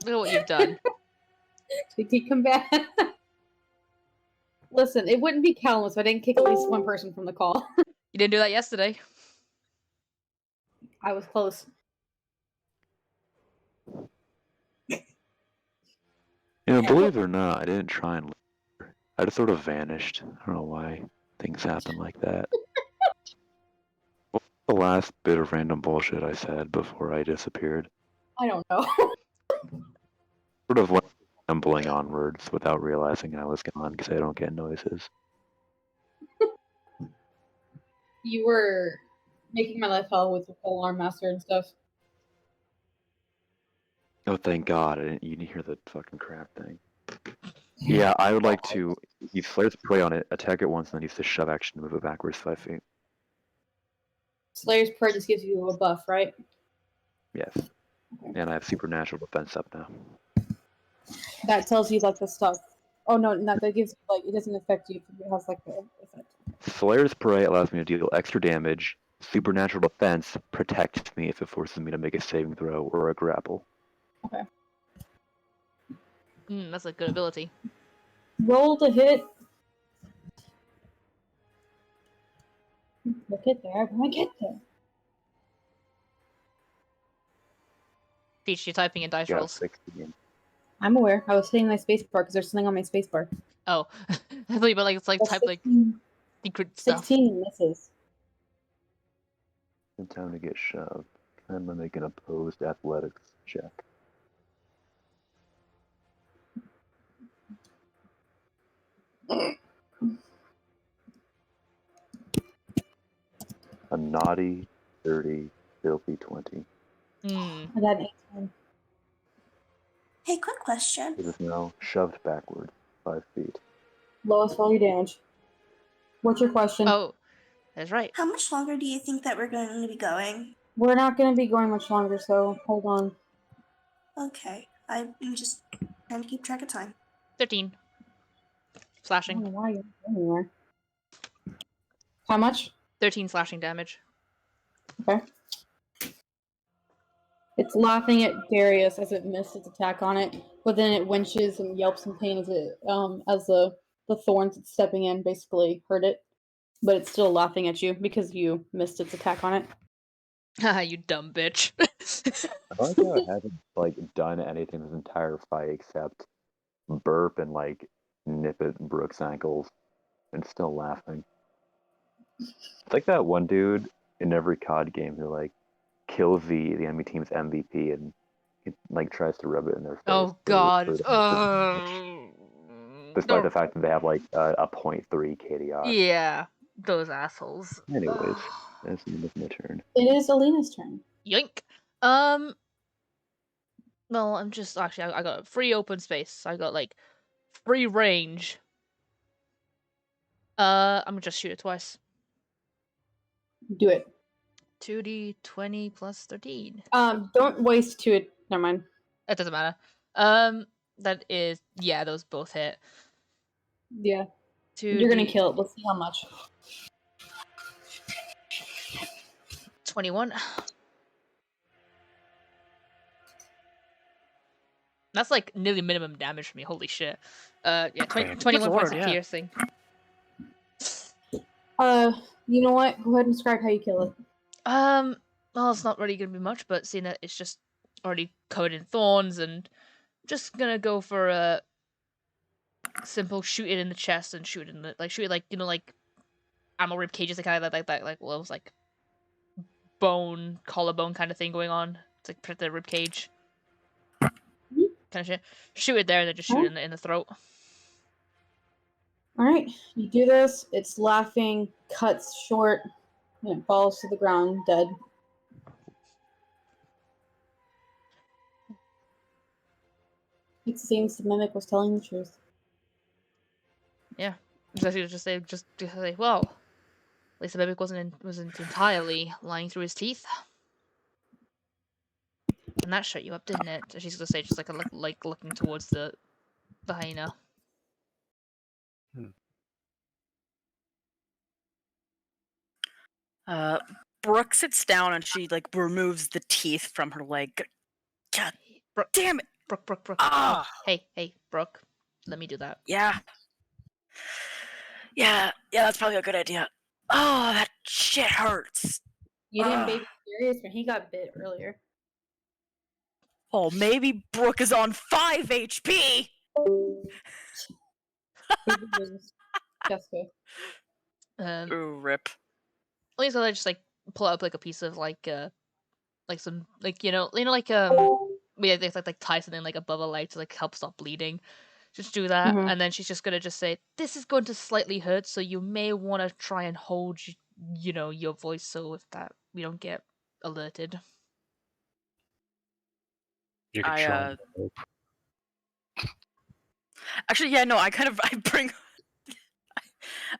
at what you've done. Did he come back? Listen, it wouldn't be Calamus if I didn't kick at least one person from the call. You didn't do that yesterday. I was close. You believe it or not, I didn't try and. I just sort of vanished. I don't know why things happen like that. What's the last bit of random bullshit I said before I disappeared? I don't know. Sort of went stumbling onwards without realizing I was gone because I don't get noises. You were making my life hell with the alarm master and stuff. Oh, thank God! You didn't hear the fucking crap thing. Yeah, I would like to. He flares prey on it, attack it once, and then use the shove action to move it backwards 5 feet. Slayer's Prayer just gives you a buff, right? Yes. And I have supernatural defense up now. That tells you like the stuff. Oh no, not that gives like it doesn't affect you. It has like the effect. Flare's Prey allows me to deal extra damage. Supernatural defense protects me if it forces me to make a saving throw or a grapple. Okay. That's a good ability. Roll to hit. We'll get there. When I get there. Peach, you're typing in dice Got rolls. 16. I'm aware. I was hitting my space bar because there's something on my space bar. Oh, I thought you meant like it's like type like 16, secret stuff. 16 misses. In time to get shoved. I'm gonna make an opposed athletics check. A naughty 30, filthy 20. Hmm. I got an 18. Hey, quick question. It is now shoved backward 5 feet. Lowest value damage. What's your question? Oh, that's right. How much longer do you think that we're going to be going? We're not going to be going much longer, so hold on. Okay, I'm just trying to keep track of time. 13. I don't Slashing. know why you're anywhere. How much? 13 slashing damage. Okay. It's laughing at Darius as it missed its attack on it, but then it winches and yelps in pain as it as the thorns it's stepping in basically hurt it. But it's still laughing at you because you missed its attack on it. Haha, you dumb bitch. I like how I haven't like done anything this entire fight except burp and like nip at Brooke's ankles and still laughing. It's like that one dude in every COD game who like kills the enemy team's MVP and he, like tries to rub it in their face. Oh god. Despite the fact that they have like a 0.3 KDR. Yeah, those assholes. Anyways, that's the end of my turn. It is Alina's turn. Yoink. Well, I'm just actually I got free open space. I got like free range. I'm gonna just shoot it twice. Do it. 2d20 plus 13. Don't waste two. Never mind. It doesn't matter. That is those both hit. Yeah. 2d... You're gonna kill it. Let's see how much. 21. That's like nearly minimum damage for me. Holy shit. 21 points of piercing. You know what? Go ahead and describe how you kill it. Well, it's not really gonna be much, but seeing that it's just already covered in thorns, and just gonna go for a simple shoot it in the chest and shoot it in the shoot it like animal rib cages, kind of like well, it was like bone collarbone kind of thing going on. It's like protect the rib cage. Kind of shit. Shoot it there and then just shoot it in the throat. Alright, you do this, it's laughing, cuts short, and it falls to the ground dead. It seems the mimic was telling the truth. Yeah. Just say, well, at least the mimic wasn't entirely lying through his teeth. And that shut you up, didn't it? She's gonna say, just like looking towards the hyena. Brooke sits down and she like removes the teeth from her leg. God damn it! Brooke. Ah! Hey, Brooke. Let me do that. Yeah, that's probably a good idea. Oh, that shit hurts. You didn't baby Darius when he got bit earlier. Oh, maybe Brooke is on 5 HP! Jessica. Ooh, rip. Lisa will just like pull out like a piece of like some like yeah, they like tie something like above a leg to like help stop bleeding. Just do that, Mhm. and then she's just gonna just say, "This is going to slightly hurt, so you may want to try and hold, your voice, so if that we don't get alerted." You could I show him the rope. actually, yeah, no, I kind of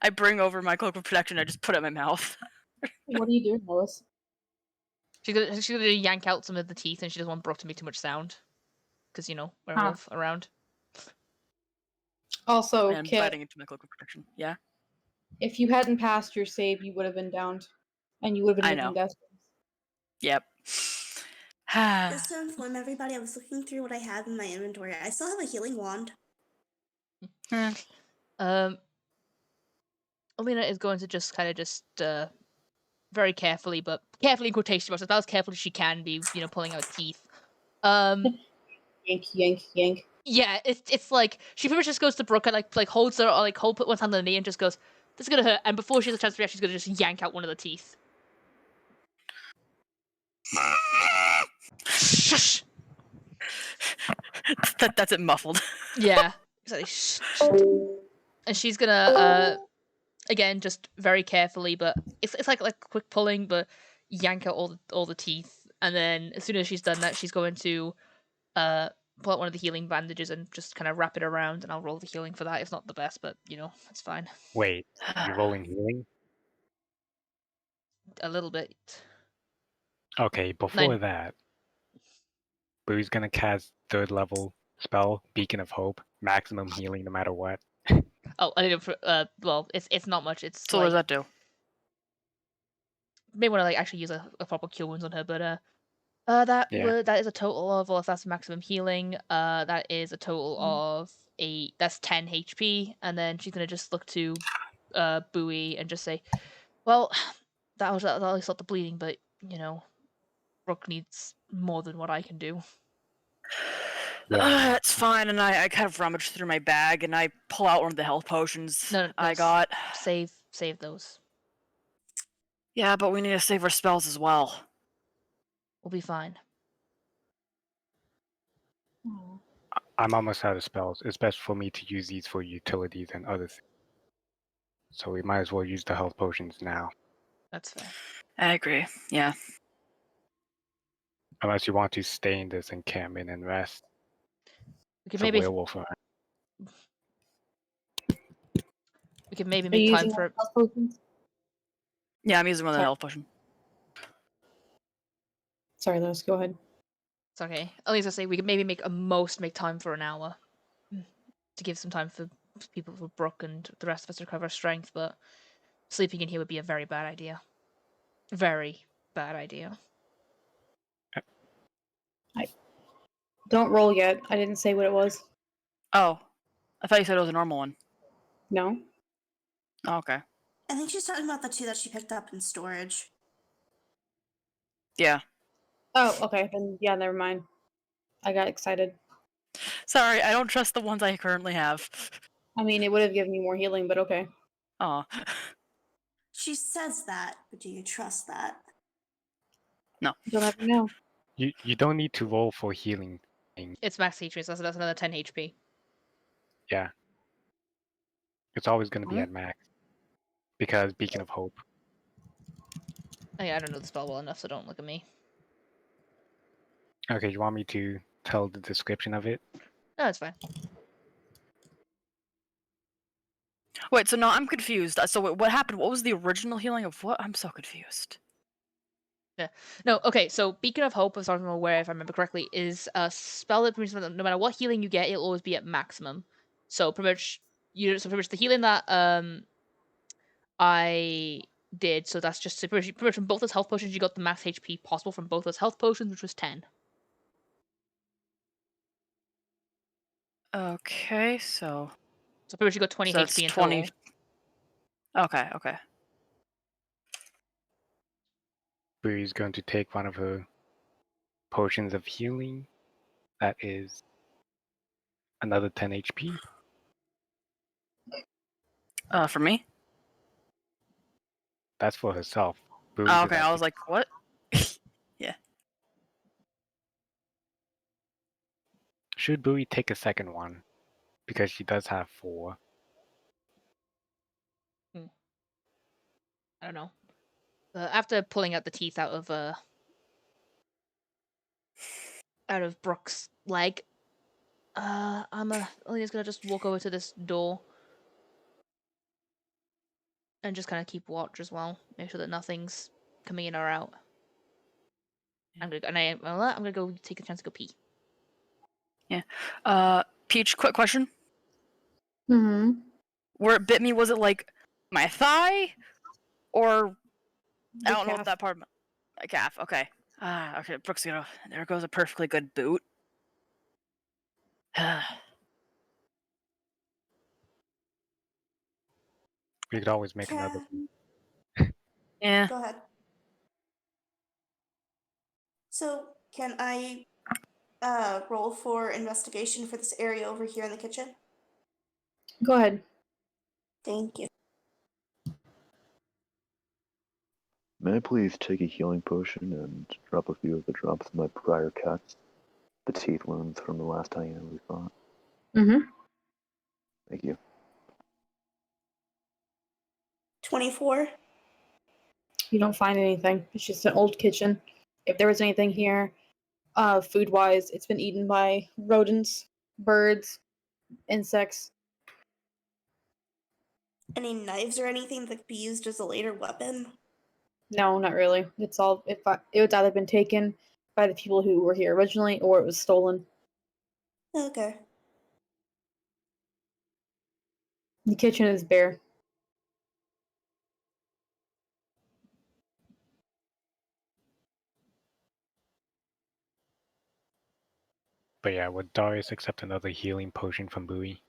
I bring over my cloak of protection. I just put it in my mouth. What are you doing, Alice? She's gonna yank out some of the teeth, and she doesn't want Brooke to make too much sound, because werewolf around. Also, And I'm Kit, biting into my cloak of protection. Yeah, if you hadn't passed your save, you would have been downed, and you would have been I making know. death. Yep. Just to inform everybody, I was looking through what I have in my inventory. I still have a healing wand. Alina is going to just kind of just very carefully, but carefully in quotation marks, about as carefully as she can be, pulling out teeth. Yank, yank, yank. Yeah, it's like she pretty much just goes to Brooke and like holds her, or like put one hand on the knee and just goes, "This is gonna hurt." And before she has a chance to react, she's gonna just yank out one of the teeth. Shush. That's it muffled. Yeah, exactly. And she's gonna again just very carefully, but it's like quick pulling, but yank out all the teeth. And then as soon as she's done that, she's going to pull out one of the healing bandages and just kind of wrap it around, and I'll roll the healing for that. It's not the best, but it's fine. Wait, you're rolling healing? A little bit. Okay, before 9. that, Boo's gonna cast 3rd level spell, Beacon of Hope, maximum healing no matter what. Oh, I didn't. Well, it's not much. It's So what does like that do? may want to like actually use a proper cure wounds on her, but Yeah. that is a total of, well, if that's maximum healing, that is a total of that's 10 HP, and then she's gonna just look to Bowie and just say, "Well, that at least stopped the bleeding, but Brooke needs more than what I can do." That's fine. And I kind of rummage through my bag and I pull out one of the health potions No, I got. save those. Yeah, but we need to save our spells as well. We'll be fine. I'm almost out of spells. It's best for me to use these for utilities and other things. So we might as well use the health potions now. That's fair. I agree. Yeah. Unless you want to stay in this encampment and rest. We could It's a maybe werewolf around. make Are you time using for. health potions? Yeah, I'm using one of the Sorry. health potion. Sorry, Liz, go ahead. It's okay. At least I say we could maybe make time for an hour to give some time for people, for Brooke and the rest of us to recover strength. But sleeping in here would be a very bad idea. Very bad idea. Don't roll yet. I didn't say what it was. Oh, I thought you said it was a normal one. No. Oh, okay. I think she's talking about the 2 that she picked up in storage. Yeah. Oh, okay. Then yeah, never mind. I got excited. Sorry, I don't trust the ones I currently have. I mean, it would have given me more healing, but okay. Aw. She says that, but do you trust that? No. You'll never know. You don't need to roll for healing. It's max HP, so that's another 10 HP. Yeah. It's always going to be Mhm. at max. Because Beacon of Hope. I don't know the spell well enough, so don't look at me. Okay, you want me to tell the description of it? No, it's fine. Wait, so no, I'm confused. So what happened? What was the original healing of what? I'm so confused. No, okay, so Beacon of Hope, as far as I'm aware, if I remember correctly, is a spell that no matter what healing you get, it'll always be at maximum. So pretty much the healing that I did, so that's just pretty much from both those health potions, you got the max HP possible from both those health potions, which was 10. Okay, so So pretty much you got 20 so that's HP in 20. total. Okay. Bree's going to take one of her potions of healing. That is another 10 HP. For me? That's for herself. Boo Oh, did okay, I was like, what? Should Bowie take a second one? Because she does have 4. I don't know. After pulling out the teeth out of Brooke's leg, Alina's gonna just walk over to this door and just kind of keep watch as well, make sure that nothing's coming in or out. I'm gonna go take a chance to go pee. Peach, quick question. Mm-hmm. Where it bit me, was it like my thigh? Or I don't know what that part of my calf, okay. Okay, Brooke's gonna there goes a perfectly good boot. We could always make another. Yeah. Go ahead. So, can I roll for investigation for this area over here in the kitchen? Go ahead. Thank you. May I please take a healing potion and drop a few of the drops of my prior cuts? The teeth wounds from the last hyena we fought. Mm-hmm. Thank you. 24. You don't find anything. It's just an old kitchen. If there was anything here, food-wise, it's been eaten by rodents, birds, insects. Any knives or anything that could be used as a later weapon? No, not really. It's all it was either been taken by the people who were here originally, or it was stolen. Okay. The kitchen is bare. But yeah, would Darius accept another healing potion from Bowie?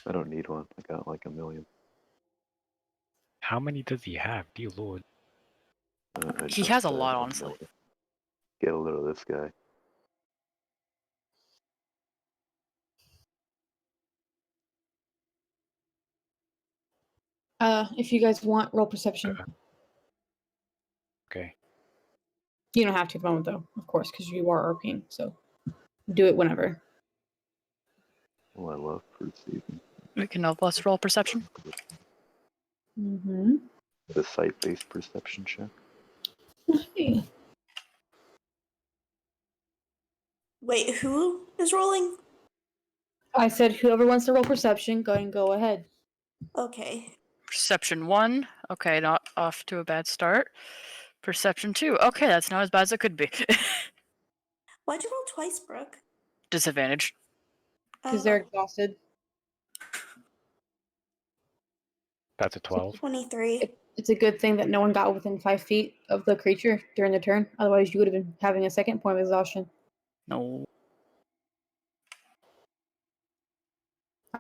I don't need one. I got like a million. How many does he have? Dear lord. He has a lot, honestly. Get a little of this guy. If you guys want, roll perception. Okay. You don't have to at the moment, though, of course, because you are RPing. So do it whenever. Oh, I love perceiving. We can help us roll perception. Mm-hmm. The sight-based perception check. Hey. Wait, who is rolling? I said whoever wants to roll perception, go ahead. Okay. Perception 1. Okay, not off to a bad start. Perception 2. Okay, that's not as bad as it could be. Why'd you roll twice, Brooke? Disadvantage. Because they're exhausted. That's a 12. 23. It's a good thing that no one got within 5 feet of the creature during the turn. Otherwise, you would have been having a second point of exhaustion. No.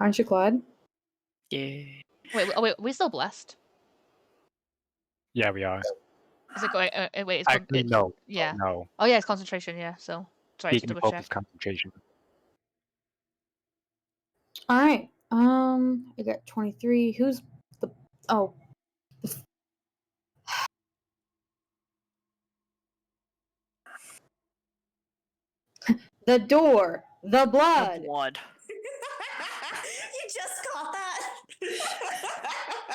Aren't you glad? Yeah. Wait, we're still blessed. Yeah, we are. Is it going? Wait, Actually, no. Yeah. No. Oh yeah, it's concentration. Yeah. So sorry, just Speaking of double check. focus concentration. All right. I got 23. Who's the? Oh. The door. The blood. The blood. You just caught that?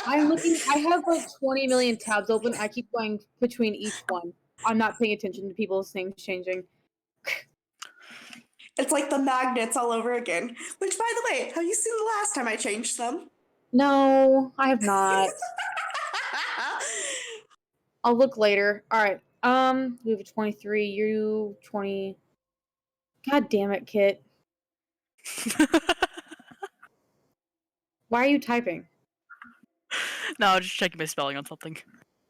I'm looking. I have like 20 million tabs open. I keep going between each one. I'm not paying attention to people's names changing. It's like the magnets all over again. Which, by the way, have you seen the last time I changed them? No, I have not. I'll look later. All right. We have a 23. You 20. God damn it, Kit. Why are you typing? No, just checking my spelling on something.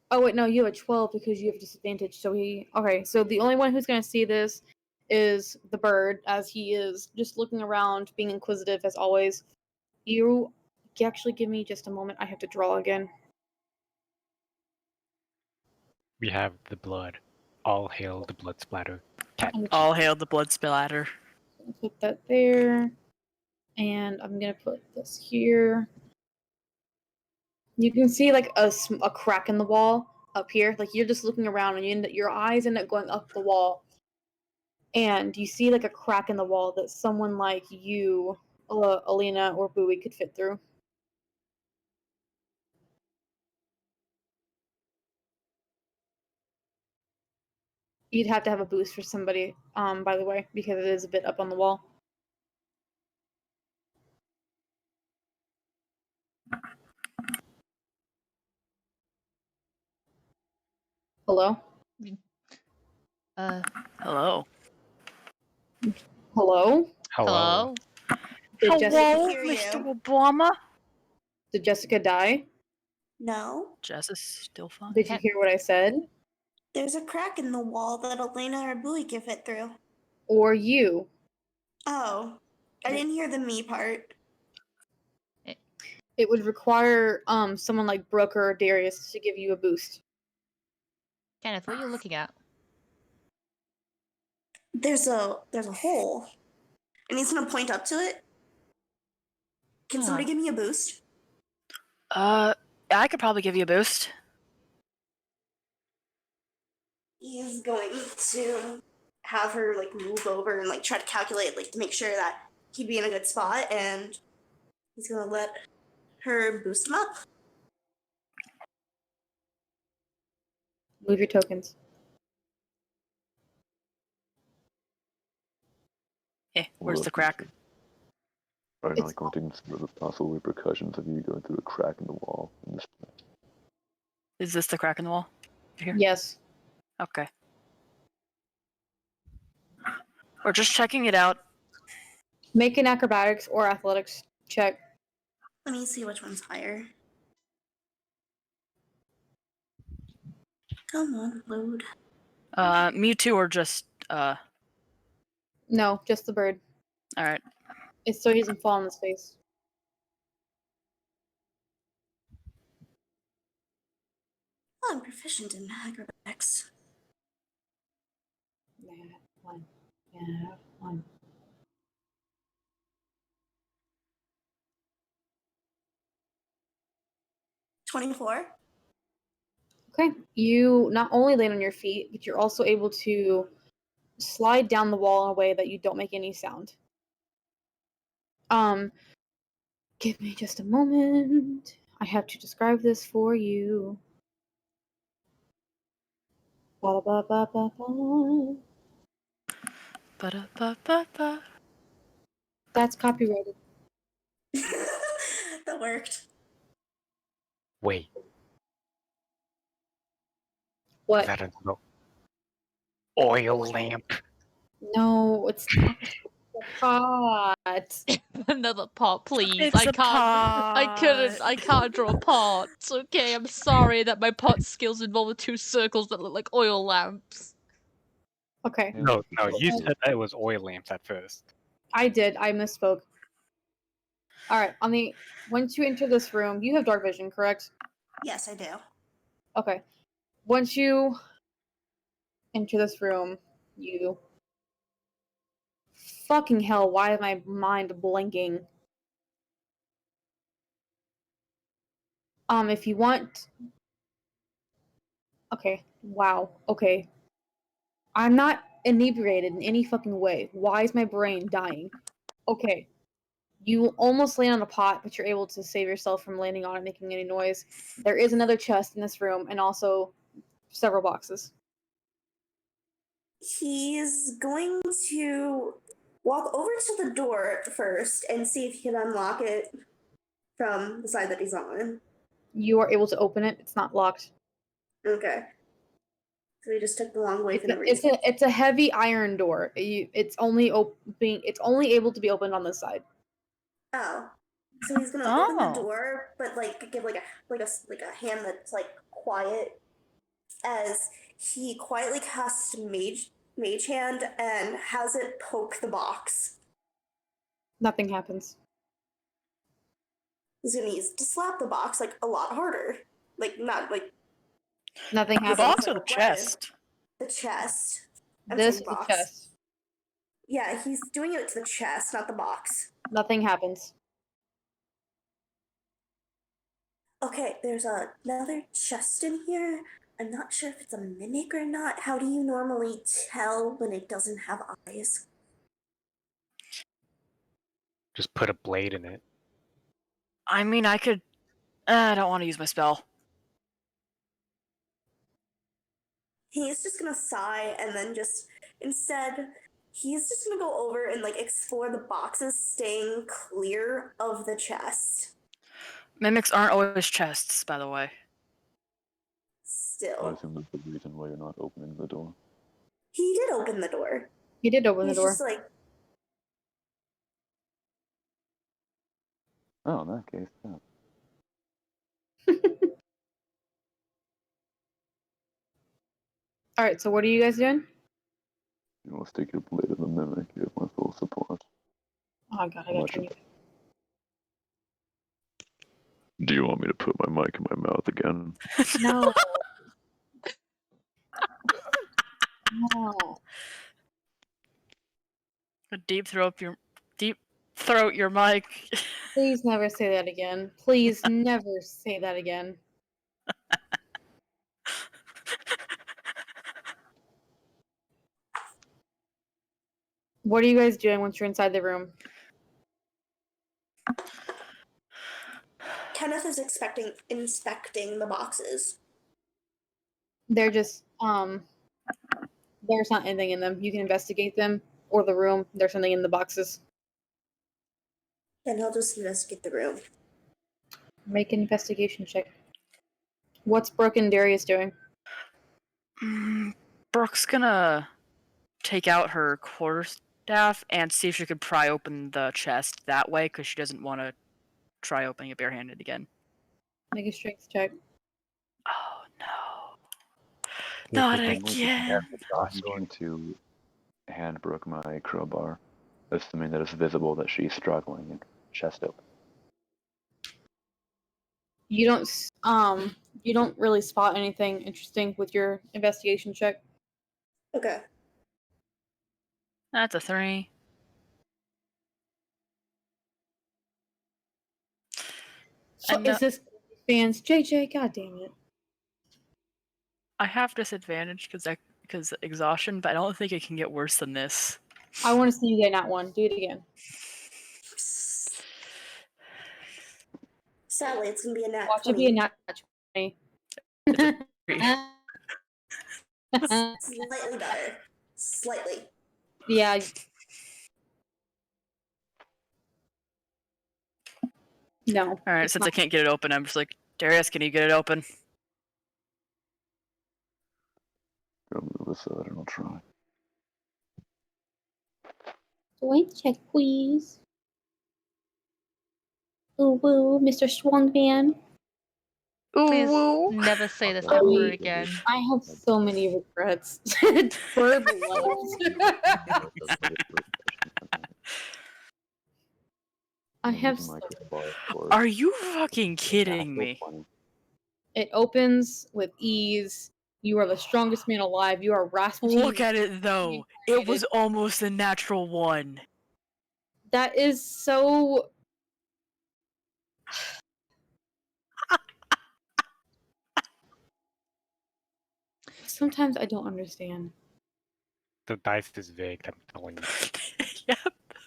Oh wait, no, you have a 12 because you have disadvantage. So okay. So the only one who's gonna see this is the bird, as he is just looking around, being inquisitive as always. You actually give me just a moment. I have to draw again. We have the blood. All hail the blood splatter. Cat. All hail the blood splatter. I'll put that there. And I'm gonna put this here. You can see like a crack in the wall up here. Like you're just looking around and your eyes end up going up the wall. And you see like a crack in the wall that someone like you, Alina, or Bowie could fit through. You'd have to have a boost for somebody, by the way, because it is a bit up on the wall. Hello? Hello. Hello? Hello? Did Hello, hear you. Mr. Obama. Did Jessica die? No. Jess is still fine. Did you hear what I said? There's a crack in the wall that Elena or Bowie can fit through. Or you? Oh. I didn't hear the me part. It would require someone like Brooker or Darius to give you a boost. Kenneth, what are you looking at? There's a hole. And he's gonna point up to it. Can somebody give me a boost? I could probably give you a boost. He's going to have her like move over and like try to calculate like to make sure that he'd be in a good spot, and he's gonna let her boost him up. Move your tokens. Where's the crack? I'm It's- not going to consider the possible repercussions of you going through a crack in the wall in this place. Is this the crack in the wall? Here? Yes. Okay. We're just checking it out. Make an acrobatics or athletics check. Let me see which one's higher. Come on, load. Mewtwo or just No, just the bird. alright. It's so he doesn't fall on his face. Oh, I'm proficient in acrobatics. Yeah, one. 24. Okay. You not only land on your feet, but you're also able to slide down the wall in a way that you don't make any sound. Give me just a moment. I have to describe this for you. Ba-da-ba-ba-ba-ba. Ba-da-ba-ba-ba. That's copyrighted. That worked. Wait, What? is that a oil lamp? No, it's not a pot. Another pot, please. It's I a can't. I pot. can't draw a pot. Okay, I'm sorry that my pot skills involve the two circles that look like oil lamps. Okay, No, you said that it was oil lamps at first. I did. I misspoke. All right. Once you enter this room, you have dark vision, correct? Yes, I do. Okay. Once you enter this room, you. Fucking hell! Why is my mind blinking? If you want. Okay. Wow. Okay. I'm not inebriated in any fucking way. Why is my brain dying? Okay. You almost land on a pot, but you're able to save yourself from landing on it, making any noise. There is another chest in this room, and also several boxes. He's going to walk over to the door first and see if he can unlock it from the side that he's on. You are able to open it. It's not locked. Okay. So he just took the long way for no It's reason. a heavy iron door. It's only able to be opened on this side. Oh. So he's gonna open the Oh. door, but like give like a hand that's like quiet, as he quietly casts mage hand and has it poke the box. Nothing happens. He's gonna use to slap the box like a lot harder. Like not like Nothing The happens. box or like the a weapon. chest? The chest. I'm This saying is the box. chest. Yeah, he's doing it to the chest, not the box. Nothing happens. Okay, there's another chest in here. I'm not sure if it's a mimic or not. How do you normally tell when it doesn't have eyes? Just put a blade in it. I mean, I could. I don't want to use my spell. He's just gonna sigh and then instead, he's just gonna go over and like explore the boxes, staying clear of the chest. Mimics aren't always chests, by the way. I Still, assume that's the reason why you're not opening the door. he did open the door. He did open the He's door. just like, Oh, in that case, yeah. All right, so what are you guys doing? You want to stick your blade in the mimic, you have my full support. Oh god, I How gotta much turn of you. Do you want me to put my mic in my mouth again? No. No. Deep throat your mic. Please never say that again. Please never say that again. What are you guys doing once you're inside the room? Kenneth is inspecting the boxes. They're just there's not anything in them. You can investigate them or the room. There's something in the boxes. Then he'll just investigate the room. Make an investigation check. What's Brooke and Darius doing? Brooke's gonna take out her quarterstaff and see if she could pry open the chest that way, because she doesn't want to try opening it barehanded again. Make a strength check. Oh no. This Not is a again. I'm going to hand Brooke my crowbar, assuming that it's visible that she's struggling and chest open. You don't really spot anything interesting with your investigation check. Okay. That's a 3. What is this, fans? JJ, god damn it. I have disadvantage because exhaustion, but I don't think it can get worse than this. I want to see you get not one. Do it again. Sadly, it's gonna be a nat Watch 20. it be a nat 20. It's a 3. Slightly better. Slightly. Yeah. No. All right, it's since not. I can't get it open, I'm just like, Darius, can you get it open? Go move aside and I'll try. Strength check, please. Ooh, woo, Mr. Swongman. Please Ooh. never say this I ever mean, again. I have so many regrets. Burb left. I have. My crowbar for Are you fucking kidding natural me? 20. It opens with ease. You are the strongest man alive. You are Rasputin. Look at it though. It was almost a natural 1. That is so. Sometimes I don't understand. The dice is rigged, I'm telling you. Yep.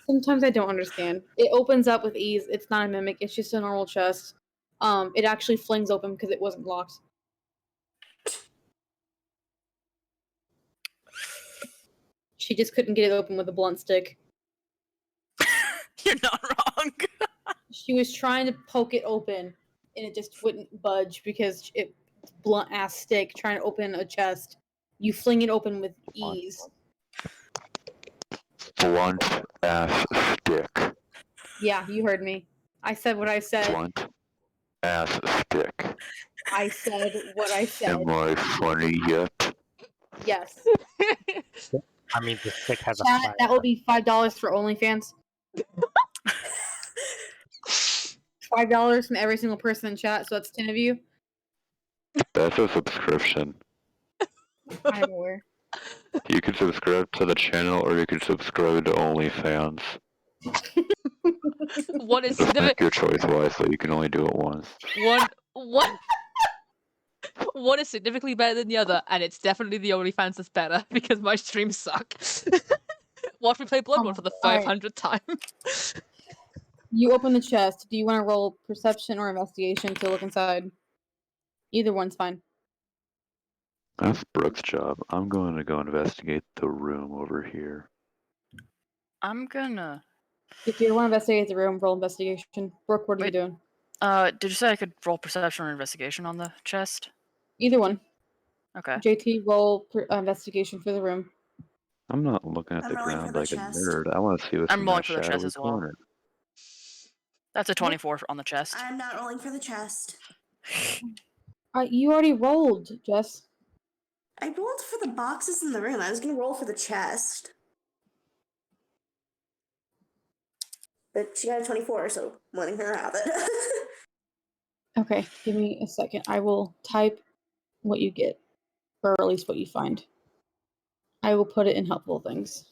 Sometimes I don't understand. It opens up with ease. It's not a mimic. It's just a normal chest. It actually flings open because it wasn't locked. She just couldn't get it open with a blunt stick. You're not wrong. She was trying to poke it open, and it just wouldn't budge because it blunt ass stick trying to open a chest. You fling it open with ease. Blunt ass stick. Yeah, you heard me. I said what I said. Blunt ass stick. I said what I said. Am I funny yet? Yes. I mean, the stick has a Chat, fire. that will be $5 for OnlyFans. $5 from every single person in chat, so that's 10 of you. That's a subscription. I'm aware. You can subscribe to the channel or you can subscribe to OnlyFans. One is Just make significant. your choice wisely. You can only do it once. One is significantly better than the other, and it's definitely the OnlyFans that's better because my streams suck. Watch me play Bloodborne for the Alright. 500th time. You open the chest. Do you want to roll perception or investigation to look inside? Either one's fine. That's Brooke's job. I'm going to go investigate the room over here. I'm gonna. If you want to investigate the room, roll investigation. Brooke, what are you Wait. doing? Did you say I could roll perception or investigation on the chest? Either one. Okay. JT, roll investigation for the room. I'm not looking at I'm the rolling for ground the like a chest. nerd. I want to see what's I'm in rolling that for the chest shadowy as well. corner. That's a 24 on the chest. I'm not rolling for the chest. You already rolled, Jess. I rolled for the boxes in the room. I was gonna roll for the chest. But she got a 24, so I'm letting her have it. Okay, give me a second. I will type what you get, or at least what you find. I will put it in helpful things.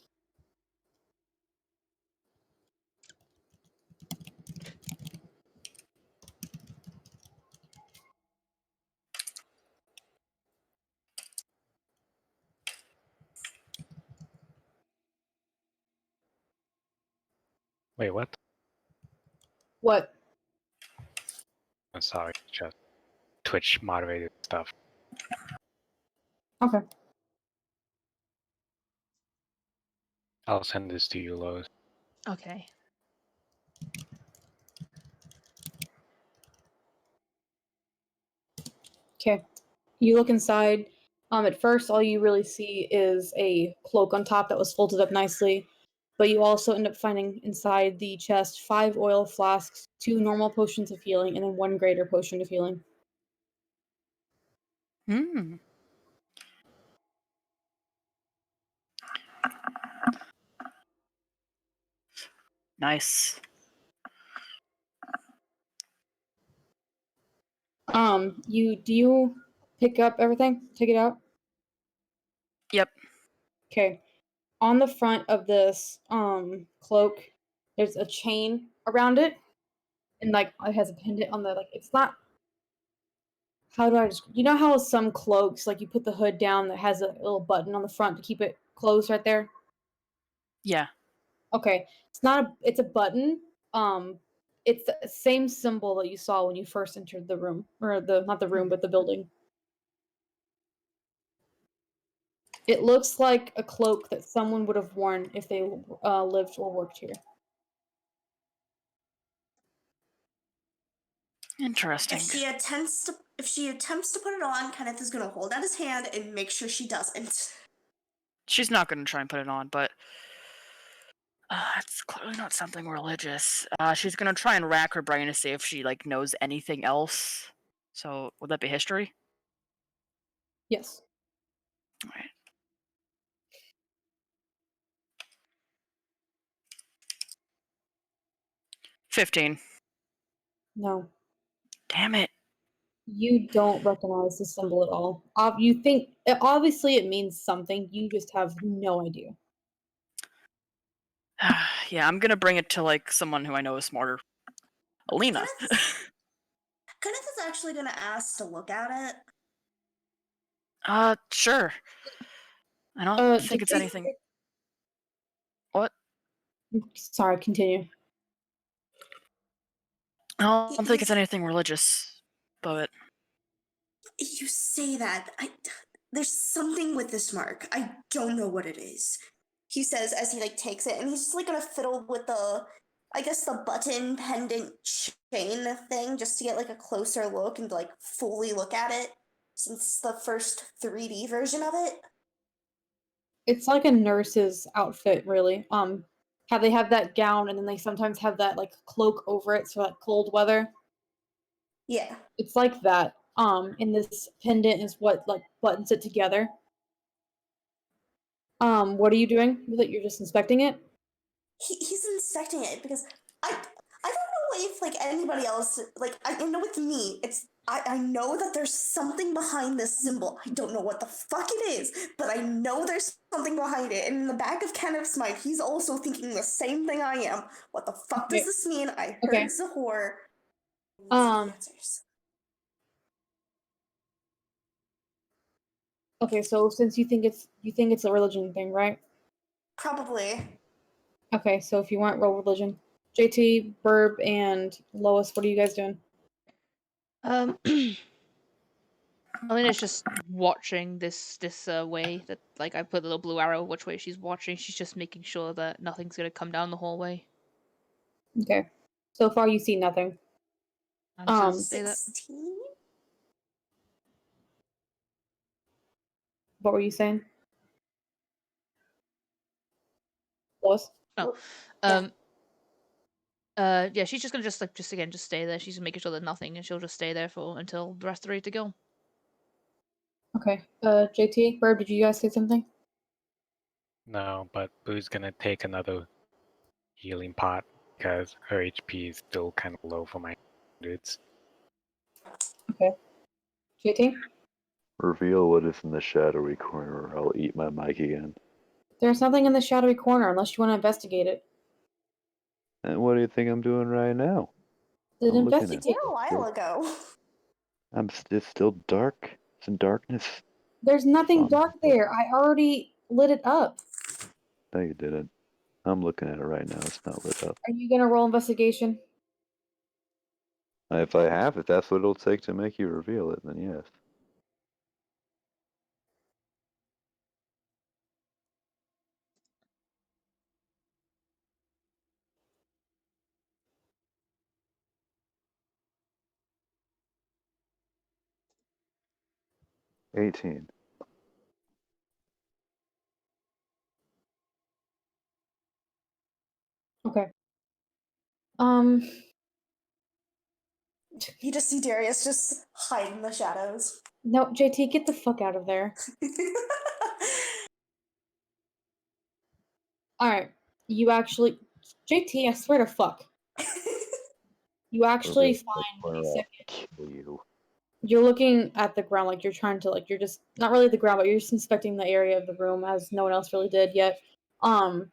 Wait, what? What? I'm sorry, just Twitch moderated stuff. Okay. I'll send this to you, Lois. Okay. Okay. You look inside. At first, all you really see is a cloak on top that was folded up nicely. But you also end up finding inside the chest 5 oil flasks, 2 normal potions of healing, and then 1 greater potion of healing. Hmm. Nice. Do you pick up everything? Take it out? Yep. Okay. On the front of this cloak, there's a chain around it, and like it has a pendant on the it's not. How do I just? You know how some cloaks like you put the hood down that has a little button on the front to keep it closed right there. Yeah. Okay, it's not a. It's a button. It's the same symbol that you saw when you first entered the room, or the not the room, but the building. It looks like a cloak that someone would have worn if they lived or worked here. Interesting. If she attempts to put it on, Kenneth is gonna hold out his hand and make sure she doesn't. She's not gonna try and put it on, but it's clearly not something religious. She's gonna try and rack her brain to see if she knows anything else. So would that be history? Yes. All right. $15. No. Damn it. You don't recognize the symbol at all. You think obviously it means something. You just have no idea. Yeah, I'm gonna bring it to someone who I know is smarter. Alina. Kenneth is actually gonna ask to look at it. Sure. I don't think it's anything. What? Sorry, continue. I don't think it's anything religious, but You say that. There's something with this mark. I don't know what it is. He says as he takes it, and he's just gonna fiddle with the button pendant chain thing just to get a closer look and fully look at it, since it's the first 3D version of it. It's like a nurse's outfit, really. How they have that gown, and then they sometimes have that cloak over it, so cold weather. Yeah. It's like that. And this pendant is what buttons it together. What are you doing with it? You're just inspecting it? He's inspecting it because I don't know if anybody else I know with me I know that there's something behind this symbol. I don't know what the fuck it is, but I know there's something behind it. And in the back of Kenneth's mind, he's also thinking the same thing I am. What the fuck does this mean? I heard Okay. Zahor. Answers. Okay, so since you think it's a religion thing, right? Probably. Okay, so if you want roll religion, JT, Burb, and Lois, what are you guys doing? Elena's just watching this way that, like, I put the little blue arrow which way she's watching. She's just making sure that nothing's gonna come down the hallway. Okay. So far you see nothing. Say that. 16? What were you saying? Lois? Oh. Yeah. Yeah, she's just gonna just stay there. She's making sure that nothing, and she'll just stay there until the rest are ready to go. Okay. JT, Burb, did you guys say something? No, but Boo's gonna take another healing pot because her HP is still kind of low for my dudes. Okay. JT? Reveal what is in the shadowy corner, or I'll eat my mic again. There's nothing in the shadowy corner unless you want to investigate it. And what do you think I'm doing right now? Then I'm looking at investigate A it. while ago. It's still dark. It's in darkness. There's nothing Fun. dark there. I already lit it up. No, you didn't. I'm looking at it right now. It's not lit up. Are you gonna roll investigation? If that's what it'll take to make you reveal it, then yes. $18. Okay. You just see Darius just hide in the shadows. No, JT, get the fuck out of there. Alright. You actually JT, I swear to fuck. You actually Reveal find the corner, a I'll second. kill you. You're looking at the ground, like you're trying to, like, you're just not really the ground, but you're just inspecting the area of the room as no one else really did yet. And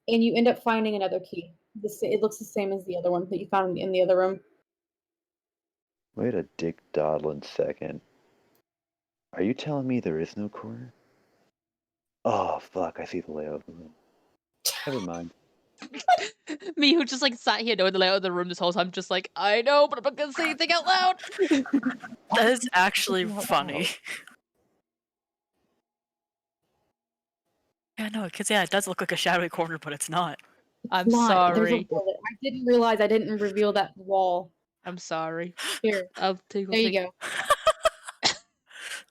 you end up finding another key. It looks the same as the other one that you found in the other room. Wait a dick dawdling second. Are you telling me there is no corner? Oh fuck! I see the layout of the room. Never mind. Me, who just like sat here knowing the layout of the room this whole time, just like, I know, but I'm not gonna say anything out loud. That is actually funny. Yeah, no, because it does look like a shadowy corner, but it's not. I'm Not. There's a sorry. wall there. I didn't realize I didn't reveal that wall. I'm sorry. Here, I'll take. there you go.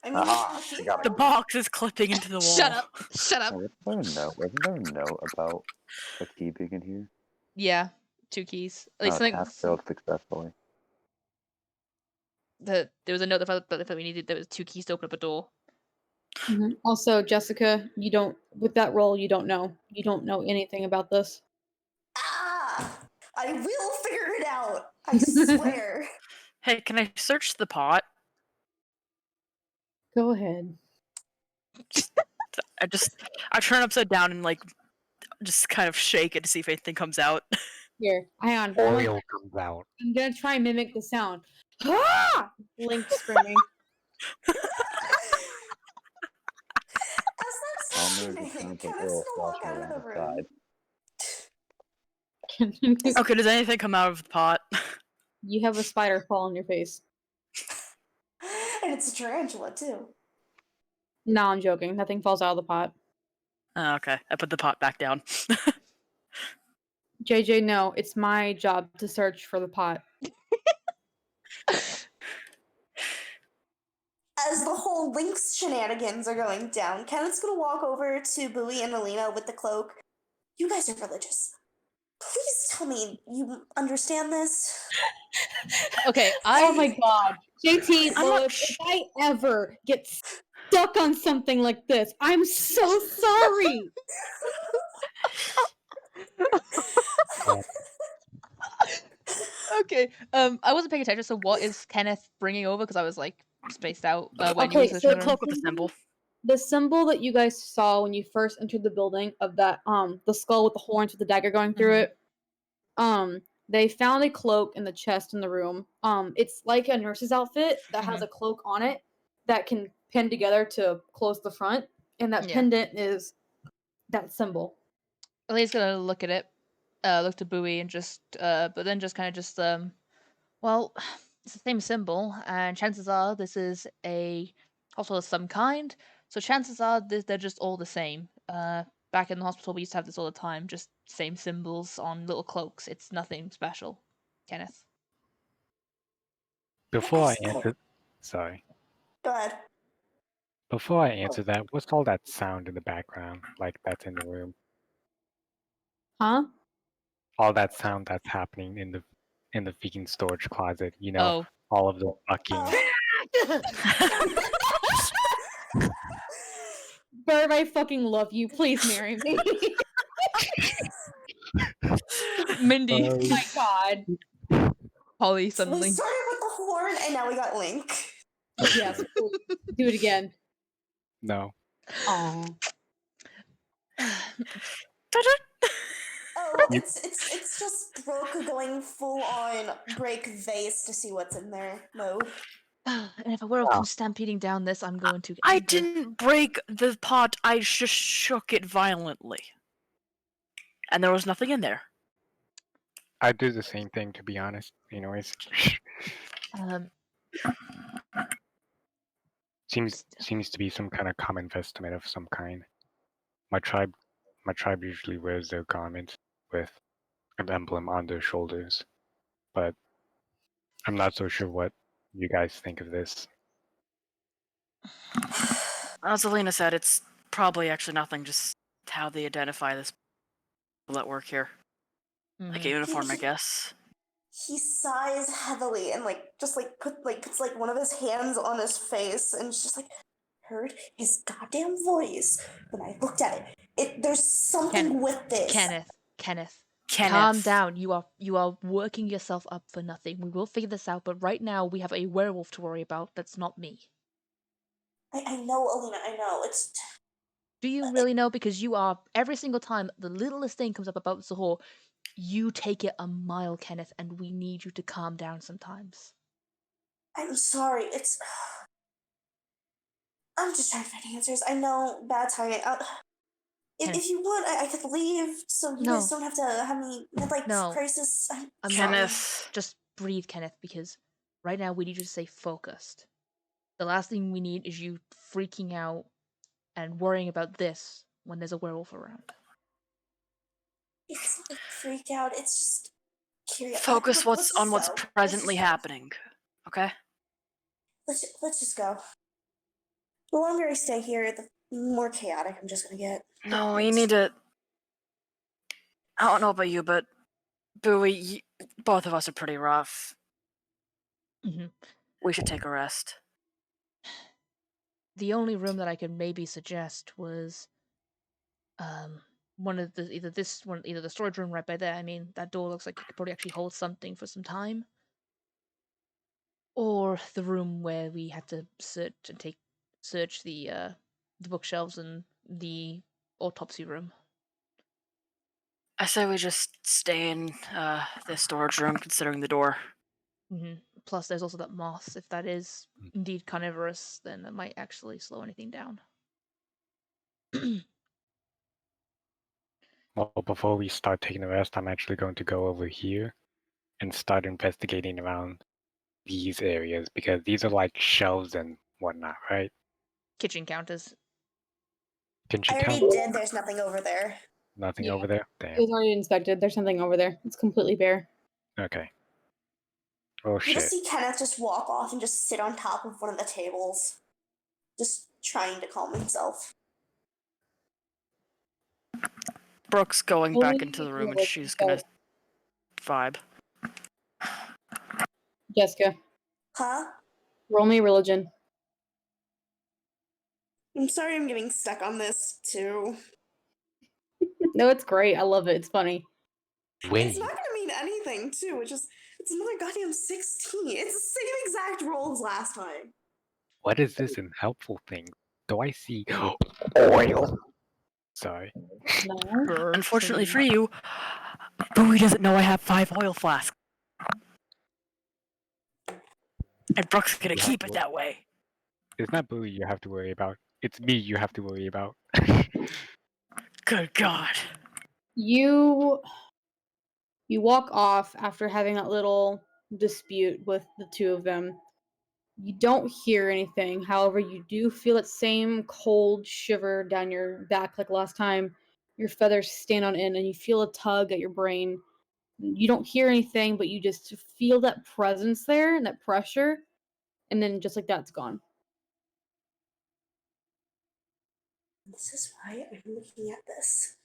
I mean, Aha, he I got The it. box is clipping into the wall. Shut up. Shut up. Wasn't there a note about a key being in here? Yeah, 2 keys. At least something. Task failed successfully. There was a note that we needed. There was 2 keys to open up a door. Mhm. Also, Jessica, you don't with that roll. You don't know. You don't know anything about this. I will figure it out. I swear. Hey, can I search the pot? Go ahead. I turn upside down and like just kind of shake it to see if anything comes out. Here, hang on. Oil comes out. I'm gonna try and mimic the sound. Ah! Link screaming. As that's Almost happening, sounds like Kenneth's oil gonna walk splashing out of the around room. the side. Okay, does anything come out of the pot? You have a spider fall on your face. And it's a tarantula, too. No, I'm joking. Nothing falls out of the pot. Oh, okay, I put the pot back down. JJ, no, it's my job to search for the pot. As the whole Lynx shenanigans are going down, Kenneth's gonna walk over to Bowie and Alina with the cloak. You guys are religious. Please tell me you understand this. Okay, Oh my god. JT, I'm Lois, not if I ever get stuck on something like this, I'm so sorry. Okay. I wasn't paying attention. So what is Kenneth bringing over? Because I was like spaced out when you were Okay, searching so the room. Cloak with a symbol. the symbol that you guys saw when you first entered the building of that the skull with the horns with the dagger going through it, they found a cloak in the chest in the room. It's like a nurse's outfit that has a cloak on it that can pin together to close the front, and that Yeah. pendant is that symbol. Elaine's gonna look at it, look to Bowie, and just but then just kind of just well, it's the same symbol, and chances are this is a hospital of some kind. So chances are they're just all the same. Back in the hospital, we used to have this all the time, just same symbols on little cloaks. It's nothing special, Kenneth. Before I Yes, go answer, sorry. ahead. Before I answer that, what's all that sound in the background, like that's in the room? Huh? All that sound that's happening in the vegan storage closet. You know, Oh, all of the bucking. Barb, I fucking love you. Please marry me. Mindy, Oh my god. Polly We suddenly. started with the horn and now we got Link. Yes, please. Do it again. No. Aw. Oh, You- it's just Brooke going full on break vase to see what's in there mode. And if a werewolf comes stampeding down this, I'm going to. I didn't break the pot. I just shook it violently, and there was nothing in there. I do the same thing, to be honest. Anyways, seems to be some kind of common vestment of some kind. My tribe usually wears their garments with an emblem on their shoulders, but I'm not so sure what you guys think of this. As Alina said, it's probably actually nothing. Just how they identify this people that work here, like a uniform, I guess. He sighs heavily and puts one of his hands on his face and it's just like heard his goddamn voice when I looked at it. There's something with this. Kenneth. Calm down. You are working yourself up for nothing. We will figure this out, but right now we have a werewolf to worry about. That's not me. I know, Alina, I know. It's. Do you really know? Because you are, every single time the littlest thing comes up about Zahor, you take it a mile, Kenneth, and we need you to calm down sometimes. I'm sorry. I'm just trying to find answers. I know, bad timing. If you want, I could leave so you guys don't have to have me midlife crisis. I'm Kenneth. Just breathe, Kenneth, because right now we need you to stay focused. The last thing we need is you freaking out and worrying about this when there's a werewolf around. It's not freak out. It's just curious. Focus on what's presently happening. Okay. Let's just go. The longer I stay here, the more chaotic I'm just gonna get. No, you need to. I don't know about you, but Bowie, both of us are pretty rough. We should take a rest. The only room that I could maybe suggest was one of the either the storage room right by there. I mean, that door looks like it could probably actually hold something for some time. Or the room where we had to search the bookshelves and the autopsy room. I say we just stay in the storage room, considering the door. Plus, there's also that moth. If that is indeed carnivorous, then that might actually slow anything down. Well, before we start taking a rest, I'm actually going to go over here and start investigating around these areas, because these are like shelves and whatnot, right? Kitchen counters. I already did. There's nothing over there. Nothing over there? Damn. It was already inspected. There's something over there. It's completely bare. Okay. Oh, You shit. just see Kenneth just walk off and just sit on top of one of the tables, just trying to calm himself. Brooke's going back into the room and she's gonna vibe. Jessica. Huh? Roll me religion. I'm sorry I'm getting stuck on this, too. No, it's great. I love it. It's funny. Wait. It's not gonna mean anything. thing too, which is it's another goddamn 16. It's the same exact roll as last time. What is this unhelpful thing? Do I see oil? Sorry. No. Unfortunately for you, Bowie doesn't know I have 5 oil flasks. And Brooke's gonna Yeah, keep it well- that way. It's not Bowie you have to worry about. It's me you have to worry about. Good God. You walk off after having that little dispute with the two of them. You don't hear anything. However, you do feel that same cold shiver down your back like last time. Your feathers stand on end and you feel a tug at your brain. You don't hear anything, but you just feel that presence there and that pressure. And then just like that, it's gone. This is why I'm looking at this.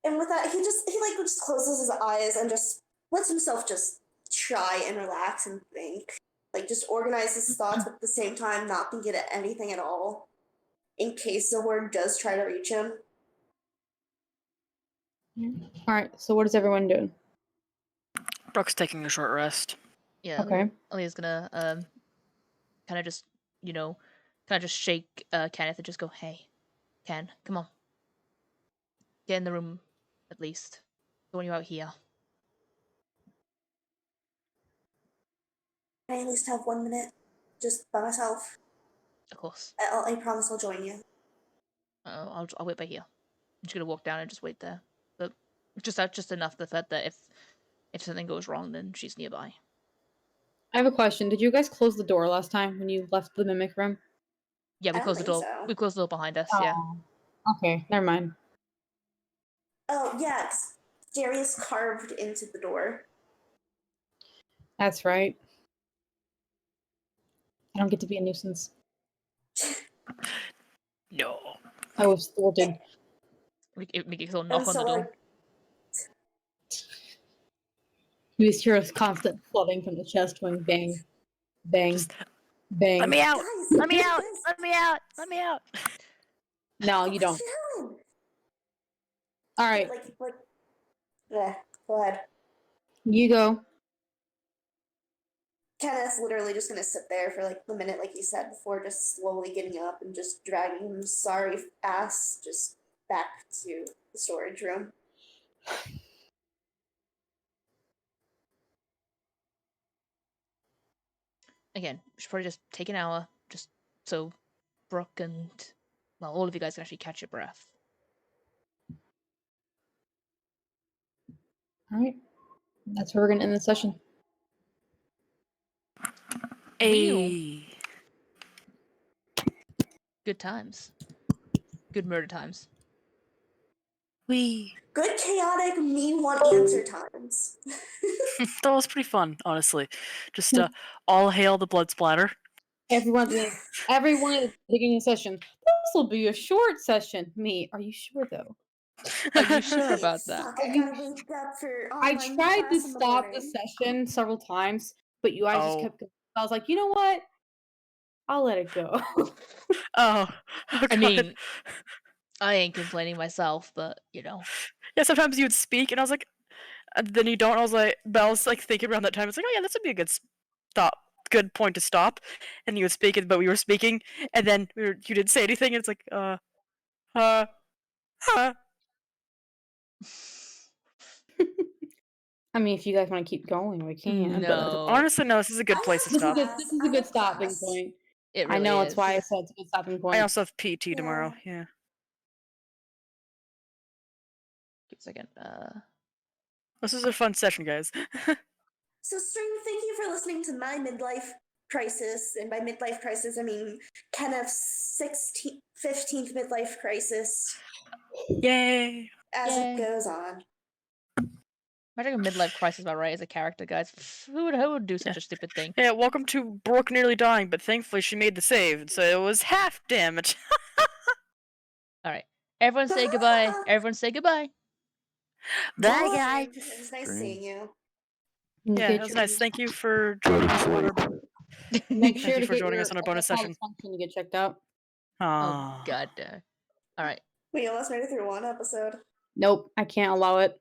And with that, he just closes his eyes and just lets himself just try and relax and think. Like just organize his thoughts, but at the same time not thinking at anything at all. In case the word does try to reach him. All right. So what is everyone doing? Brooke's taking a short rest. Yeah. Okay. Aaliyah's gonna kind of just shake Kenneth and just go, "Hey, Ken, come on, get in the room, at least. Don't want you out here." I at least have 1 minute just by myself. Of course. I promise I'll join you. I'll wait by here. I'm just gonna walk down and just wait there. But just enough the fact that if something goes wrong, then she's nearby. I have a question. Did you guys close the door last time when you left the mimic room? Yeah, we I don't closed the door. think so. We closed the door behind us. Yeah. Okay, never mind. Oh, yeah, Darius carved into the door. That's right. I don't get to be a nuisance. No. I was thwarted. We can still And knock on so, the door. like, You just hear a constant flooding from the chest going bang, bang, Just bang. let me out. guys, Let me out. guys, Let me out. Let me out. No, you don't. chill. All right, Yeah, go ahead. you go. Kenneth's literally just gonna sit there for like the minute, like you said before, just slowly getting up and just dragging his sorry ass just back to the storage room. Again, we should probably just take an hour, just so Brooke and all of you guys can actually catch your breath. All right, that's where we're gonna end the session. Hey. Good times. Good murder times. Wee. Good chaotic me want answer times. That was pretty fun, honestly. Just all hail the blood splatter. Everyone at the beginning of the session. This will be a short session. Me, are you sure though? Are you sure about that? Suck, I gotta wake up for I online tried to class in the stop the morning. session several times, but you guys just Oh. kept going. I was like, you know what? I'll let it go. Oh. I mean, I ain't complaining myself, but yeah. Sometimes you would speak, and I was like, then you don't. I was like, but I was like thinking around that time. It's like, oh yeah, this would be a good point to stop. And you would speak, but we were speaking, and then you didn't say anything. And it's like, I mean, if you guys want to keep going, we can. No. Honestly, no. This is a good place to This stop. is a good stopping point. It really I know, is. it's why I said it's a good stopping point. I also have PT tomorrow. Yeah. Give a second. This is a fun session, guys. So, stream, thank you for listening to my midlife crisis. And by midlife crisis, I mean Kenneth's 15th midlife crisis. Yay! As Yay. it goes on. Imagine a midlife crisis about right as a character, guys. Who would do such a stupid thing? Yeah, welcome to Brooke nearly dying, but thankfully she made the save, so it was half damage. Alright. Everyone say goodbye. Everyone say goodbye. Bye, Bye. guys. It was nice seeing you. Yeah, it was nice. Thank you for joining us on our Make Thank sure you to for get joining your us on our bonus erectile session. dysfunction to get checked out. Oh Aww. god. Alright. We almost made it through one episode. Nope, I can't allow it.